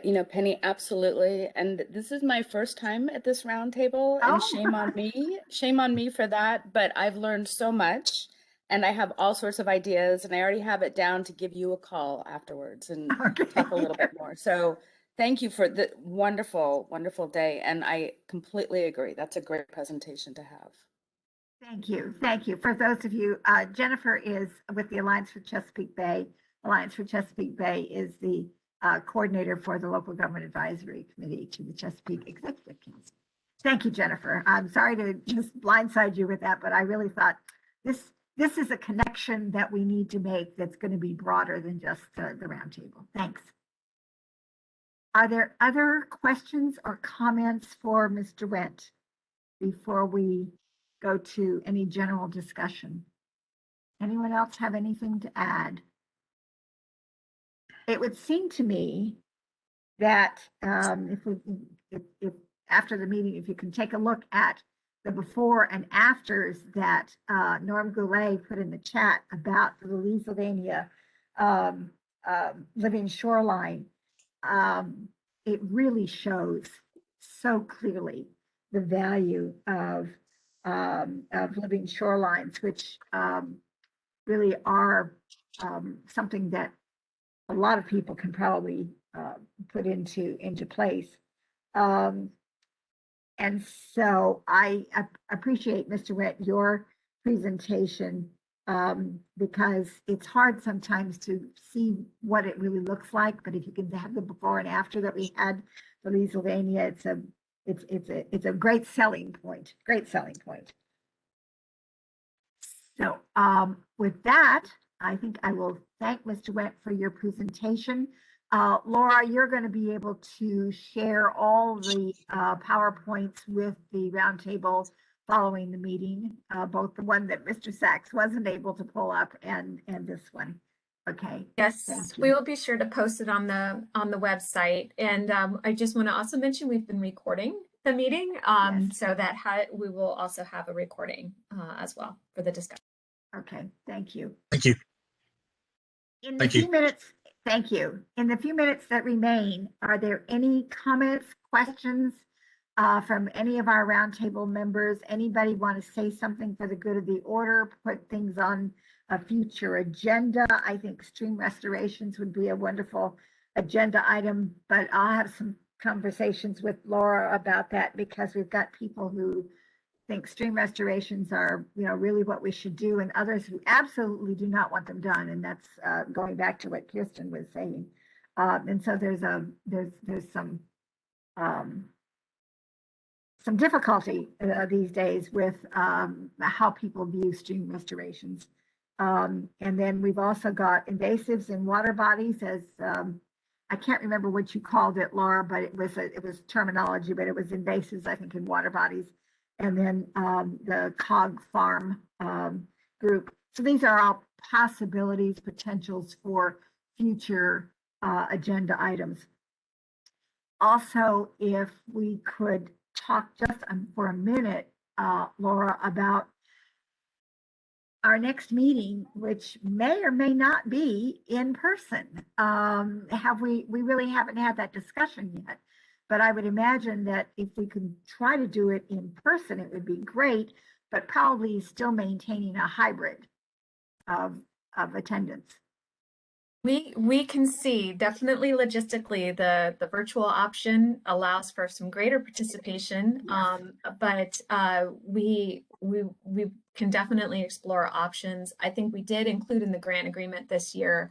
You know, Penny, absolutely. And this is my first time at this roundtable, and shame on me. Shame on me for that. But I've learned so much, and I have all sorts of ideas, and I already have it down to give you a call afterwards and talk a little bit more. So thank you for the wonderful, wonderful day. And I completely agree. That's a great presentation to have. Thank you. Thank you. For those of you, Jennifer is with the Alliance for Chesapeake Bay. Alliance for Chesapeake Bay is the coordinator for the Local Government Advisory Committee to the Chesapeake Executive Council. Thank you, Jennifer. I'm sorry to just blindside you with that, but I really thought this is a connection that we need to make that's going to be broader than just the roundtable. Thanks. Are there other questions or comments for Mr. Wendt before we go to any general discussion? Anyone else have anything to add? It would seem to me that if after the meeting, if you can take a look at the before and afters that Norm Goulet put in the chat about the Louisiana Living Shoreline, it really shows so clearly the value of living shorelines, which really are something that a lot of people can probably put into place. And so I appreciate, Mr. Wendt, your presentation, because it's hard sometimes to see what it really looks like. But if you can have the before and after that we had for Louisiana, it's a great selling point. Great selling point. So with that, I think I will thank Mr. Wendt for your presentation. Laura, you're going to be able to share all the PowerPoints with the roundtable following the meeting, both the one that Mr. Sachs wasn't able to pull up and this one. Okay. Yes, we will be sure to post it on the website. And I just want to also mention we've been recording the meeting, so that we will also have a recording as well for the discussion. Okay, thank you. Thank you. In the few minutes, thank you. In the few minutes that remain, are there any comments, questions from any of our roundtable members? Anybody want to say something for the good of the order, put things on a future agenda? I think stream restorations would be a wonderful agenda item, but I'll have some conversations with Laura about that because we've got people who think stream restorations are, really what we should do, and others who absolutely do not want them done. And that's going back to what Kirsten was saying. And so there's some difficulty these days with how people view stream restorations. And then we've also got invasives in water bodies, as I can't remember what you called it, Laura, but it was terminology, but it was invasives, I think, in water bodies. And then the COG farm group. So these are all possibilities, potentials for future agenda items. Also, if we could talk just for a minute, Laura, about our next meeting, which may or may not be in person. We really haven't had that discussion yet, but I would imagine that if we could try to do it in person, it would be great, but probably still maintaining a hybrid of attendance. We can see definitely logistically the virtual option allows for some greater participation, Yes. but we can definitely explore options. I think we did include in the grant agreement this year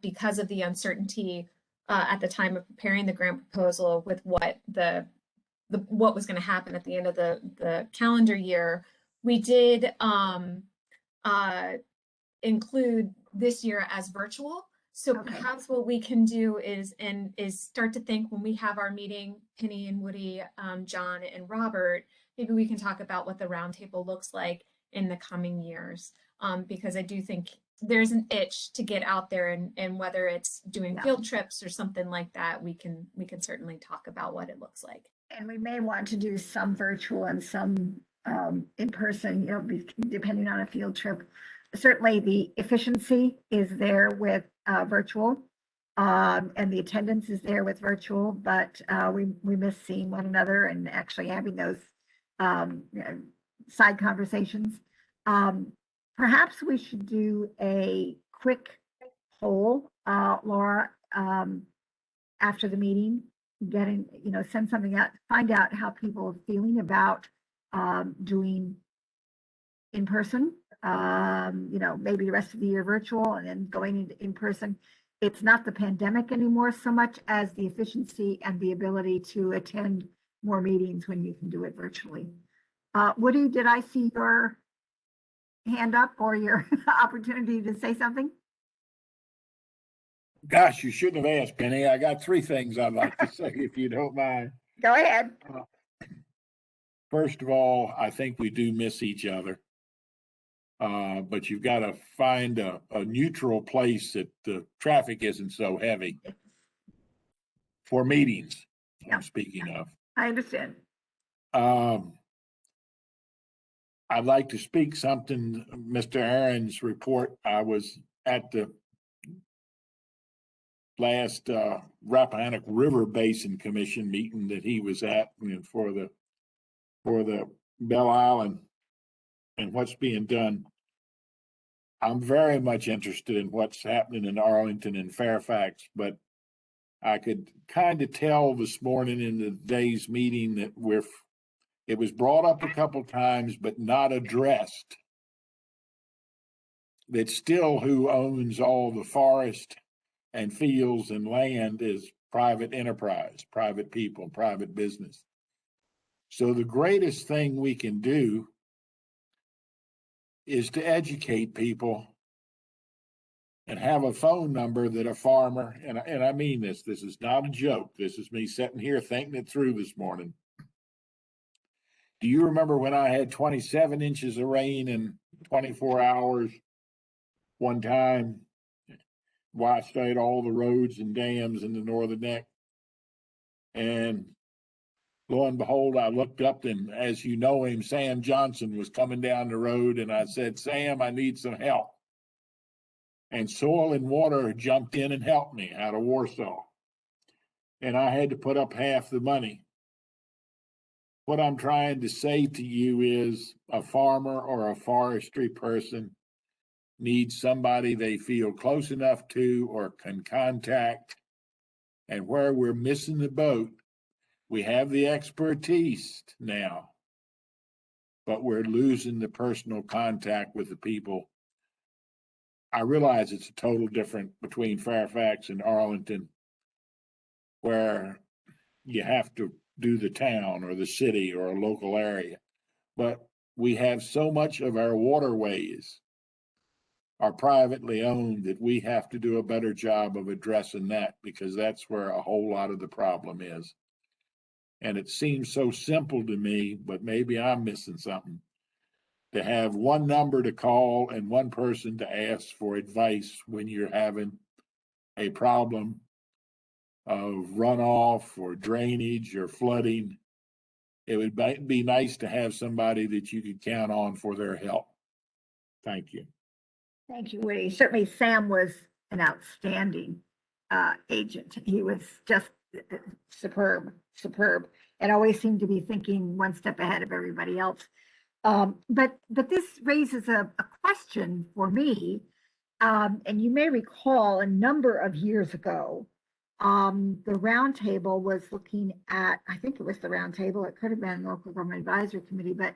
because of the uncertainty at the time of preparing the grant proposal with what what was going to happen at the end of the calendar year. We did include this year as virtual. So Okay. perhaps what we can do is start to think when we have our meeting, Penny and Woody, John and Robert, maybe we can talk about what the roundtable looks like in the coming years. Because I do think there's an itch to get out there, and whether it's doing field trips or something like that, we can certainly talk about what it looks like. And we may want to do some virtual and some in person, depending on a field trip. Certainly the efficiency is there with virtual, and the attendance is there with virtual, but we miss seeing one another and actually having those side conversations. Perhaps we should do a quick poll, Laura, after the meeting, send something out, find out how people are feeling about doing in person, maybe the rest of the year virtual and then going in person. It's not the pandemic anymore so much as the efficiency and the ability to attend more meetings when you can do it virtually. Woody, did I see your hand up or your opportunity to say something? Gosh, you shouldn't have asked, Penny. I got three things I'd like to say, if you don't mind. Go ahead. First of all, I think we do miss each other. But you've got to find a neutral place that the traffic isn't so heavy for meetings. I'm speaking of. I understand. I'd like to speak something, Mr. Aaron's report. I was at the last Rappahannock River Basin Commission meeting that he was at for the Belle Isle and what's being done. I'm very much interested in what's happening in Arlington and Fairfax, but I could kind of tell this morning in the day's meeting that it was brought up a couple times, but not addressed. That still who owns all the forest and fields and land is private enterprise, private people, private business. So the greatest thing we can do is to educate people and have a phone number that a farmer, and I mean this is not a joke. This is me sitting here thinking it through this morning. Do you remember when I had 27 inches of rain in 24 hours one time? Washed out all the roads and dams in the northern neck. And lo and behold, I looked up and as you know him, Sam Johnson was coming down the road and I said, Sam, I need some help. And Soil and Water jumped in and helped me out of Warsaw. And I had to put up half the money. What I'm trying to say to you is a farmer or a forestry person needs somebody they feel close enough to or can contact And where we're missing the boat, we have the expertise now, but we're losing the personal contact with the people. I realize it's a total different between Fairfax and Arlington, where you have to do the town or the city or a local area. But we have so much of our waterways are privately owned that we have to do a better job of addressing that, because that's where a whole lot of the problem is. And it seems so simple to me, but maybe I'm missing something. To have one number to call and one person to ask for advice when you're having a problem of runoff or drainage or flooding. It would be nice to have somebody that you could count on for their help. Thank you. Thank you, Woody. Certainly Sam was an outstanding agent. He was just superb, and always seemed to be thinking one step ahead of everybody else. But this raises a question for me. And you may recall a number of years ago, the roundtable was looking at, I think it was the roundtable, it could have been local government advisory committee, but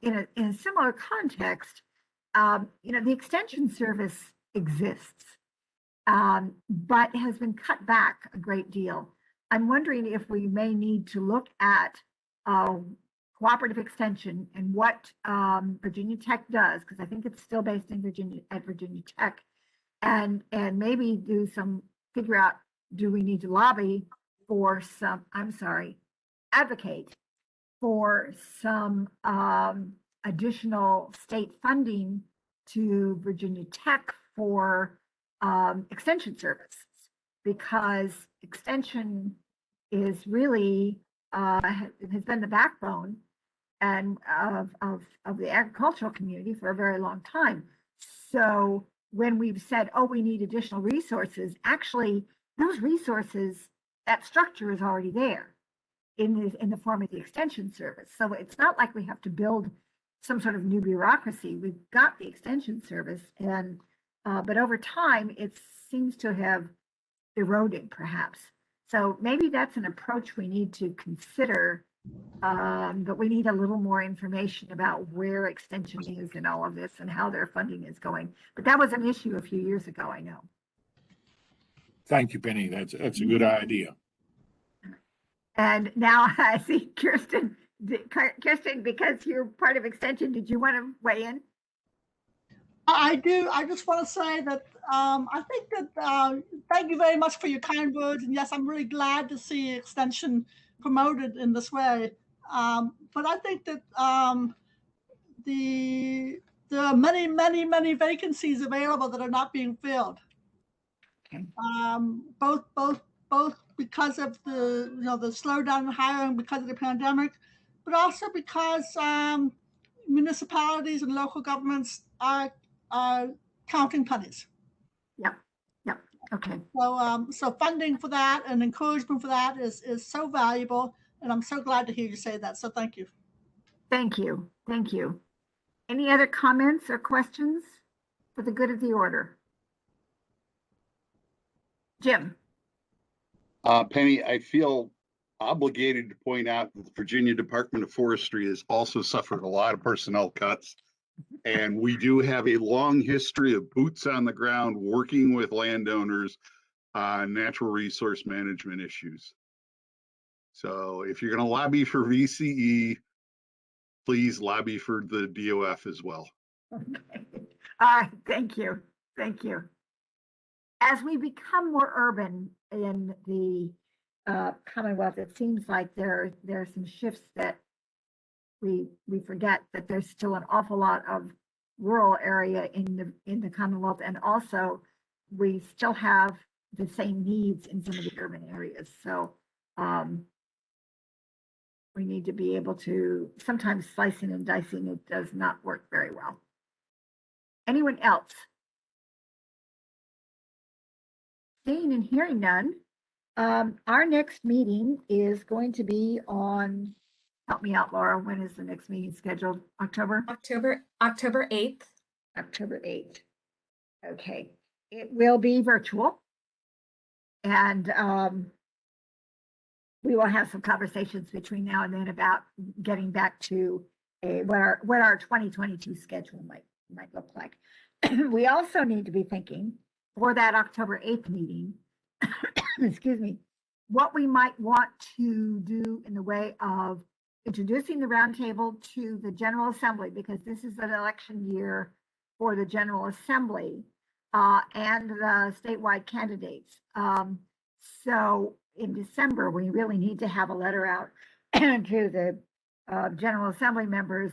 in a similar context, the extension service exists, but has been cut back a great deal. I'm wondering if we may need to look at cooperative extension and what Virginia Tech does, because I think it's still based in Virginia at Virginia Tech, and maybe figure out, do we need to lobby for advocate for some additional state funding to Virginia Tech for extension services, because extension is really has been the backbone and of the agricultural community for a very long time. So when we've said, oh, we need additional resources, actually those resources, that structure is already there in the form of the extension service. So it's not like we have to build some sort of new bureaucracy. We've got the extension service, and but over time it seems to have eroded, perhaps. So maybe that's an approach we need to consider, but we need a little more information about where extension is in all of this and how their funding is going. But that was an issue a few years ago, I know. Thank you, Penny. That's a good idea. And now I see Kirsten, because you're part of extension, did you want to weigh in? I do. I just want to say that I think that thank you very much for your kind words. And yes, I'm really glad to see extension promoted in this way. But I think that there are many vacancies available that are not being filled. Okay. Both because of the slowdown in hiring because of the pandemic, but also because municipalities and local governments are counting pennies. Yep. Okay. So funding for that and encouragement for that is so valuable, and I'm so glad to hear you say that. So thank you. Thank you. Any other comments or questions for the good of the order? Jim. Penny, I feel obligated to point out that the Virginia Department of Forestry has also suffered a lot of personnel cuts. And we do have a long history of boots on the ground working with landowners on natural resource management issues. So if you're going to lobby for VCE, please lobby for the DOF as well. Okay. All right. Thank you. As we become more urban in the Commonwealth, it seems like there are some shifts that we forget that there's still an awful lot of rural area in the Commonwealth, and also we still have the same needs in some of the urban areas. So we need to be able to, sometimes slicing and dicing, it does not work very well. Anyone else? Seeing and hearing none, our next meeting is going to be on, help me out, Laura, when is the next meeting scheduled? October 8th. October 8th. Okay. It will be virtual. And we will have some conversations between now and then about getting back to what our 2022 schedule might look like. We also need to be thinking for that October 8th meeting, excuse me, what we might want to do in the way of introducing the roundtable to the General Assembly, because this is an election year for the General Assembly and the statewide candidates. So in December, we really need to have a letter out to the General Assembly members,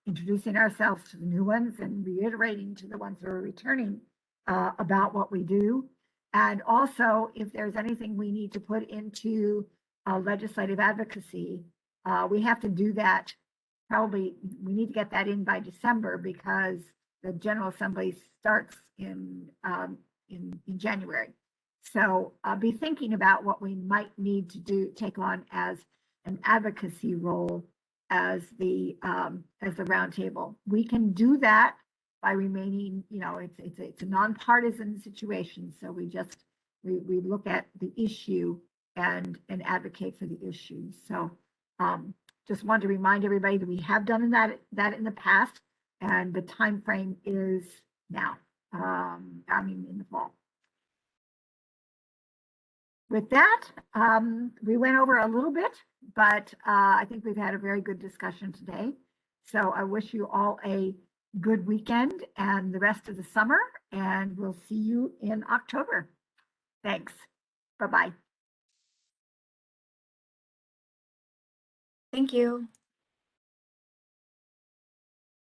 introducing ourselves to the new ones and reiterating to the ones who are returning about what we do. And also, if there's anything we need to put into legislative advocacy, we have to do that. Probably we need to get that in by December because the General Assembly starts in January. So be thinking about what we might need to take on as an advocacy role as the roundtable. We can do that by remaining, it's a nonpartisan situation. So we look at the issue and advocate for the issue. So just wanted to remind everybody that we have done that in the past, and the time frame is now. In the fall. With that, we went over a little bit, but I think we've had a very good discussion today. So I wish you all a good weekend and the rest of the summer, and we'll see you in October. Thanks. Bye-bye. Thank you.